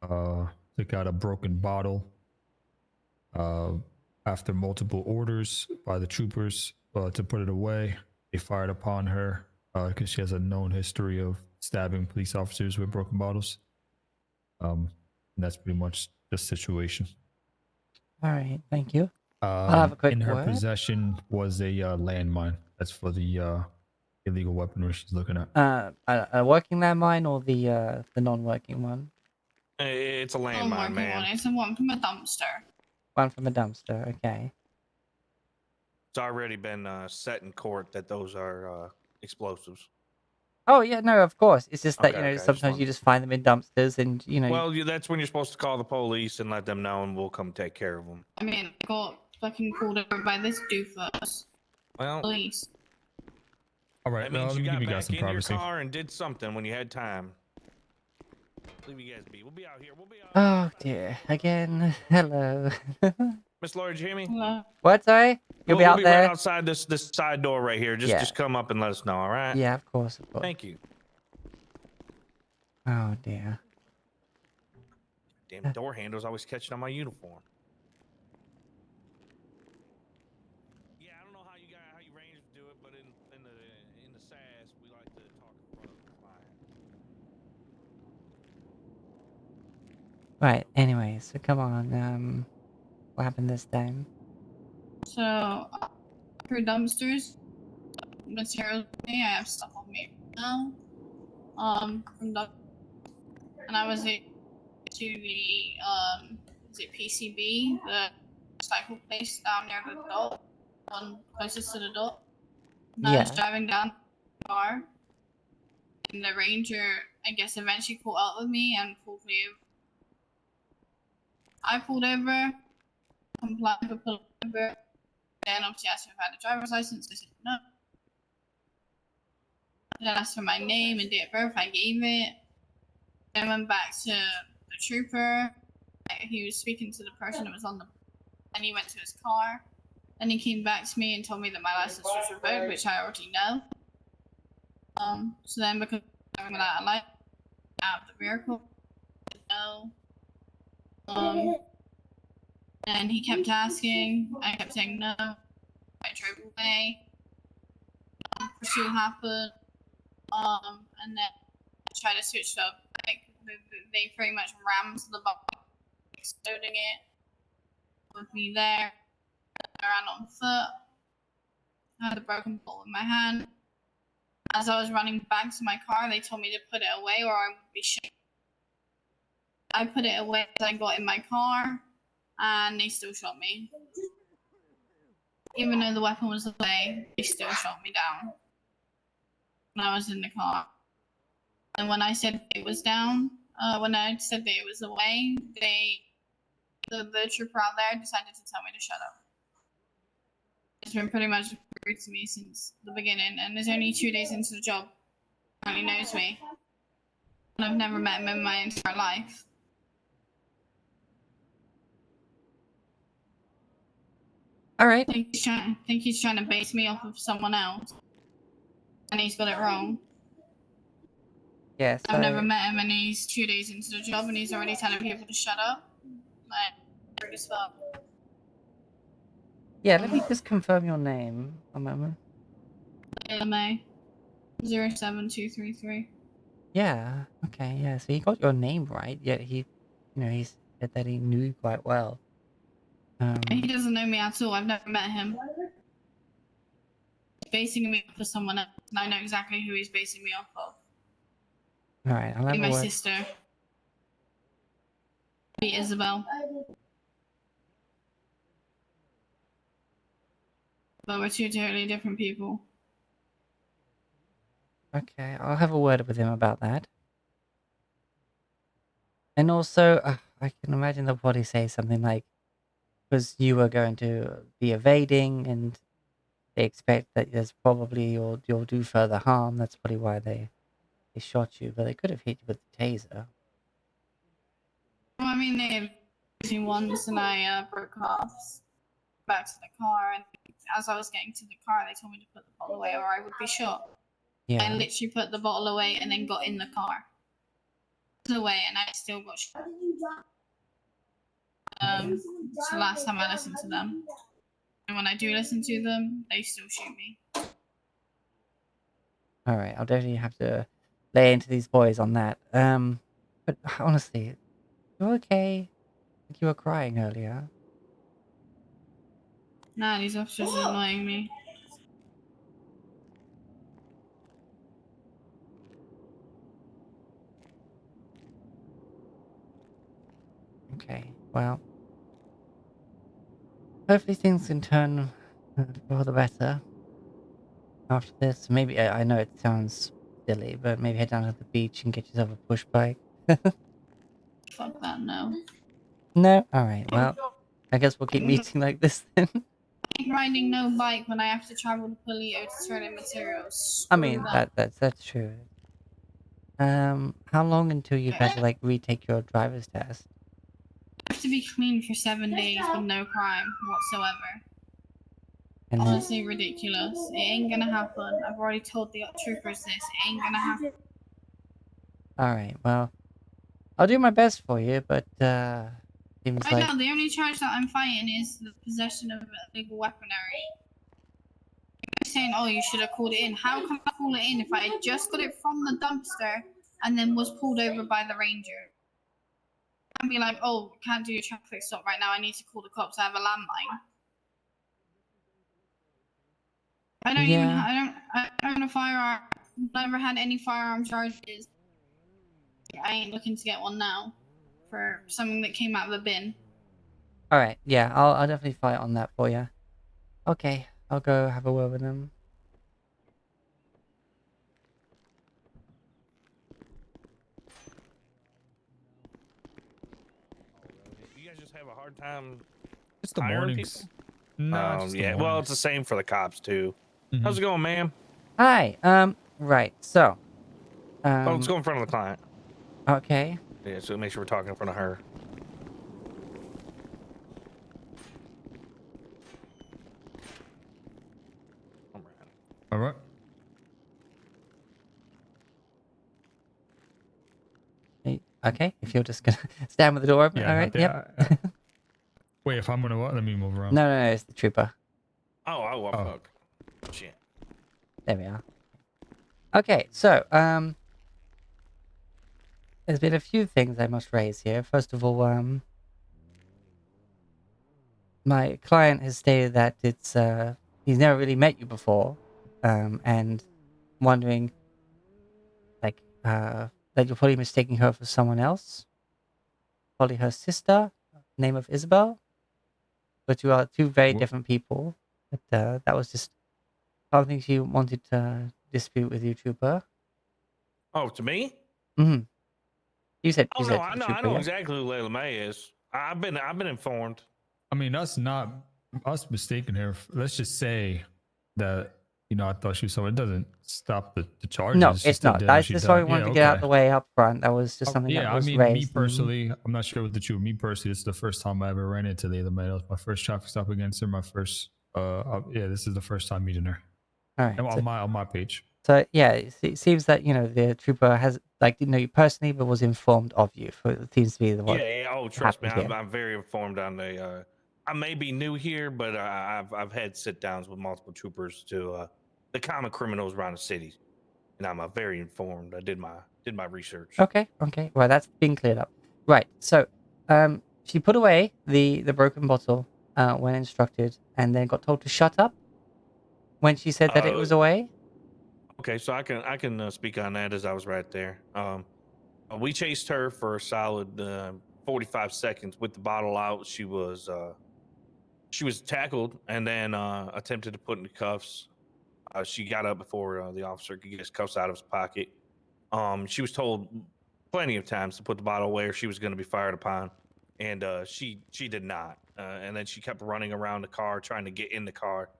took out a broken bottle. After multiple orders by the troopers to put it away, they fired upon her because she has a known history of stabbing police officers with broken bottles. And that's pretty much the situation. All right, thank you. I'll have a quick in her word. possession was a landmine. That's for the illegal weaponry she's looking at. A working landmine or the non-working one? It's a landmine, man. It's the one from a dumpster. One from a dumpster. Okay. It's already been set in court that those are explosives. Oh yeah, no, of course. It's just that Okay, okay, sometimes you just find them in dumpsters, and Well, that's when you're supposed to call the police and let them know, and we'll come take care of them. I mean, I got fucking pulled over by this doofus. Well, Police. All right, that now means let me you give got you back guys some in your privacy. car and did something when you had time. Leave you guys be. We'll be out here. We'll be out. Oh dear, again. Hello. Miss Laura, did you hear me? What? Sorry, you'll be out We'll there. right outside this side door right here. Yeah. Just come up and let us know. All right? Yeah, of course, of course. Thank you. Oh dear. Damn door handles always catching on my uniform. Yeah, I don't know how you Rangers do it, but in the SAS we like to talk in front of the client. Right. Anyway, so come on. What happened this time? So, for dumpsters, materials with me, I have stuff on me now. From the, and I was to the is it PCB, the recycle place down near the dock, closest to the dock. And I was driving down the car, and the ranger, I guess, eventually caught up with me and pulled me over. I pulled over, complied with pulled over, then obviously asked if I had a driver's license. I said no. Then asked for my name and date of birth. I gave it. Then went back to the trooper. He was speaking to the person that was on the. And he went to his car. Then he came back to me and told me that my license was revoked, which I already know. So then because I'm without a license out of the vehicle, no. And he kept asking. I kept saying no. I drove away. Pursuit happened. And then I tried to switch up. Like, they pretty much rammed the bike, exploding it with me there. I ran on foot. I had a broken bottle in my hand. As I was running back to my car, they told me to put it away or I would be shot. I put it away as I got in my car, and they still shot me. Even though the weapon was away, they still shot me down. When I was in the car. And when I said it was down, when I said that it was away, the trooper out there decided to tell me to shut up. It's been pretty much rude to me since the beginning, and there's only 2 days into the job. He only knows me. And I've never met him in my entire life. All right. I think he's trying to base me off of someone else. And he's got it wrong. Yes. I've never met him, and he's 2 days into the job, and he's already telling people to shut up. Like, rude as fuck. Yeah, let me just confirm your name. A moment. LMA 07233. Yeah. Okay. Yeah. So he got your name right. Yet he said that he knew you quite well. He doesn't know me at all. I've never met him. basing me off of someone else, and I know exactly who he's basing me off of. All right, I'll have Be a my word. sister. Be Isabel. But we're two totally different people. Okay, I'll have a word with him about that. And also, I can imagine they'll probably say something like, because you were going to be evading, and they expect that there's probably you'll do further harm. That's probably why they shot you. But they could have hit you with the taser. Well, I mean, they hit me once, and I broke off back to the car. And as I was getting to the car, they told me to put the bottle away, or I would be shot. Yeah. I literally put the bottle away and then got in the car. Away, and I still got shot. It's the last time I listened to them. And when I do listen to them, they still shoot me. All right, I'll definitely have to lay into these boys on that. But honestly, you okay? I think you were crying earlier. Nah, these officers are annoying me. Okay, well, hopefully things can turn for the better after this. Maybe, I know it sounds silly, but maybe head down to the beach and get yourself a push bike. Fuck that, no. No? Alright, well, I guess we'll keep meeting like this then. I'm riding no bike when I have to travel to Paleo to turn in materials. I mean, Screw that. that's true. How long until you've had to, like, retake your driver's test? I have to be clean for 7 days with no crime whatsoever. And then, Honestly, ridiculous. It ain't gonna happen. I've already told the troopers this. It ain't gonna happen. alright, well, I'll do my best for you, but, seems Right like... now, the only charge that I'm fighting is the possession of illegal weaponry. You're saying, oh, you should have called it in. How can I call it in if I had just got it from the dumpster and then was pulled over by the ranger? And be like, oh, can't do your traffic stop right now. I need to call the cops. I have a landmine. I don't even. I don't own a firearm. Never had any firearm charges. I ain't looking to get one now for something that came out of the bin. Alright, yeah, I'll definitely fight on that for you. Okay, I'll go have a word with them. You guys just have a hard time. It's the hiring mornings. people? No, it's just the yeah. Well, mornings. it's the same for the cops too. Mhm. How's it going, ma'am? Hi, right, so... Oh, let's go in front of the client. Okay. Yeah, so make sure we're talking in front of her. All right. Okay, if you're just gonna stand with the door open, Yeah, alright, yeah, yep. Wait, if I'm gonna what? Let me move around. No, it's the trooper. Oh, fuck. Shit. There we are. Okay, so, there's been a few things I must raise here. First of all, my client has stated that it's, he's never really met you before, and wondering, like, that you're probably mistaking her for someone else. Probably her sister, name of Isabel. But you are two very different people. But, that was just something she wanted to dispute with you, Trooper. Oh, to me? Mm-hmm. You said. Oh You no, said I to know. the I trooper, know yeah? exactly who Layla May is. I've been informed. I mean, us mistaking her. Let's just say that I thought she was someone. It doesn't stop the charges. No, She it's still not. did what That's she just done. why we wanted to get out the way up front. That was just something that Yeah, I was mean, raised. me and- personally, I'm not sure with the truth. Me personally, it's the first time I ever ran into Layla May. That was my first traffic stop against her. My first, this is the first time meeting her. All right. And So, on my page. so yeah, it seems that the trooper has didn't know you personally, but was informed of you. It seems to be the one. Yeah. Oh, trust me, I'm very informed on the. I may be new here, but I've had sit downs with multiple troopers to the common criminals around the city, and I'm very informed. I did my research. Okay. Well, that's been cleared up. Right. So, she put away the broken bottle when instructed, and then got told to shut up. when she said that it was away? Okay, so I can speak on that as I was right there. We chased her for a solid 45 seconds with the bottle out. She was tackled and then attempted to put in cuffs. She got up before the officer could get his cuffs out of his pocket. She was told plenty of times to put the bottle away or she was going to be fired upon, and she did not. And then she kept running around the car trying to get in the car.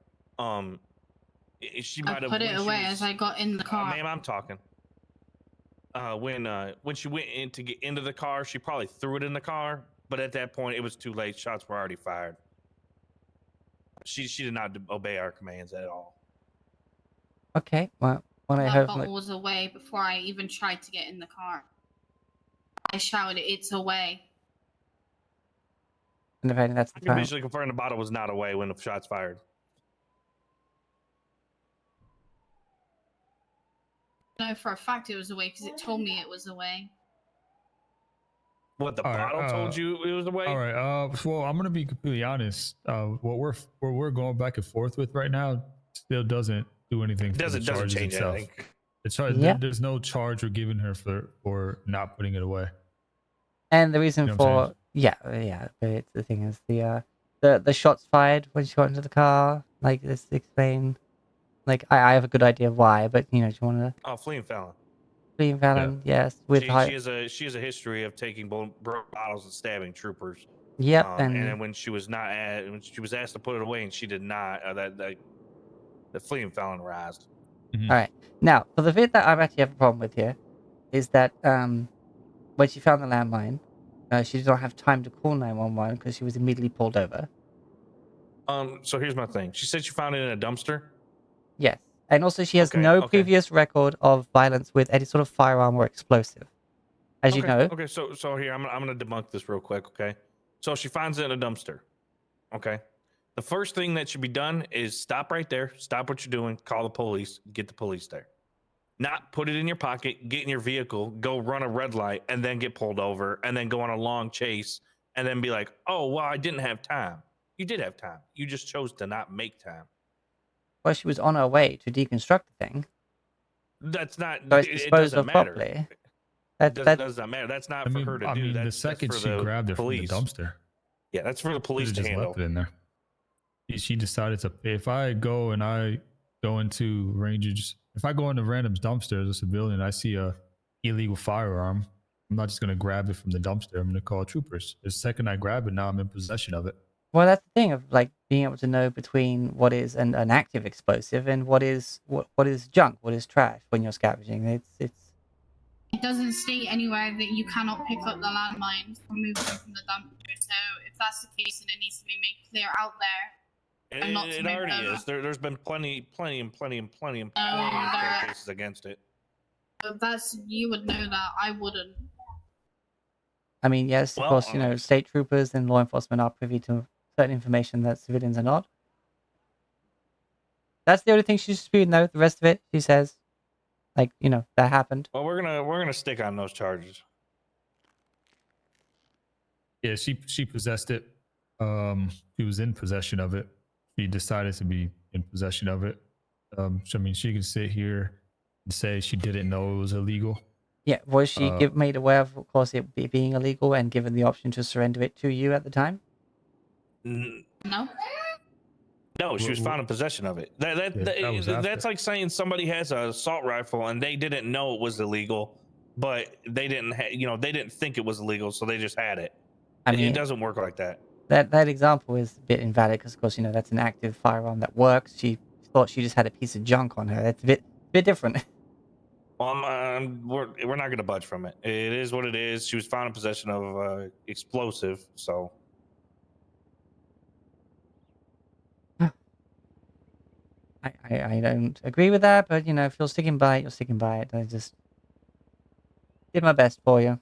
She I might have put it when she away was- as I got in the car. Ma'am, I'm talking. When she went in to get into the car, she probably threw it in the car, but at that point it was too late. Shots were already fired. She did not obey our commands at all. Okay, well, when I That heard bottle from was away before I even tried to get in the car. I shouted, "It's away." and apparently that's I the can time. visually confirm the bottle was not away when the shots fired. No, for a fact it was away because it told me it was away. What, the All right, bottle told you it was away? All right. Well, I'm gonna be completely honest. What we're going back and forth with right now still doesn't do anything. For Doesn't the charges change itself. anything. There's no charge we're giving her for not putting it away. And the reason You know what I'm for but it's, the thing is the shots fired when she got into the car. Like this explain. Like I have a good idea why, but do you want to? Oh, fleeing felon. Fleeing Fallon, yes, with she high. she has a history of taking broke bottles and stabbing troopers. Yep, and and then when she was when she was asked to put it away and she did not, the fleeing felon rised. all right. Now, for the bit that I actually have a problem with here, is that when she found the landmine, she did not have time to call 911 because she was immediately pulled over. So here's my thing. She said she found it in a dumpster. Yes, and also she has Okay, no okay. previous record of violence with any sort of firearm or explosive. As you know, Okay, so here I'm gonna debunk this real quick. Okay, so she finds it in a dumpster. Okay, the first thing that should be done is stop right there, stop what you're doing, call the police, get the police there. Not put it in your pocket, get in your vehicle, go run a red light, and then get pulled over, and then go on a long chase, and then be like, oh well, I didn't have time. You did have time. You just chose to not make time. well, she was on her way to deconstruct the thing. That's not. So it's It disposed doesn't of matter. properly. That does not matter. That's not I for mean, her to I do. mean, the That's second for she the grabbed it police. from the dumpster, Yeah, that's for the police to just handle. left it in there. She decided to. If I go into Rangers, if I go into random dumpster as a civilian, I see a illegal firearm. I'm not just gonna grab it from the dumpster. I'm gonna call troopers. The second I grab it, now I'm in possession of it. Well, that's the thing of like being able to know between what is an active explosive and what is junk, what is trash when you're scavenging. It's It doesn't state anywhere that you cannot pick up the landmines or move them from the dumpster. So if that's the case, then it needs to be made clear out there. And not to It move already over. is. There's been plenty of court cases against it. But you would know that. I wouldn't. I mean, yes, of Well, course, state troopers and law enforcement are privy to certain information that civilians are not. That's the only thing she's disputing, though. The rest of it, she says, that happened. Well, we're gonna stick on those charges. Yeah, she possessed it. She was in possession of it. She decided to be in possession of it. So, I mean, she could sit here and say she didn't know it was illegal. Yeah, was she made aware of course, it being illegal and given the option to surrender it to you at the time? No. No, she was found in possession of it. That's like saying somebody has an assault rifle and they didn't know it was illegal, but they didn't, they didn't think it was illegal, so they just had it. I mean, it doesn't work like that. That example is a bit invalid because, of course, that's an active firearm that works. She thought she just had a piece of junk on her. It's a bit different. Well, we're not going to budge from it. It is what it is. She was found in possession of explosive, so. I don't agree with that, but if you're sticking by it, you're sticking by it. I just did my best for you.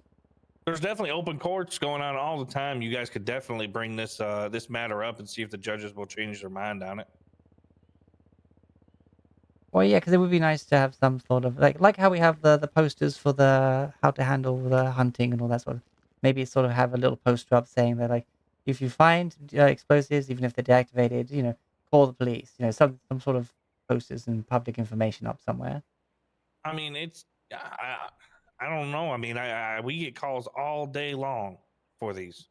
There's definitely open courts going on all the time. You guys could definitely bring this this matter up and see if the judges will change their mind on it. Well, yeah, because it would be nice to have some sort of like how we have the posters for the how to handle the hunting and all that sort of. Maybe sort of have a little poster up saying that if you find explosives, even if they're deactivated, call the police. Some sort of posters and public information up somewhere. I mean, it's I don't know. I mean, we get calls all day long for these,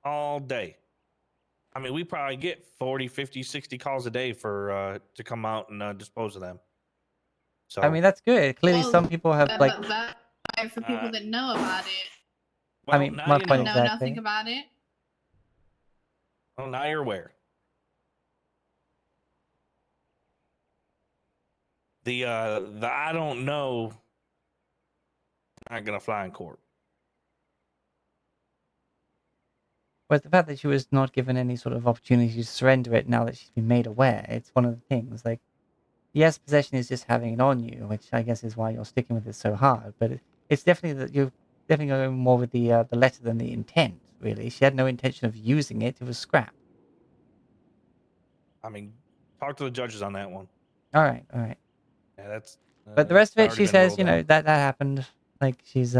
all day. I mean, we probably get 40, 50, 60 calls a day for to come out and dispose of them. So I mean, that's good. Clearly, Well, some people have like. But that for people that know about it. I mean, now my you point know. Know exactly. nothing about it. Well, now you're aware. The I don't know not gonna fly in court. But the fact that she was not given any sort of opportunity to surrender it now that she's been made aware, it's one of the things. Like, yes, possession is just having it on you, which I guess is why you're sticking with it so hard. But it's definitely that you're definitely going more with the letter than the intent. Really, she had no intention of using it; it was scrap. I mean, talk to the judges on that one. All right, all right. Yeah, that's. But the rest of it, already she been says, ruled you know, out. that happened. Like she's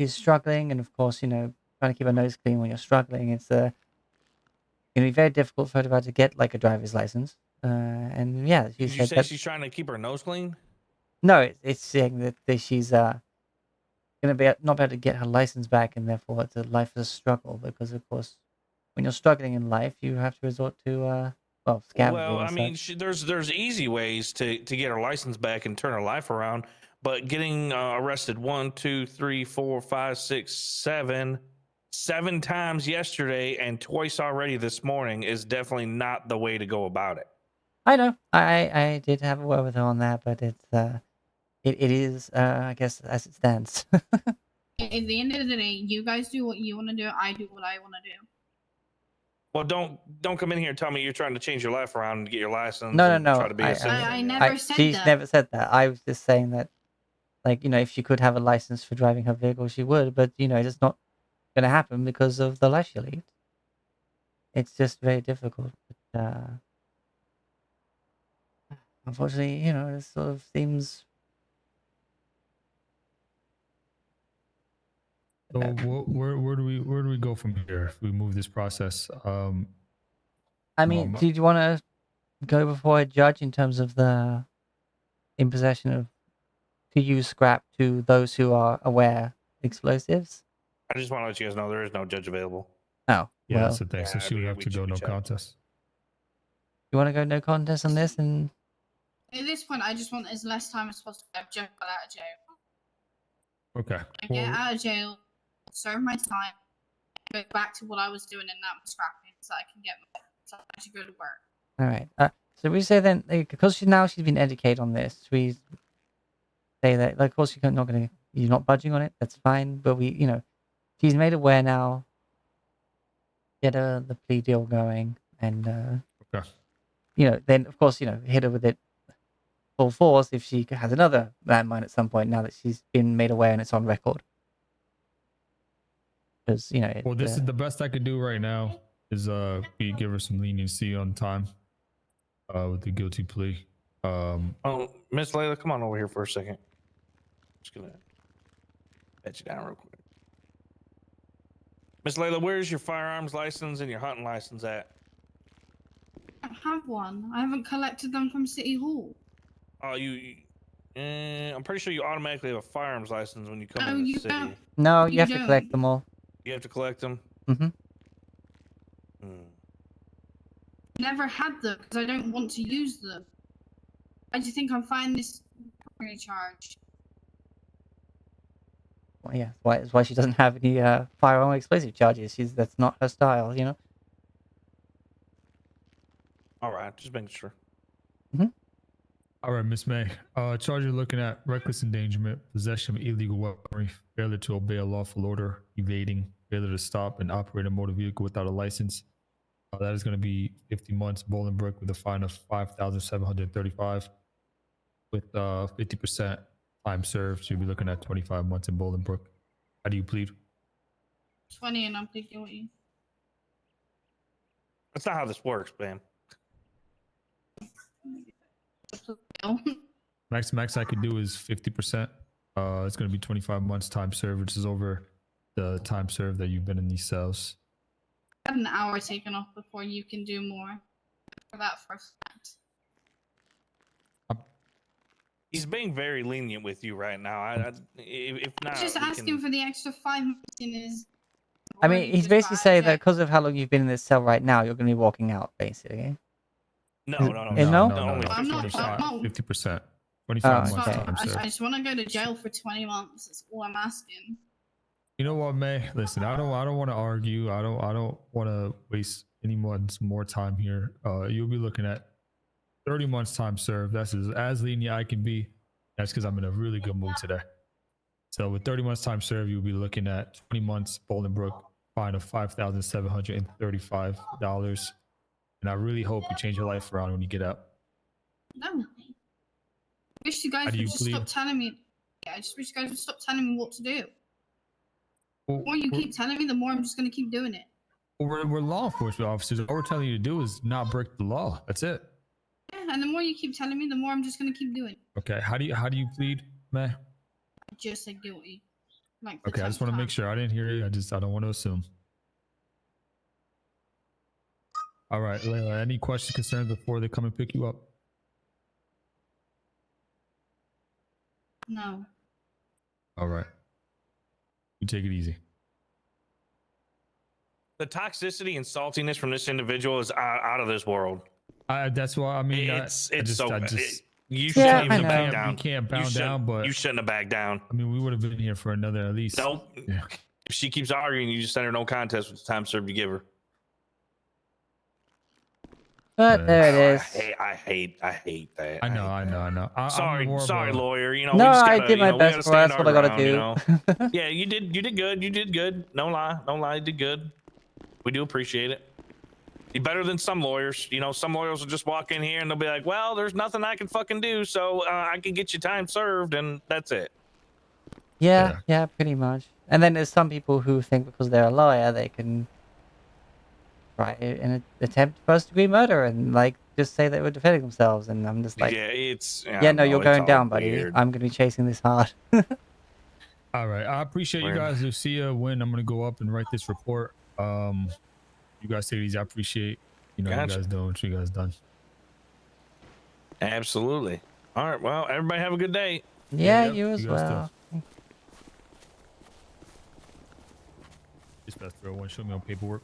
struggling, and of course, you know, trying to keep her nose clean when you're struggling. It's gonna be very difficult for her to get like a driver's license. And yeah, she Did you said say that. she's trying to keep her nose clean? No, it's saying that she's gonna be not be able to get her license back, and therefore it's a life of struggle. Because of course, when you're struggling in life, you have to resort to scavenging. Well, I and mean, such. there's easy ways to get her license back and turn her life around, but getting arrested 1, 2, 3, 4, 5, 6, 7 times yesterday and twice already this morning is definitely not the way to go about it. I know. I did have a word with her on that, but it's it is I guess as it stands. At the end of the day, you guys do what you want to do. I do what I want to do. Well, don't come in here and tell me you're trying to change your life around and get your license. No, and no, no. Try to be a citizen. I never said she's that. never said that. I was just saying that, like, you know, if she could have a license for driving her vehicle, she would. But you know, it's not going to happen because of the life she leads. It's just very difficult. But, unfortunately, you know, it sort of seems. So where do we go from here if we move this process? I mean, do you want to go before a judge in terms of the imposition of to use scrap to those who are aware explosives? I just want to let you guys know there is no judge available. Oh, Yeah, well, that's the thing. So she would have to go no contest. you want to go no contest on this? And At this point, I just want as less time as possible to have Joe got out of jail. Okay. I get out of jail, serve my time, go back to what I was doing, and that was scrapping, so I can get so I can go to work. all right. So we say then, because she's been educated on this, we say that, like, of course, you're not budging on it. That's fine. But you know, she's made aware now. Get her the plea deal going, and okay. You know, then of course, you know, hit her with it full force if she has another landmine at some point. Now that she's been made aware and it's on record. Because you know, Well, this is the best I could do right now. Is we give her some leniency on time. With the guilty plea. Oh, Miss Layla, come on over here for a second. Just gonna pat you down real quick. Miss Layla, where's your firearms license and your hunting license at? I don't have one. I haven't collected them from City Hall. Oh, I'm pretty sure you automatically have a firearms license when you come No, in the you city. don't. No, you You have to don't. collect them all. You have to collect them. Mm-hmm. Never had them because I don't want to use them. I just think I'm fine this property charge. Well, yeah, that's why she doesn't have any firearm explosive charges. That's not her style, you know. All right, just making sure. All right, Miss May. Charge you're looking at: reckless endangerment, possession of illegal weaponry, failure to obey a lawful order, evading, failure to stop and operate a motor vehicle without a license. That is going to be 50 months Bolingbrook with a fine of $5,735 with 50% time served. So you'll be looking at 25 months in Bolingbrook. How do you plead? 20 and I'm pleading guilty. That's not how this works, man. Max I could do is 50%. It's going to be 25 months time served, which is over the time served that you've been in these cells. I had an hour taken off before you can do more. that for a fact. He's being very lenient with you right now. If not, Just we asking can- for the extra 5 months in his. I mean, he's basically saying that because of how long you've been in this cell right now, you're going to be walking out, basically. No, Is- no, eh, no, no? no, only I'm not- 50%. I'm not- 50%. Oh, 25 months okay. time I served. just want to go to jail for 20 months. That's all I'm asking. You know what, May? Listen, I don't want to argue. I don't want to waste any more time here. You'll be looking at 30 months time served. That's as lenient I can be. That's because I'm in a really good mood today. So with 30 months time served, you'll be looking at 20 months Bolingbrook, fine of $5,735. And I really hope you change your life around when you get out. No. I wish you guys How do would you just stop plead? telling me. Yeah, I just wish you guys would stop telling me what to do. Well, The more you keep telling me, the more I'm just going to keep doing it. we're law enforcement officers. All we're telling you to do is not break the law. That's it. Yeah, and the more you keep telling me, the more I'm just going to keep doing it. Okay. How do you plead, May? I just said guilty. Like the Okay, I just 10th want to make time. sure. I didn't hear you. I don't want to assume. All right, Layla, any questions, concerns before they come and pick you up? No. All right. You take it easy. The toxicity and saltiness from this individual is out of this world. That's why I mean, It's I just, so I bad. just, You Yeah, shouldn't I even know. back down. You can't bow shouldn't- down, but you shouldn't have backed down. I mean, we would have been here for another at least. Nope. Yeah. If she keeps arguing, you just send her no contest with the time served you give her. But there it is. I hate that. I know. I'm Sorry, more of sorry, a- lawyer. You know, No, we just I gotta, did my you know, we best gotta for stand us. our What I gotta ground, you do. know? Yeah, you did good. You did good. No lie, you did good. We do appreciate it. You're better than some lawyers. You know, some lawyers will just walk in here and they'll be like, "Well, there's nothing I can fucking do, so I can get you time served, and that's it." Yeah, pretty much. And then there's some people who think because they're a lawyer, they can write an attempt first degree murder and like just say they were defending themselves. And I'm just like, Yeah, it's. yeah, no, you're going down, buddy. Weird. I'm gonna be chasing this hard. All right. I appreciate you guys. Lucia, when I'm gonna go up and write this report. You guys take it easy. I appreciate you Gotcha. guys doing what you guys done. Absolutely. All right. Well, everybody have a good day. Yeah, you as you guys well. Just best throw one. Show me on paperwork.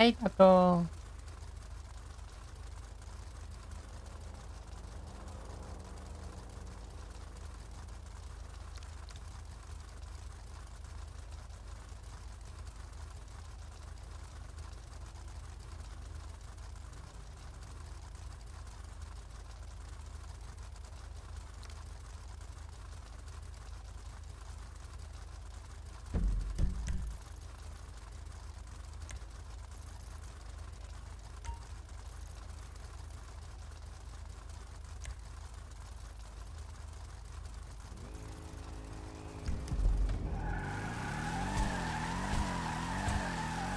Hey, Taco.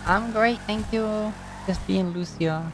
I'm great, thank you. Just being Lucia.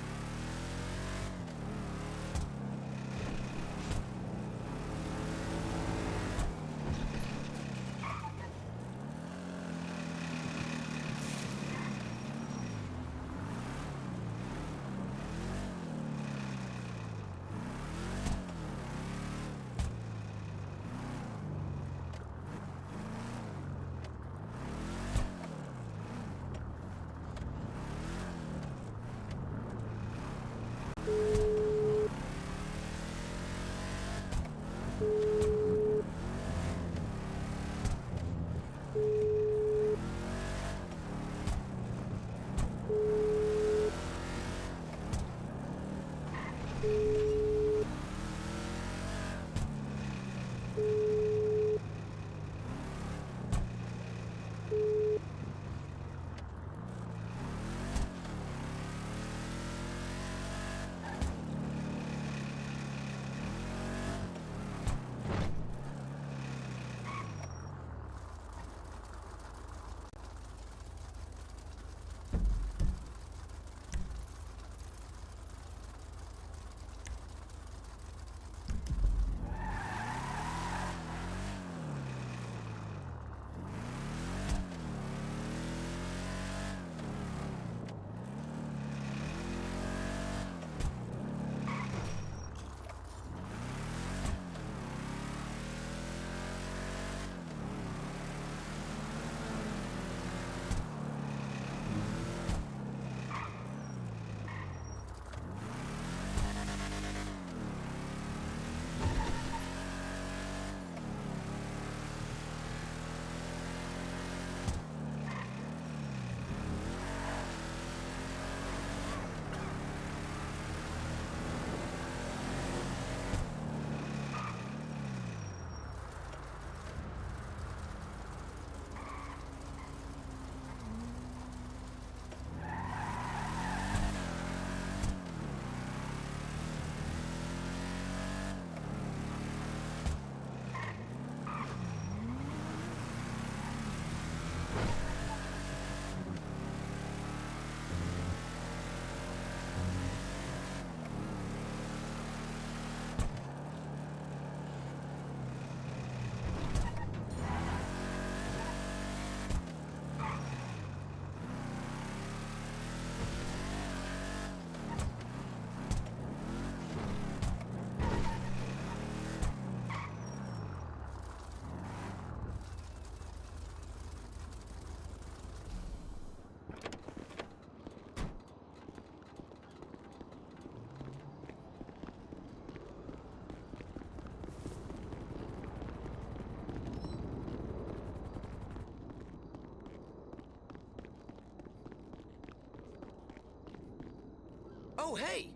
Oh, hey!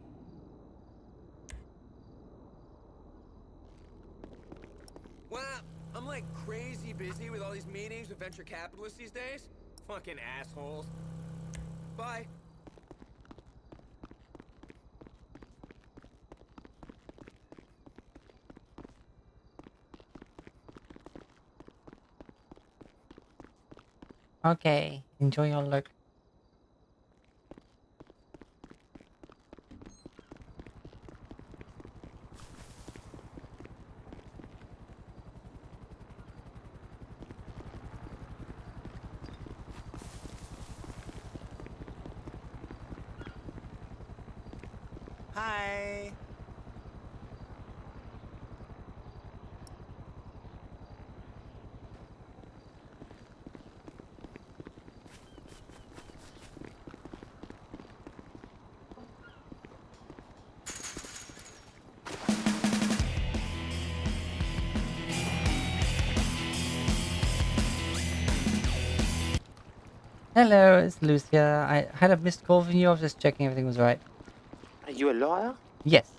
Well, I'm like crazy busy with all these meetings with venture capitalists these days. Fucking assholes. Bye. Okay, enjoy your look. Hi. Hello, it's Lucia. I had a missed call from you. I was just checking everything was right. Are you a lawyer? Yes.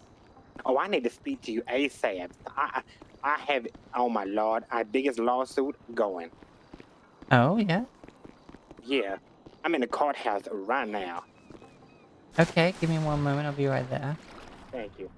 Oh, I need to speak to you ASAP. I have, oh my lord, our biggest lawsuit going. Oh, yeah? Yeah, I'm in the courthouse right now. Okay, give me one moment. I'll be right there. Thank you.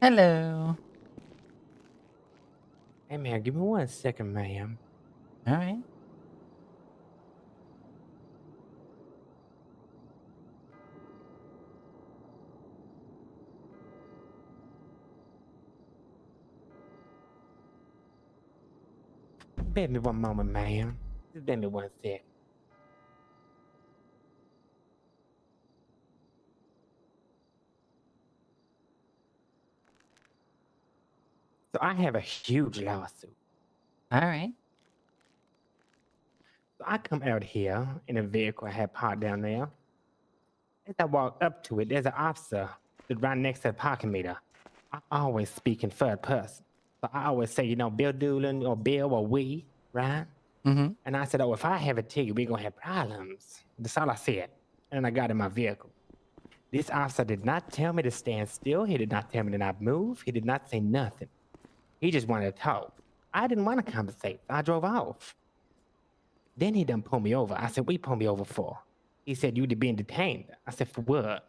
Hello. Hey man, give me 1 second, ma'am. All right. Bear me one moment, ma'am. Just bear me 1 sec. So I have a huge lawsuit. All right. So I come out here in a vehicle I had parked down there. As I walk up to it, there's an officer that's right next to the parking meter. I always speak in third person. So I always say, Bill Doolin or Bill or we, right? Mm-hmm. And I said, oh, if I have a ticket, we're going to have problems. That's all I said. And I got in my vehicle. This officer did not tell me to stand still. He did not tell me to not move. He did not say nothing. He just wanted to talk. I didn't want to conversate. I drove off. Then he done pulled me over. I said, what you pulled me over for? He said, you being detained. I said, for what?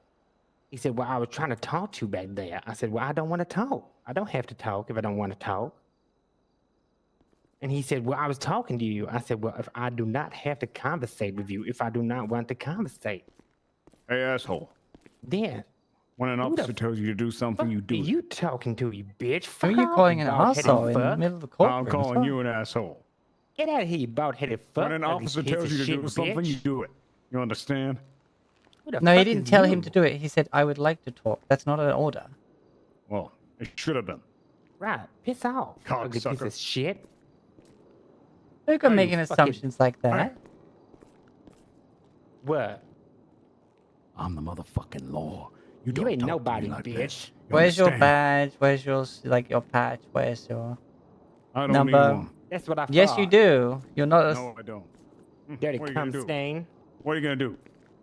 He said, well, I was trying to talk to you back there. I said, well, I don't want to talk. I don't have to talk if I don't want to talk. And he said, well, I was talking to you. I said, well, if I do not have to conversate with you, if I do not want to conversate. Hey, asshole. Then. When an officer tells you to do something, you do it. You talking to, you bitch? Who are Fuck you off, calling you an bald-headed asshole in the fuck. middle of the courtroom? I'm calling you an asshole. Get out of here, you bald-headed fuck. When an ugly officer piece tells of you to shit, do something, you bitch. do it. You understand? No, he didn't tell him to do it. He said, I would like to talk. That's not an order. Well, it should have been. Right, piss off. Ugly piece Cocksucker. of shit. Look, I'm making assumptions like that. What? I'm the motherfucking law. You ain't nobody, bitch. Where's your badge? Where's your like your patch? Where's your I don't number? need one. That's what I thought. Yes, you do. You're not a No, I don't. Dirty What are you cum gonna do? stain. What are you gonna do?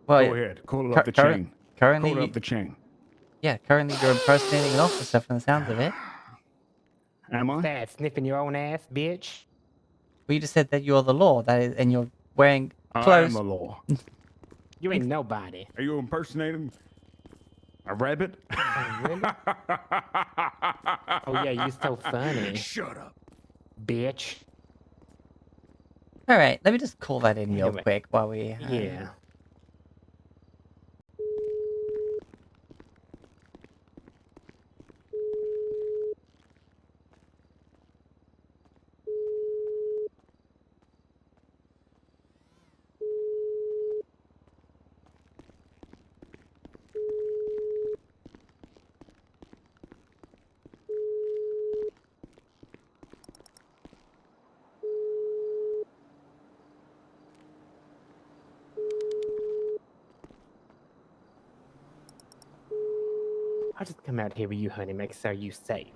Well, Go ahead. Call up the chain. Currently, Call up the chain. yeah, currently you're impersonating an officer from the sounds of it. Am I? Fat sniffing your own ass, bitch. Well, you just said that you're the law. That is, and you're wearing I am clothes. the law. You ain't nobody. Are you impersonating a rabbit? Really? Oh yeah, you so funny. Shut up, bitch. All right, let me just call that in real Anyway. quick while we. Yeah. I'll just come out here with you, honey, make sure you safe.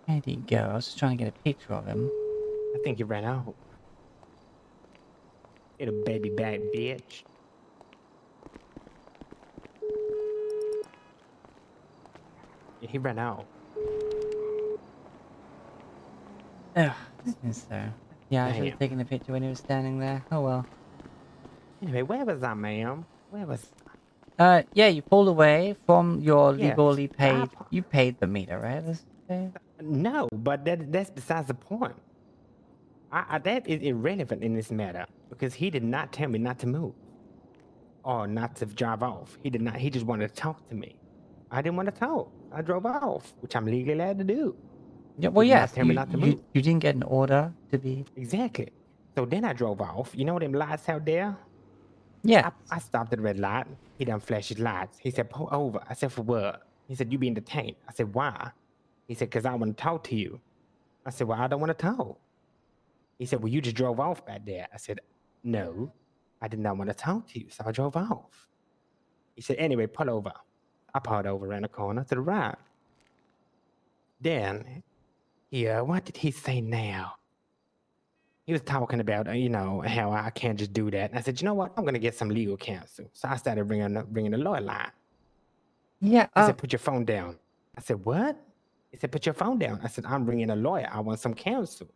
Where'd he go? I was just trying to get a picture of him. I think he ran out. Little baby back bitch. Yeah, he ran out. Ugh, so. Yeah, I should Damn. have taken a picture when he was standing there. Oh well. Anyway, where was I, ma'am? Where was... Yeah, you pulled away from your Yeah, legally paid. I- You paid the meter, right? No, but that's besides the point. That is irrelevant in this matter because he did not tell me not to move or not to drive off. He did not. He just wanted to talk to me. I didn't want to talk. I drove off, which I'm legally allowed to do. Yeah, well, He did not yes. tell me not to move. You didn't get an order to be. Exactly. So then I drove off. You know them lights out there? Yeah. I stopped at the red light. He done flashed his lights. He said, pull over. I said, for what? He said, you being detained. I said, why? He said, because I want to talk to you. I said, well, I don't want to talk. He said, well, you just drove off back there. I said, no, I did not want to talk to you, so I drove off. He said, anyway, pull over. I pulled over around the corner to the right. Then, what did he say now? He was talking about, how I can't just do that. And I said, you know what? I'm going to get some legal counsel. So I started ringing the lawyer line. Yeah. He said, put your phone down. I said, what? He said, put your phone down. I said, I'm ringing a lawyer. I want some counsel.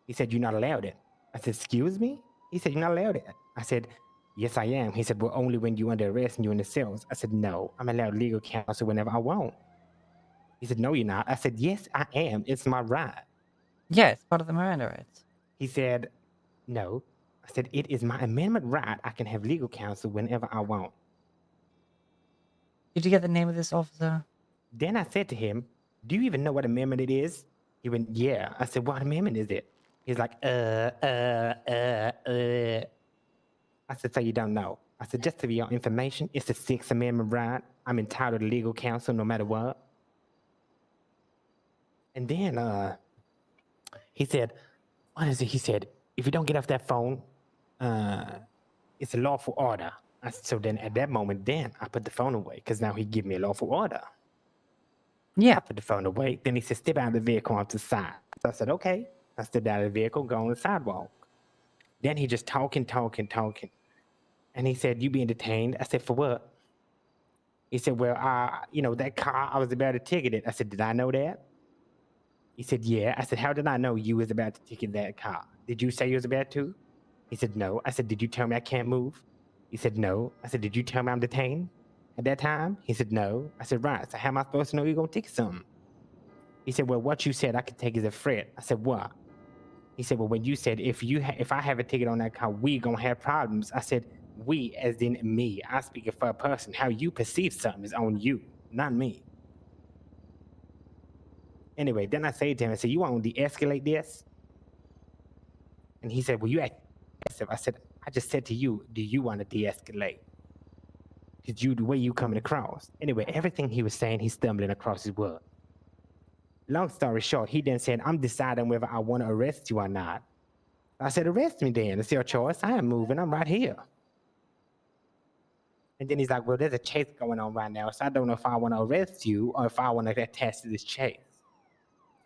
He said, you're not allowed it. I said, excuse me? He said, you're not allowed it. I said, yes, I am. He said, well, only when you're under arrest and you're in the cells. I said, no, I'm allowed legal counsel whenever I want. He said, no, you're not. I said, yes, I am. It's my right. Yeah, it's part of the Miranda rights. He said, no. I said, it is my amendment right. I can have legal counsel whenever I want. Did you get the name of this officer? Then I said to him, do you even know what amendment it is? He went, yeah. I said, what amendment is it? He's like, I said, so you don't know. I said, just for your information, it's the 6th Amendment right. I'm entitled to legal counsel no matter what. And then he said, what is it? He said, if you don't get off that phone, it's a lawful order. So then at that moment, I put the phone away because now he give me a lawful order. Yeah. I put the phone away. Then he said, step out of the vehicle onto the side. So I said, okay. I stepped out of the vehicle, go on the sidewalk. Then he just talking. And he said, you being detained? I said, for what? He said, well, that car, I was about to ticket it. I said, did I know that? He said, yeah. I said, how did I know you was about to ticket that car? Did you say you was about to? He said, no. I said, did you tell me I can't move? He said, no. I said, did you tell me I'm detained at that time? He said, no. I said, right. So how am I supposed to know you're going to ticket something? He said, well, what you said I could take as a threat. I said, what? He said, well, when you said, if I have a ticket on that car, we going to have problems. I said, we as in me. I speak for a person. How you perceive something is on you, not me. Anyway, then I said to him, I said, you want to de-escalate this? And he said, well, you act aggressive. I said, I just said to you, do you want to de-escalate? The way you coming across. Anyway, everything he was saying, he's stumbling across his word. Long story short, he then said, I'm deciding whether I want to arrest you or not. I said, arrest me then. It's your choice. I am moving. I'm right here. And then he's like, well, there's a chase going on right now, so I don't know if I want to arrest you or if I want to attach to this chase.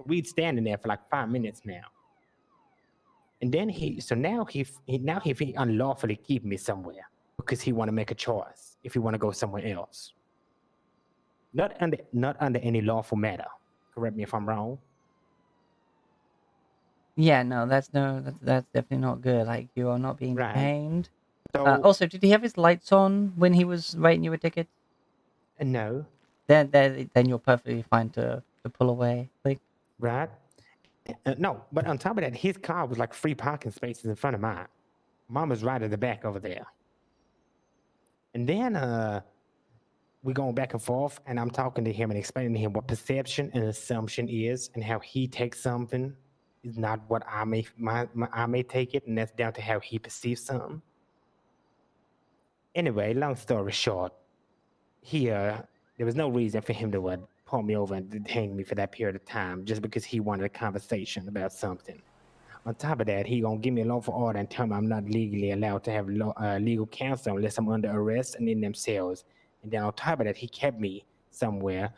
We'd standing there for like 5 minutes now. And then now he unlawfully keep me somewhere because he want to make a choice if he want to go somewhere else. Not under any lawful matter. Correct me if I'm wrong. Yeah, no, that's definitely not good. Like, you are not being Right. detained. So Also, did he have his lights on when he was writing you a ticket? No. Then you're perfectly fine to pull away. Like, Right? No, but on top of that, his car was like 3 parking spaces in front of mine. Mine was right at the back over there. And then we're going back and forth, and I'm talking to him and explaining to him what perception and assumption is, and how he takes something is not what I may take it, and that's down to how he perceives something. Anyway, long story short, there was no reason for him to pull me over and detain me for that period of time just because he wanted a conversation about something. On top of that, he gonna give me a lawful order and tell me I'm not legally allowed to have legal counsel unless I'm under arrest and in them cells. And then on top of that, he kept me somewhere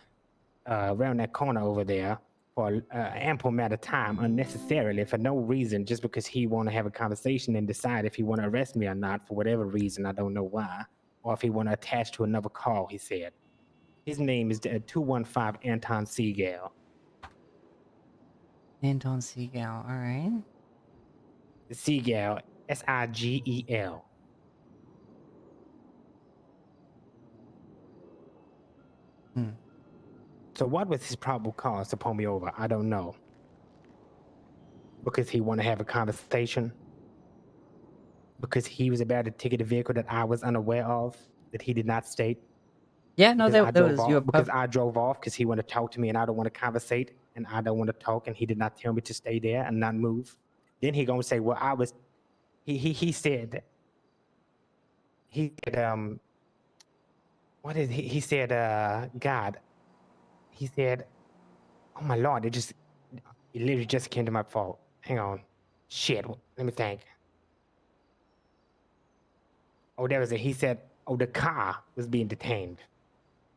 around that corner over there for an ample amount of time unnecessarily for no reason, just because he want to have a conversation and decide if he want to arrest me or not for whatever reason. I don't know why. Or if he want to attach to another call, he said. His name is 215 Anton Seagal. Anton Seagal, all right. Seagal, Sigel. So what was his probable cause to pull me over? I don't know. Because he want to have a conversation? Because he was about to ticket a vehicle that I was unaware of, that he did not state? Yeah, no, Because there was you. Because I drove off because he wanted to talk to me and I don't want to conversate and I don't want to talk and he did not tell me to stay there and not move. Then he gonna say, well, he said, what is he said, God, he said, oh my Lord, it literally just came to my fault. Hang on. Shit, let me think. Oh, there was he said, oh, the car was being detained.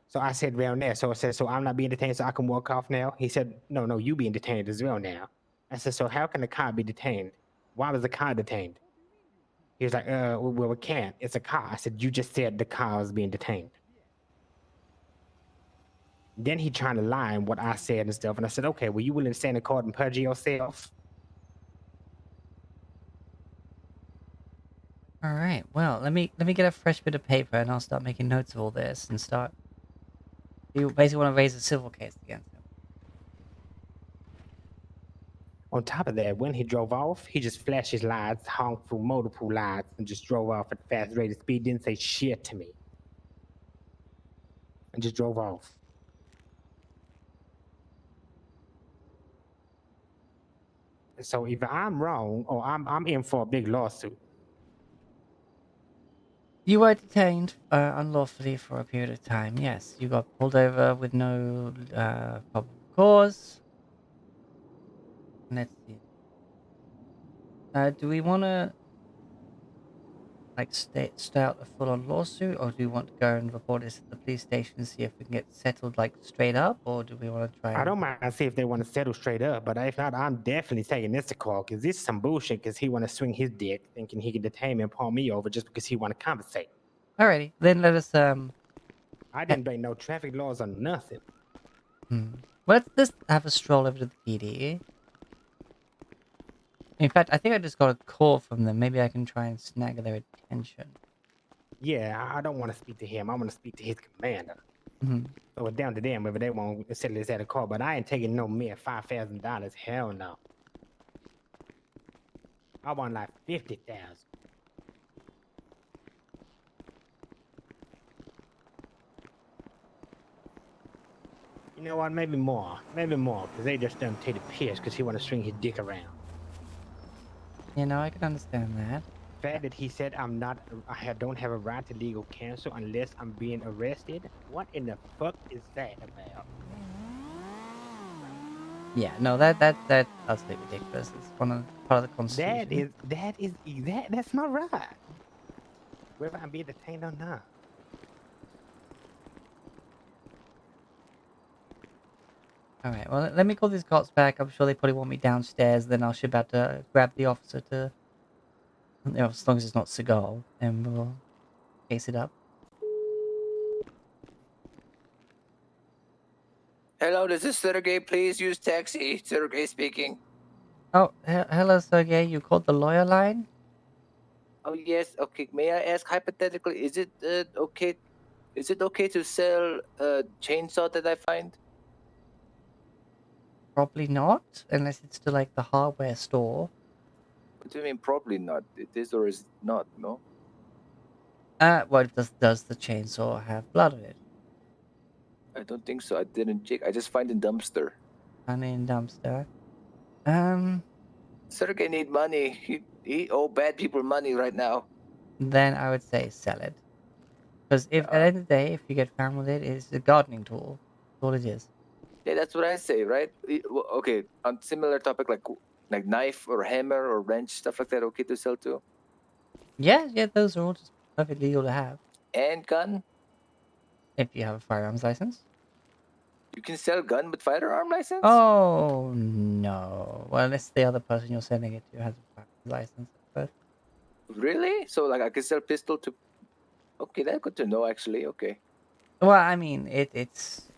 So I said around there. So I said, so I'm not being detained, so I can walk off now? He said, no, you being detained as well now. I said, so how can the car be detained? Why was the car detained? He was like, well, it can't. It's a car. I said, you just said the car was being detained. Then he trying to lie on what I said and stuff. And I said, okay, well, you willing to stand in court and perjure yourself? All right. Well, let me get a fresh bit of paper and I'll start making notes of all this and start. You basically want to raise a civil case against him. On top of that, when he drove off, he just flashed his lights, honked through multiple lights, and just drove off at fast rate of speed. Didn't say shit to me, and just drove off. So if I'm wrong, or I'm in for a big lawsuit. You were detained unlawfully for a period of time. Yes, you got pulled over with no probable cause. Let's see. Do we want to like start a full-on lawsuit, or do we want to go and report this at the police station and see if we can get settled like straight up, or do we want to try? I don't mind see if they want to settle straight up, but if not, I'm definitely taking this to court because this is some bullshit. Because he want to swing his dick, thinking he can detain me and pull me over just because he want to compensate. Alrighty, then let us I didn't break no traffic laws or nothing. Let's just have a stroll over to the PD. In fact, I think I just got a call from them. Maybe I can try and snag their attention. Yeah, I don't want to speak to him. I want to speak to his commander. Mm-hmm. So it's down to them whether they want to settle this at a court. But I ain't taking no mere $5,000. Hell no. I want like $50,000. You know what? Maybe more. Maybe more. Because they just don't take the piss because he want to swing his dick around. You know, I can understand that. The fact that he said I don't have a right to legal counsel unless I'm being arrested? What in the fuck is that about? Yeah, no, that's absolutely ridiculous. It's part of the Constitution. That's my right. Whether I'm being detained or not. All right. Well, let me call these cops back. I'm sure they probably want me downstairs. Then I'll ship out to grab the officer to, as long as it's not Seagal, and we'll case it up. Hello, this is Sergey. Please use taxi. Sergey speaking. Oh, hello, Sergey. You called the lawyer line? Oh yes. Okay. May I ask hypothetically, is it okay? Is it okay to sell a chainsaw that I find? Probably not, unless it's to like the hardware store. What do you mean? Probably not. It is or is it not? No. Well, does the chainsaw have blood on it? I don't think so. I didn't check. I just find in dumpster. And in dumpster. Sergey need money. He owe bad people money right now. Then I would say sell it. Because if at the end of the day, if you get found with it, it's a gardening tool. That's all it is. Yeah, that's what I say, right? Okay. On similar topic, like knife or hammer or wrench, stuff like that, okay to sell too. Yeah, those are all just perfectly legal to have. And gun. If you have a firearms license. You can sell gun with firearm license? Oh no! Well, unless the other person you're sending it to has a firearms license. But Really? So like I can sell pistol to. Okay, that's good to know. Actually, okay. well, I mean, it's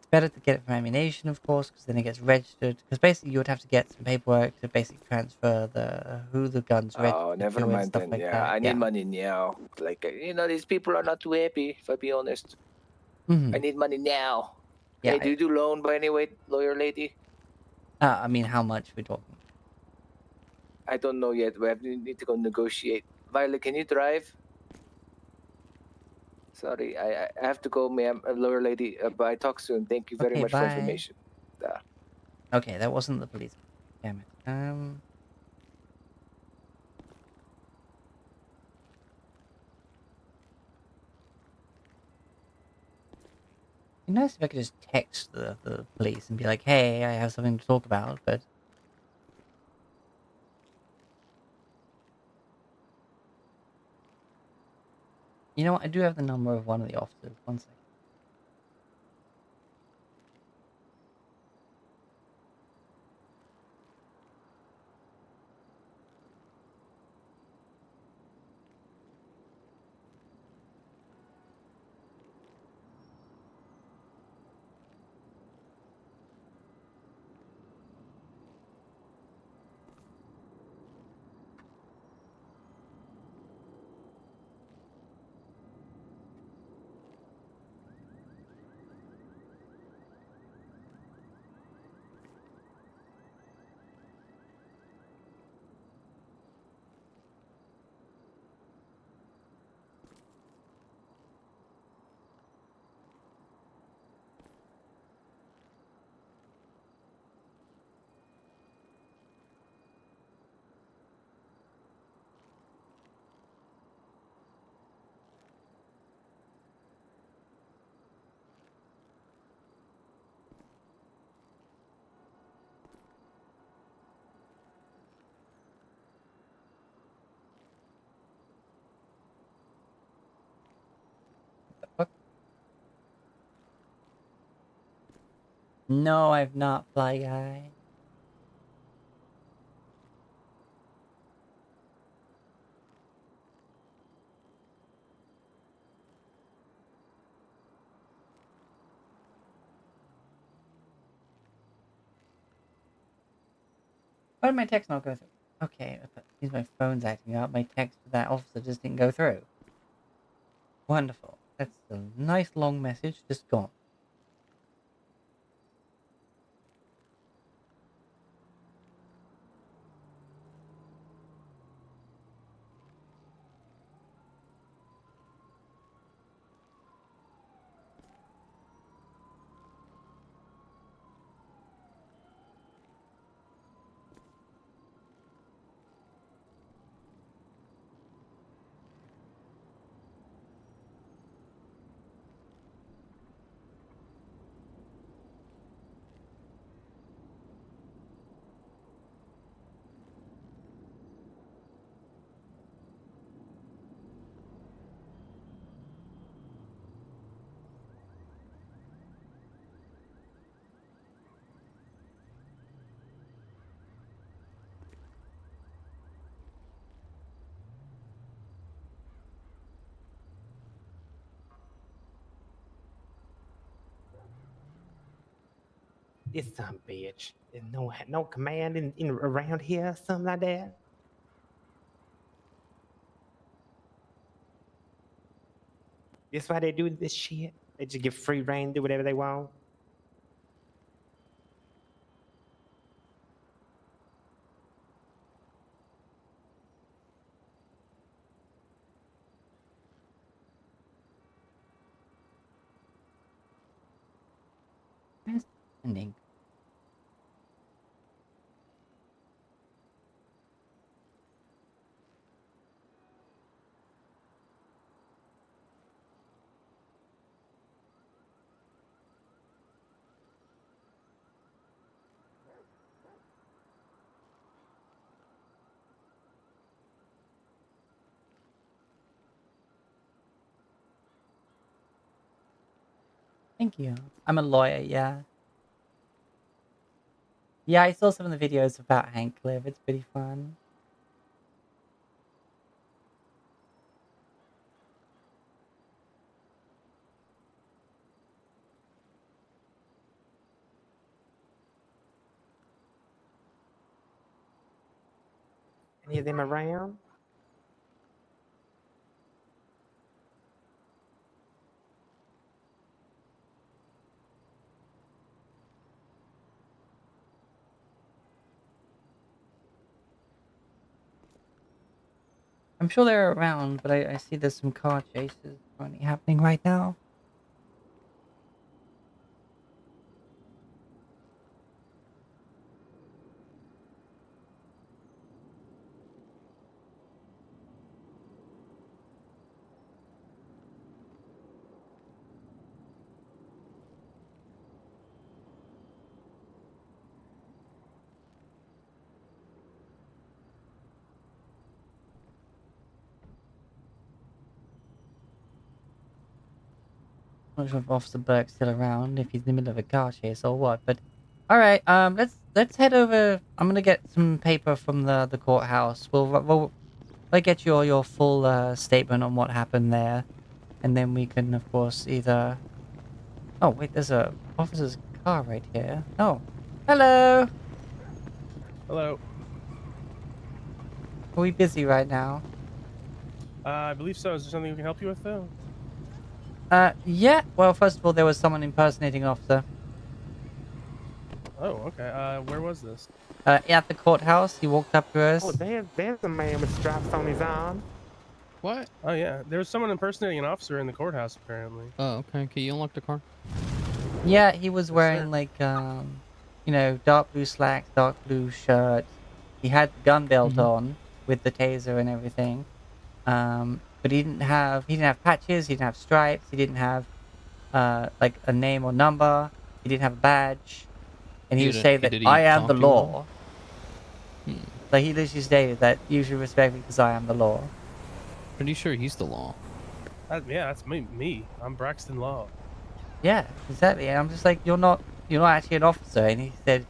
better to get it from ammunition, of course, because then it gets registered. Because basically, you would have to get some paperwork to basically transfer who the gun's registered Oh, never to and mind stuff then. like Yeah, that. I need money now. Like these people are not too happy. If I be honest, I need money now. Yeah, Hey, do you do loan by any way, lawyer lady? I mean, how much we're talking? I don't know yet. We need to go negotiate. Violet, can you drive? Sorry, I have to go, ma'am. Lawyer lady. Bye. Talk soon. Thank you very Okay, much for bye. information. Okay, that wasn't the police. Damn it. It'd be nice if I could just text the police and be like, hey, I have something to talk about, but... You know what? I do have the number of one of the officers. One second. No, I've not, Fly Guy. Why did my text not go through? Okay, that means my phone's acting up. My text to that officer just didn't go through. Wonderful. That's a nice long message, just gone. This some bitch. There's no command in around here, something like that. This why they do this shit. They just get free reign, do whatever they want. Where's the ending? Thank you. I'm a lawyer, yeah. Yeah, I saw some of the videos about Hank Cliff. It's pretty fun. Any of them around? I'm sure they're around, but I see there's some car chases currently happening right now. Not sure if Officer Burke's still around, if he's in the middle of a car chase or what, but alright, let's head over. I'm gonna get some paper from the courthouse. We'll get your full statement on what happened there, and then we can of course either... Oh wait, there's a officer's car right here. Oh, hello! Hello. Are we busy right now? I believe so. Is there something we can help you with, though? Yeah. Well, first of all, there was someone impersonating an officer. Oh, okay. Where was this? At the courthouse. He walked up to us. Oh, there's a man with straps on his arm. What? Oh, yeah. There was someone impersonating an officer in the courthouse, apparently. Oh, okay. Can you unlock the car? Yeah, he was wearing like you know, dark blue slacks, dark blue shirt. He had the gun belt on with the taser and everything. But he didn't have patches, he didn't have stripes, he didn't have like a name or number, he didn't have a badge, and he would say that I am the law. So he literally stated that you should respect me because I am the law. Pretty sure he's the law. Yeah, that's me. I'm Braxton Law. Yeah, exactly. And I'm just like, you're not actually an officer. And he said,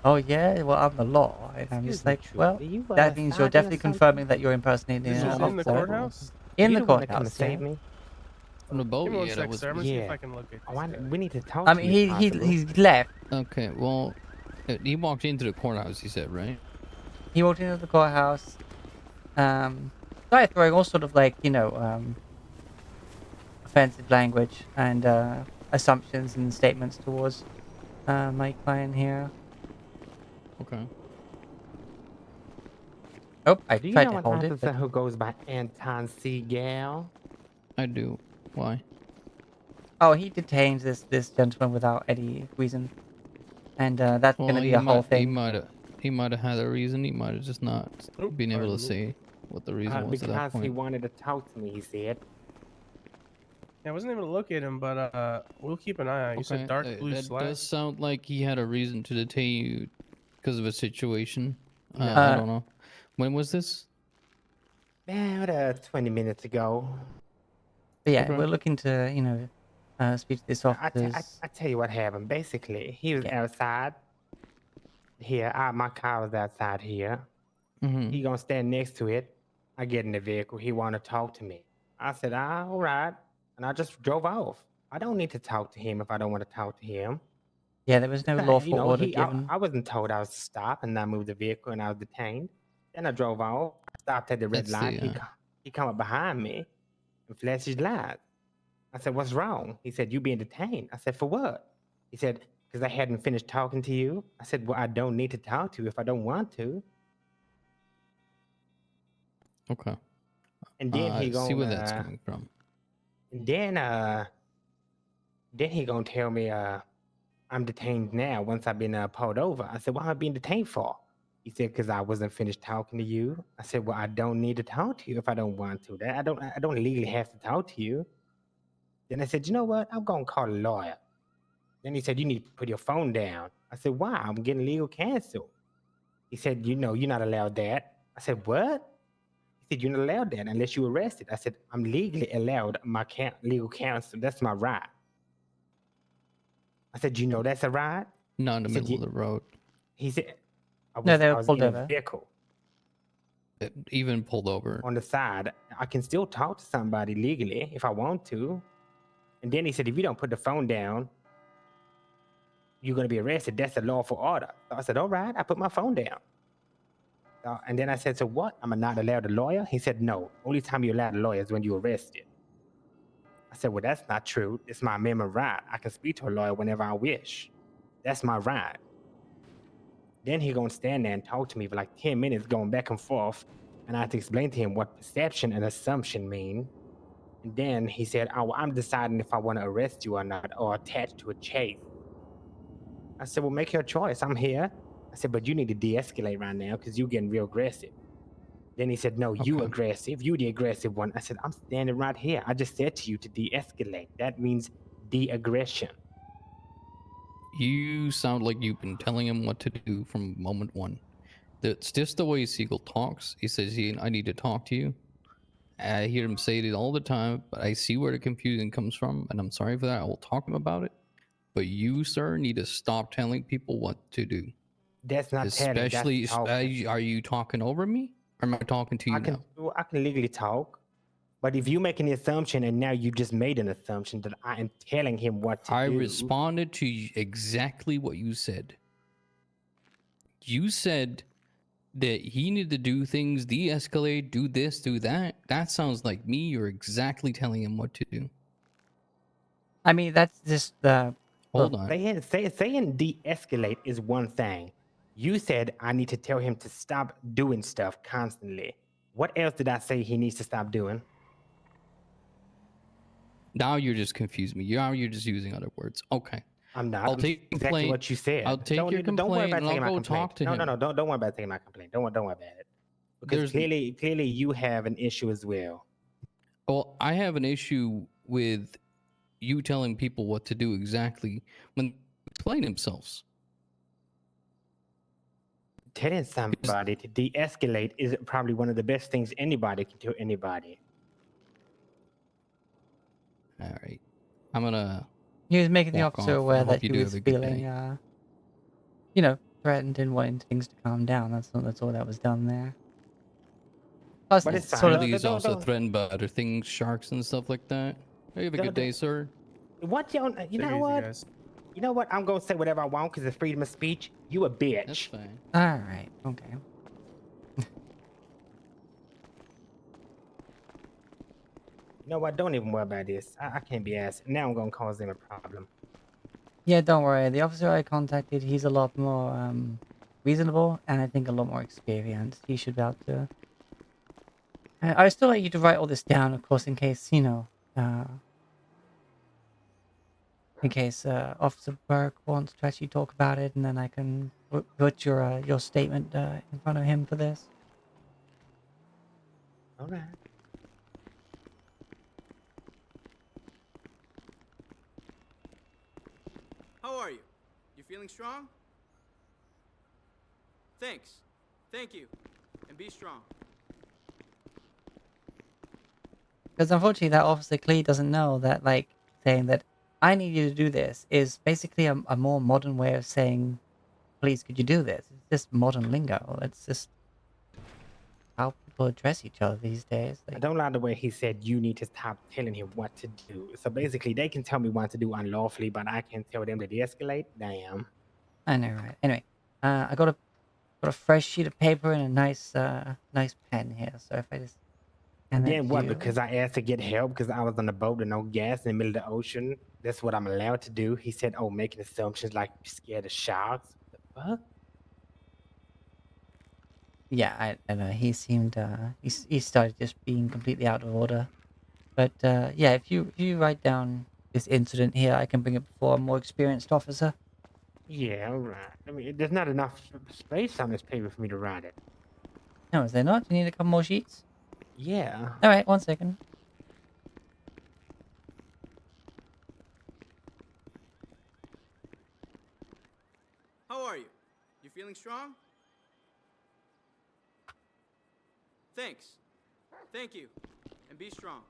oh yeah, well I'm the law. And I'm just like, well, that means you're definitely confirming that you're impersonating an officer. In the courthouse? In You the the one that come courthouse, to yeah. save me? From the boat, Give me one yeah, sec, that was... sir. I'm gonna see if I can locate this guy. We need to talk I to mean, you, if possible. he's left. Okay, well, he walked into the courthouse, he said, right? He walked into the courthouse. Started throwing all sort of like, you know, offensive language and assumptions and statements towards my client here. Okay. Oh, I Do you tried know to an hold it. officer who goes by Anton Seagal? I do. Why? Oh, he detains this gentleman without any reason, and that's Well, gonna be he a whole thing. He might have had a reason. He might have just not been able to pardon me. say what the reason was at that Because he point. wanted to talk to me, he said. Yeah, I wasn't able to locate him, but we'll keep an eye out. You said dark blue that slacks? does sound like he had a reason to detain you because of a situation. I Yeah. don't know. When was this? About 20 minutes ago. But yeah, Okay. we're looking to, you know, speak to this I officer's... tell you what happened. Basically, he was outside. Here, my car was outside here. He gonna stand next to it. I get in the vehicle. He want to talk to me. I said, all right. And I just drove off. I don't need to talk to him if I don't want to talk to him. Yeah, there was no Nah, lawful you know, order I given. wasn't told I was to stop and I moved the vehicle and I was detained. Then I drove off. I stopped at the red Let's light. see, He come up behind me and flashed his light. I said, "What's wrong?" He said, "You being detained." I said, "For what?" He said, "Because I hadn't finished talking to you." I said, "Well, I don't need to talk to you if I don't want to." Okay. And then he See where that's gonna, coming from. and then he gonna tell me, I'm detained now once I've been pulled over. I said, "Why am I being detained for?" He said, "Because I wasn't finished talking to you." I said, "Well, I don't need to talk to you if I don't want to. That I don't legally have to talk to you." Then I said, "You know what? I'm gonna call a lawyer." Then he said, "You need to put your phone down." I said, "Why? I'm getting legal counsel." He said, "You know, you're not allowed that." I said, "What?" He said, "You're not allowed that unless you're arrested." I said, "I'm legally allowed my legal counsel. That's my right." I said, "You know that's a right?" Not in the He said, middle of the road. He said, No, they I were was pulled in a over. vehicle Even pulled over. on the side. I can still talk to somebody legally if I want to. And then he said, "If you don't put the phone down, you're going to be arrested. That's a lawful order." So I said, "All right." I put my phone down. And then I said, "So what? Am I not allowed a lawyer?" He said, "No. Only time you're allowed a lawyer is when you're arrested." I said, "Well, that's not true. It's my amendment right. I can speak to a lawyer whenever I wish. That's my right." Then he gonna stand there and talk to me for like 10 minutes going back and forth. And I had to explain to him what perception and assumption mean. And then he said, "Oh, well, I'm deciding if I want to arrest you or not, or attach to a chase." I said, "Well, make your choice. I'm here." I said, "But you need to de-escalate right now because you're getting real aggressive." Then he said, "No, you aggressive. You the aggressive one." I said, "I'm standing right here. I just said to you to de-escalate. That means de-aggression." You sound like you've been telling him what to do from moment one. That's just the way Siegel talks. He says, "I need to talk to you." I hear him say it all the time, but I see where the confusion comes from, and I'm sorry for that. I will talk to him about it. But you, sir, need to stop telling people what to do. That's not telling. That's Especially, talking. are you talking over me? Or am I talking to you now? I can legally talk, but if you make an assumption and now you just made an assumption that I am telling him what to do. I responded to exactly what you said. You said that he needed to do things, de-escalate, do this, do that. That sounds like me. You're exactly telling him what to do. I mean, that's just the... Hold on. Saying de-escalate is one thing. You said I need to tell him to stop doing stuff constantly. What else did I say he needs to stop doing? Now you're just confused me. Now you're just using other words. Okay. I'm not. I'll take exactly what you said. I'll take your complaint. Don't worry about and taking I'll my go complaint. talk to him. No. Don't worry about taking my complaint. Don't worry about it. Because clearly you have an issue as well. Well, I have an issue with you telling people what to do exactly when they explain themselves. Telling somebody to de-escalate is probably one of the best things anybody can tell anybody. All right. I'm gonna... He was making the walk officer off. aware I that hope you he do was have a good feeling, day. you know, threatened and wanting things to calm down. That's all that was done there. Plus, But it's it's sort fine. of... He's also threatened by other things, sharks and stuff like that. You have a good day, sir. What you know what? You know what? I'm gonna say whatever I want because it's freedom of speech. You a bitch. That's fine. All right. Okay. You know what? Don't even worry about this. I can't be asked. Now I'm gonna cause them a problem. Yeah, don't worry. The officer I contacted, he's a lot more reasonable and I think a lot more experienced. He should be able to... I still like you to write all this down, of course, in case, you know, in case Officer Burke wants to actually talk about it, and then I can put your statement in front of him for this. All right. How are you? You feeling strong? Thanks. Thank you. And be strong. Because unfortunately, that Officer Clee doesn't know that, like, saying that I need you to do this is basically a more modern way of saying, please, could you do this? It's just modern lingo. It's just how people people address each other these days. I don't like the way he said you need to stop telling him what to do. So basically, they can tell me what to do unlawfully, but I can tell them to de-escalate. Damn. I know, right? Anyway, I got a fresh sheet of paper and a nice pen here. So if I just And then what? Because I asked to get help because I was on a boat with no gas in the middle of the ocean. That's what I'm allowed to do. He said, "Oh, making assumptions like you're scared of sharks." What the fuck? Yeah, I know. He seemed he started just being completely out of order. But yeah, if you write down this incident here, I can bring it before a more experienced officer. Yeah, all right. I mean, there's not enough space on this paper for me to write it. No, is there not? You need a couple more sheets? Yeah. All right, 1 second. How are you? You feeling strong? Thanks. Thank you. And be strong.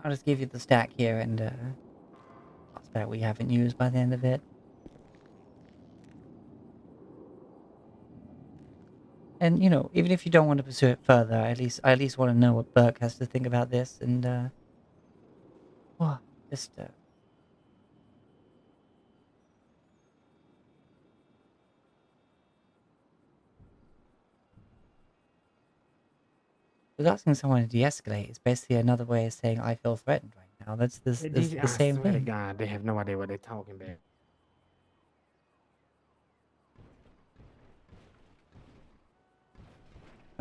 I'll just give you the stack here and lots that we haven't used by the end of it. And you know, even if you don't want to pursue it further, I at least want to know what Burke has to think about this, and well, just because asking someone to de-escalate is basically another way of saying I feel threatened right now. That's the I same swear to thing. God, they have no idea what they're talking about.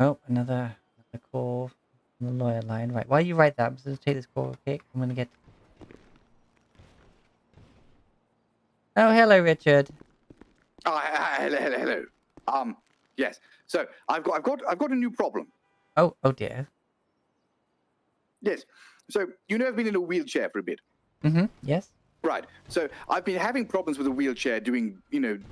Oh, another call from the lawyer line. Right, while you write that, I'm just going to take this call, okay? I'm going to get... Oh, hello, Richard. Oh, hello. Yes. So I've got a new problem. Oh dear. Yes. So you know I've been in a wheelchair for a bit. Mm-hmm. Yes. Right. So I've been having problems with the wheelchair doing,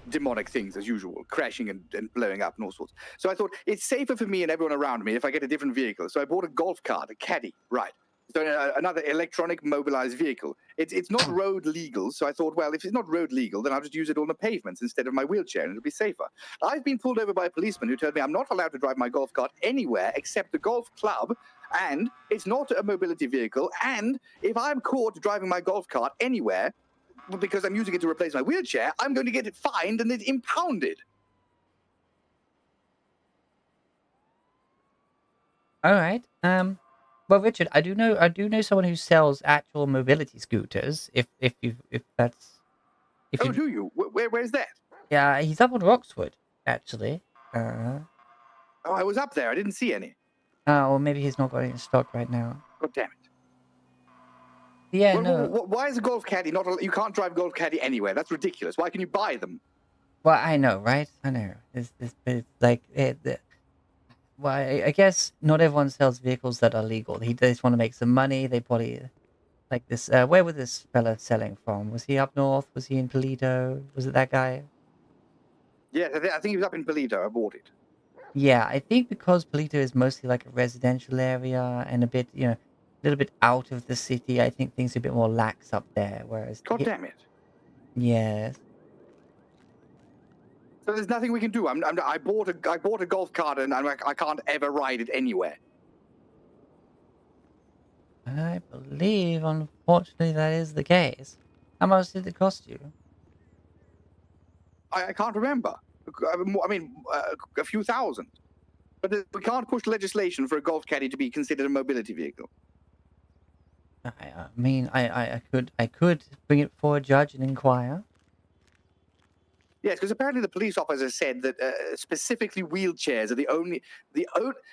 demonic things as usual, crashing and blowing up and all sorts. So I thought it's safer for me and everyone around me if I get a different vehicle. So I bought a golf cart, a caddy. Right. So another electronic mobilized vehicle. It's not road legal. So I thought, well, if it's not road legal, then I'll just use it on the pavements instead of my wheelchair and it'll be safer. I've been pulled over by a policeman who told me I'm not allowed to drive my golf cart anywhere except the golf club. And it's not a mobility vehicle. And if I'm caught driving my golf cart anywhere because I'm using it to replace my wheelchair, I'm going to get it fined and then impounded. All right. Well, Richard, I do know someone who sells actual mobility scooters. If that's Oh, do you? Where's that? Yeah, he's up on Roxwood, actually. Oh, I was up there. I didn't see any. Or maybe he's not got any in stock right now. God damn it. Yeah, well, no. Why is a golf caddy not? You can't drive golf caddy anywhere. That's ridiculous. Why can you buy them? Well, I know, right? I know. It's like well, I guess not everyone sells vehicles that are legal. They just want to make some money. They probably like this. Where was this fella selling from? Was he up north? Was he in Polito? Was it that guy? Yeah, I think he was up in Polito. I bought it. Yeah, I think because Polito is mostly like a residential area and a bit, a little bit out of the city. I think things are a bit more lax up there. Whereas, God damn it. Yes. So there's nothing we can do. I bought a golf cart and I can't ever ride it anywhere. I believe, unfortunately, that is the case. How much did it cost you? I can't remember. I mean, a few thousand. But we can't push legislation for a golf caddy to be considered a mobility vehicle. I mean, I could bring it before a judge and inquire. Yes, because apparently the police officer said that specifically wheelchairs are the only.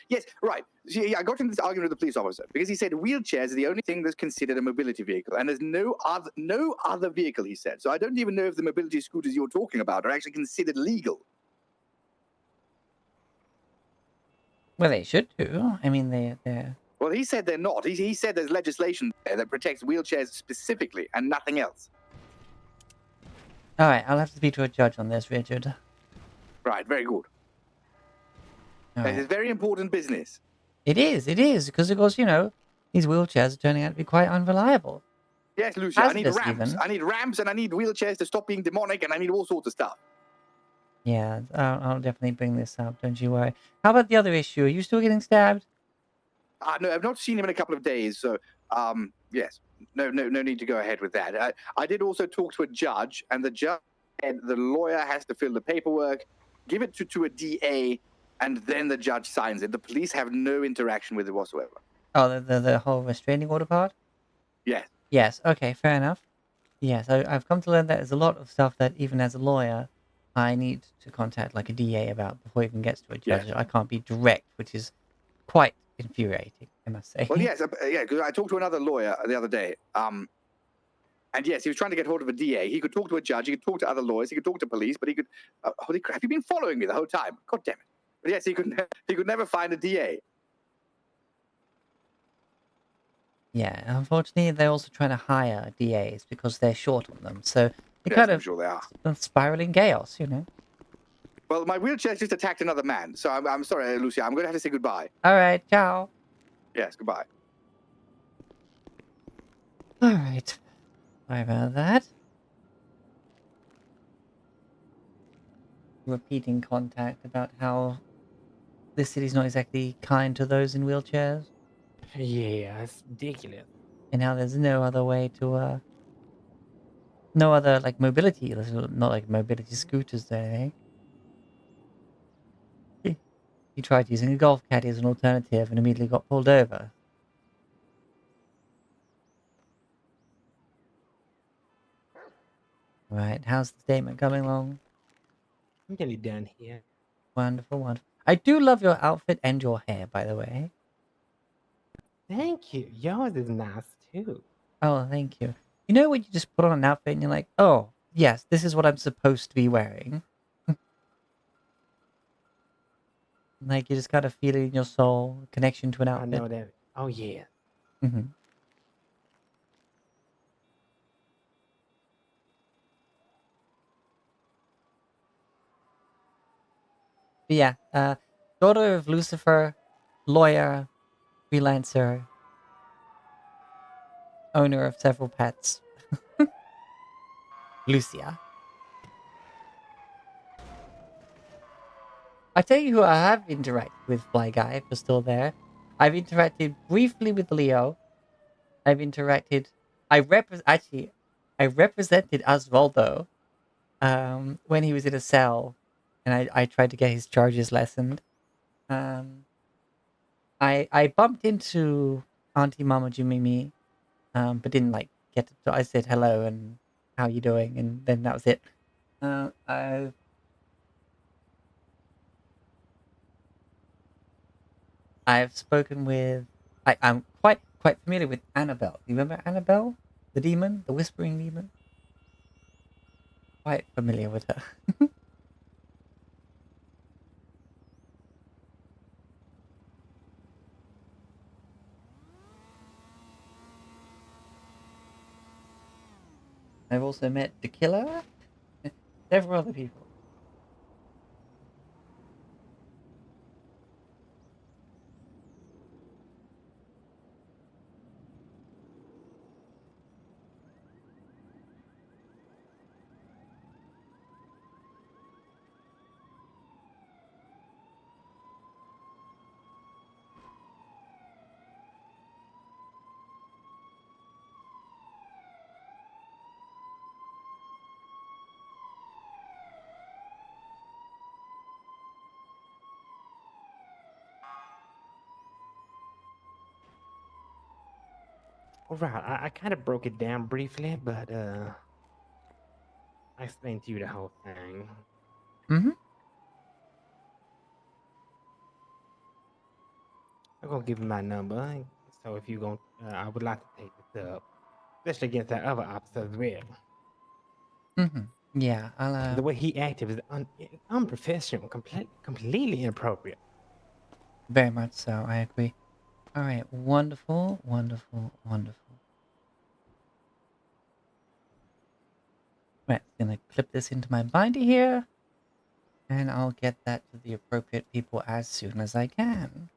Yes, right. See, I got into this argument with the police officer because he said wheelchairs are the only thing that's considered a mobility vehicle, and there's no other vehicle. He said. So I don't even know if the mobility scooters you're talking about are actually considered legal. Well, they should do. I mean, they're. Well, he said they're not. He said there's legislation there that protects wheelchairs specifically and nothing else. All right, I'll have to speak to a judge on this, Richard. Right, very good. It's very important business. It is, because of course, these wheelchairs are turning out to be quite unreliable. Yes, Lucia, I need Hazardous ramps. even. I need ramps and I need wheelchairs to stop being demonic and I need all sorts of stuff. Yeah, I'll definitely bring this up, don't you worry. How about the other issue? Are you still getting stabbed? No, I've not seen him in a couple of days, so yes, no need to go ahead with that. I did also talk to a judge, and the judge said the lawyer has to fill the paperwork, give it to a DA, and then the judge signs it. The police have no interaction with it whatsoever. Oh, the whole restraining order part? Yes. Yes, okay, fair enough. Yes, I've come to learn that there's a lot of stuff that even as a lawyer, I need to contact like a DA about before it even gets to a judge. I can't be direct, which is quite infuriating, I must say. Well, yes, because I talked to another lawyer the other day, and yes, he was trying to get hold of a DA. He could talk to a judge, he could talk to other lawyers, he could talk to police, but he could. Holy crap! You've been following me the whole time. God damn it! But yes, he could never find a DA. Yeah, unfortunately, they're also trying to hire DAs because they're short on them. So they're Yes, kind I'm of sure they are. spiraling chaos, Well, my wheelchair just attacked another man, so I'm sorry, Lucia. I'm going to have to say goodbye. All right, ciao. Yes, goodbye. All right. Sorry about that. Repeating contact about how this city's not exactly kind to those in wheelchairs. Yeah, it's ridiculous. And how there's no other way to, no other, like, mobility, not like mobility scooters there, eh? He tried using a golf caddy as an alternative and immediately got pulled over. Right, how's the statement coming along? I'm nearly done here. Wonderful, wonderful. I do love your outfit and your hair, by the way. Thank you. Yours is nice too. Oh, thank you. You know when you just put on an outfit and you're like, oh, yes, this is what I'm supposed to be wearing. Like you just gotta feel it in your soul, connection to an I outfit. know that. Oh yeah. Mm-hmm. But yeah, daughter of Lucifer, lawyer, freelancer, owner of several pets. Lucia. I tell you who I have interacted with, Fly Guy, if you're still there. I've interacted briefly with Leo. I represented Osvaldo when he was in a cell, and I tried to get his charges lessened. I bumped into Auntie Mama Jimimi, but didn't like get to. I said hello and how you doing, and then that was it. I've spoken with. I'm quite familiar with Annabelle. You remember Annabelle, the demon, the whispering demon? Quite familiar with her. I've also met the killer, several other people. All right, I kind of broke it down briefly, but I explained to you the whole thing. Mm-hmm. I'm gonna give you my number, so if you gon' I would like to take this up, especially against that other officer as well. Mm-hmm. Yeah, I'll. The way he acted was unprofessional, completely inappropriate. Very much so. I agree. All right, wonderful, wonderful, wonderful. Right, gonna clip this into my binder here, And I'll get that to the appropriate people as soon as I can.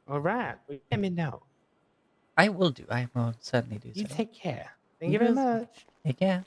All right. Well, let me know. I will do. I will certainly do You so. take care. Thank you very Yes. much. Take care.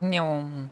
Nyom.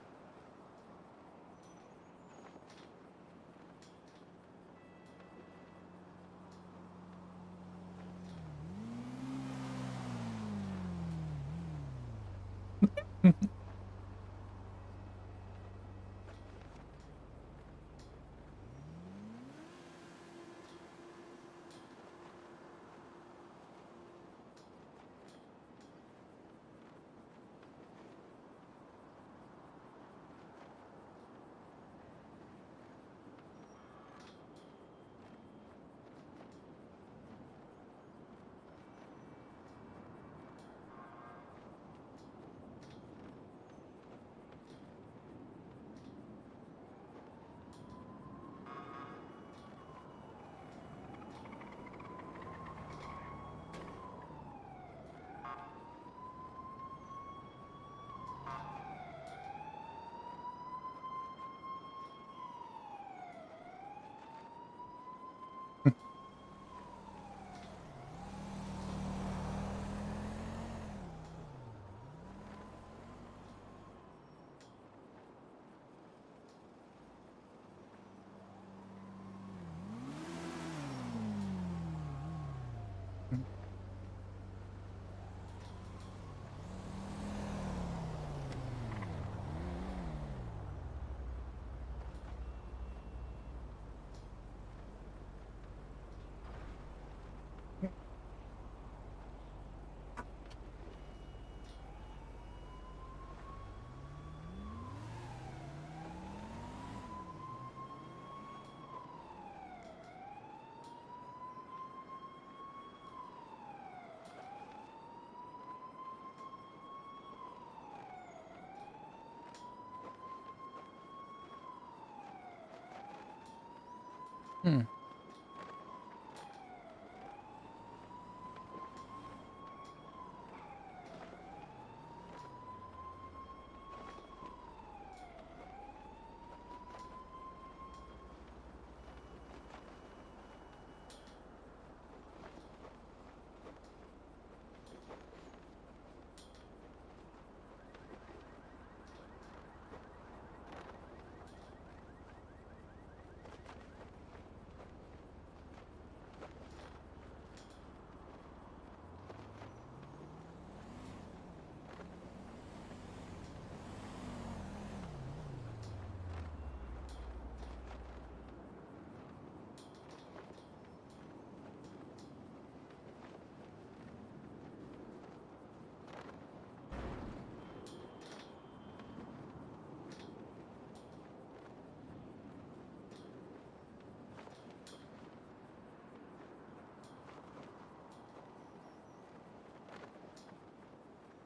Hmm.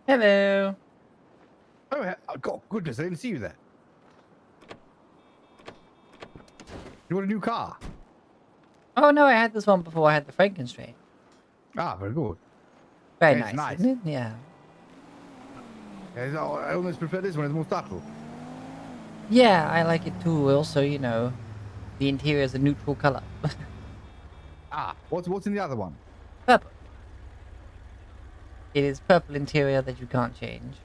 Hello. Oh, God, goodness, I didn't see you there. You want a new car? Oh no, I had this one before I had the Frankenstein. Ah, very good. Very Yeah, it's nice, nice. isn't it? Yeah. Yeah, I almost prefer this one. It's more subtle. Yeah, I like it too. Also, you know, the interior is a neutral color. Ah, what's in the other one? Purple. It is purple interior that you can't change.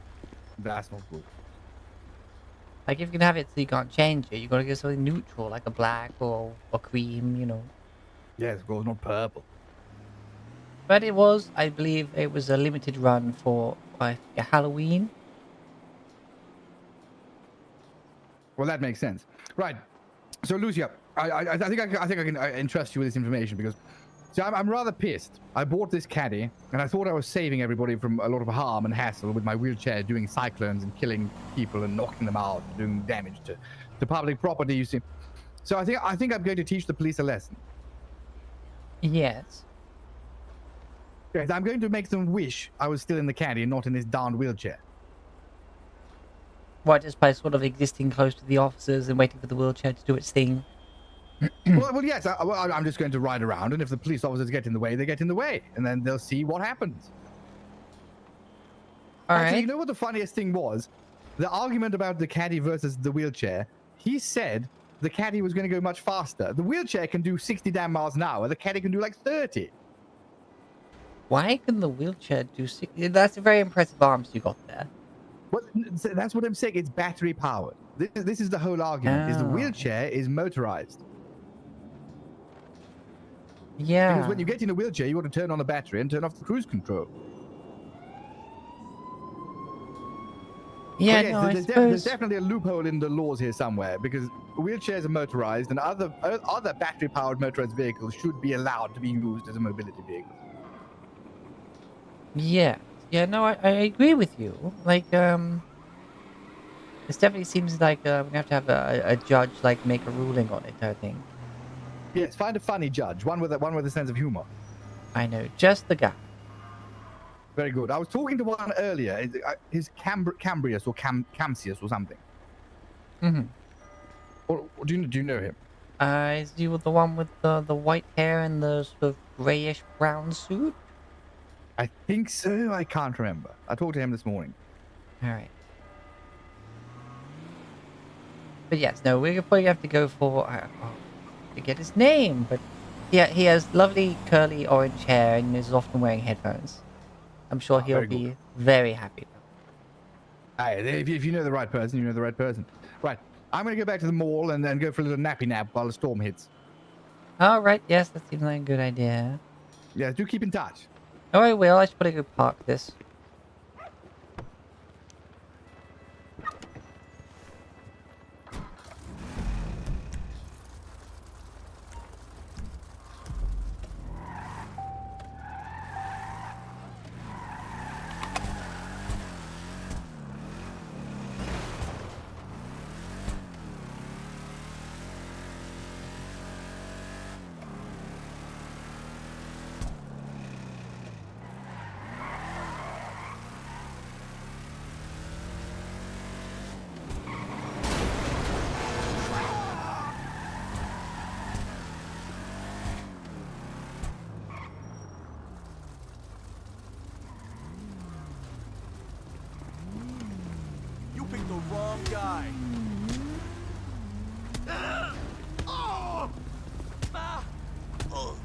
That's not good. Like if you can have it so you can't change it, you gotta get something neutral, like a black or cream, you know. Yes, of course, not purple. But it was, I believe, it was a limited run for Halloween. Well, that makes sense. Right. So, Lucia, I think I can entrust you with this information because, see, I'm rather pissed. I bought this caddy, and I thought I was saving everybody from a lot of harm and hassle with my wheelchair, doing cyclones and killing people and knocking them out, doing damage to public property. You see. So I think I'm going to teach the police a lesson. Yes. Guys, I'm going to make them wish I was still in the caddy and not in this darned wheelchair. What, just by sort of existing close to the officers and waiting for the wheelchair to do its thing? well, yes. I'm just going to ride around, and if the police officers get in the way, they get in the way, and then they'll see what happens. Actually, you know what the funniest thing was? The argument about the caddy versus the wheelchair. He said the caddy was going to go much faster. The wheelchair can do 60 damn miles an hour. The caddy can do like 30. Why can the wheelchair do 60? That's very impressive arms you got there. Well, that's what I'm saying. It's battery powered. This is the whole argument. Is the wheelchair is motorized. Yeah. Because when you get in a wheelchair, you want to turn on the battery and turn off the cruise control. Yeah, yes, no, there's definitely a loophole in the laws here somewhere, because wheelchairs are motorized and other battery-powered motorized vehicles should be allowed to be used as a mobility vehicle. Yeah. Yeah, no, I agree with you. Like, this definitely seems like we have to have a judge, like, make a ruling on it, I think. Yes, find a funny judge, one with a sense of humor. I know, just the guy. Very good. I was talking to one earlier. His Cambrius or Camsius or something. Mm-hmm. Or do you know him? Is he the one with the white hair and the sort of grayish brown suit? I think so. I can't remember. I talked to him this morning. All right. But yes, no, we're probably have to go for. I forget his name, but yeah, he has lovely curly orange hair and is often wearing headphones. I'm sure he'll be very happy. If you know the right person, you know the right person. Right. I'm going to go back to the mall and then go for a little nappy nap while the storm hits. All right. Yes, that seems like a good idea. Yeah, do keep in touch. Oh, I will. I should probably go park this. You picked the wrong guy. Oh! Ah! Oh.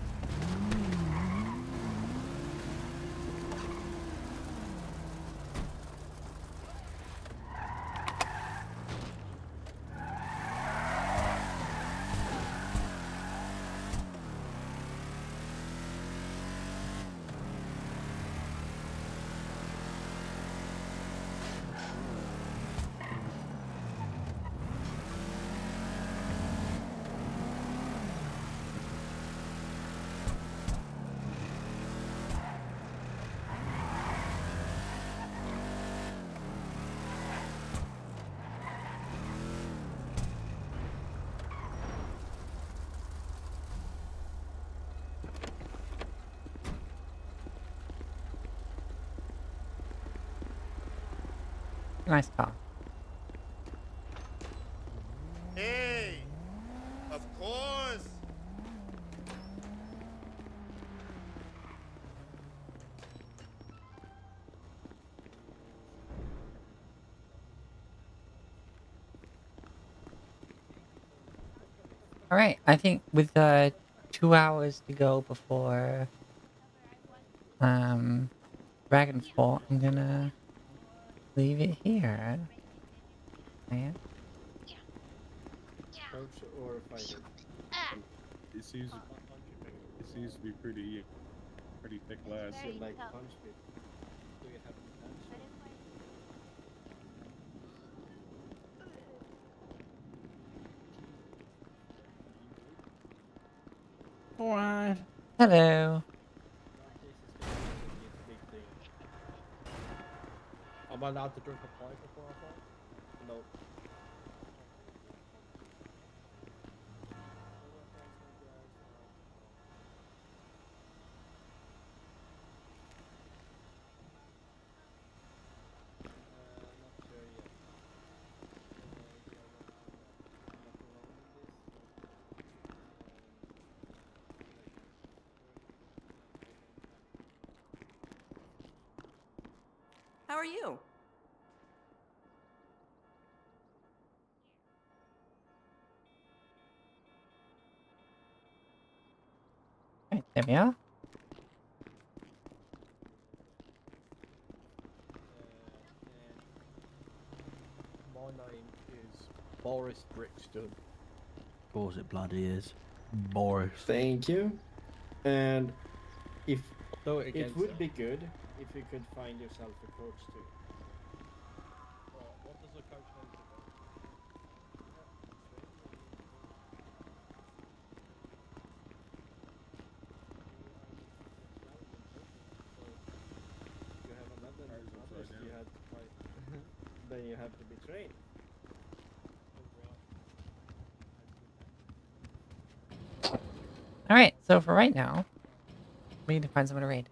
Nice car. Hey! Of course! All right. I think with 2 hours to go before Dragonfall, I'm gonna leave it here. Yeah. Coach or fighter? It seems to be pretty thick glass. Like punch me. Do you have punch? What? Hello. Am I allowed to drink a pint before I fall? No. How are you? Right, there we are. My name is Boris Brixton. Of course it bloody is. Boris. Thank you. And if Do it it again, would sir. be good if you could find yourself a coach too. What does the coach need to do? You have another others you have to fight. Then you have to be trained. Alright, so for right now, we need to find someone to raid.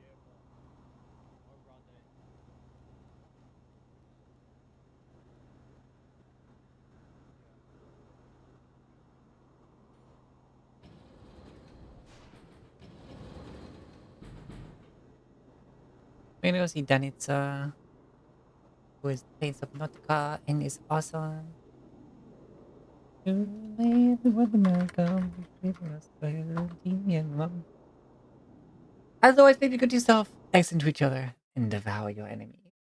We're gonna go see Danitza, who is the face of Nautica and is awesome. As always, be good to yourself, excellent to each other, and devour your enemy.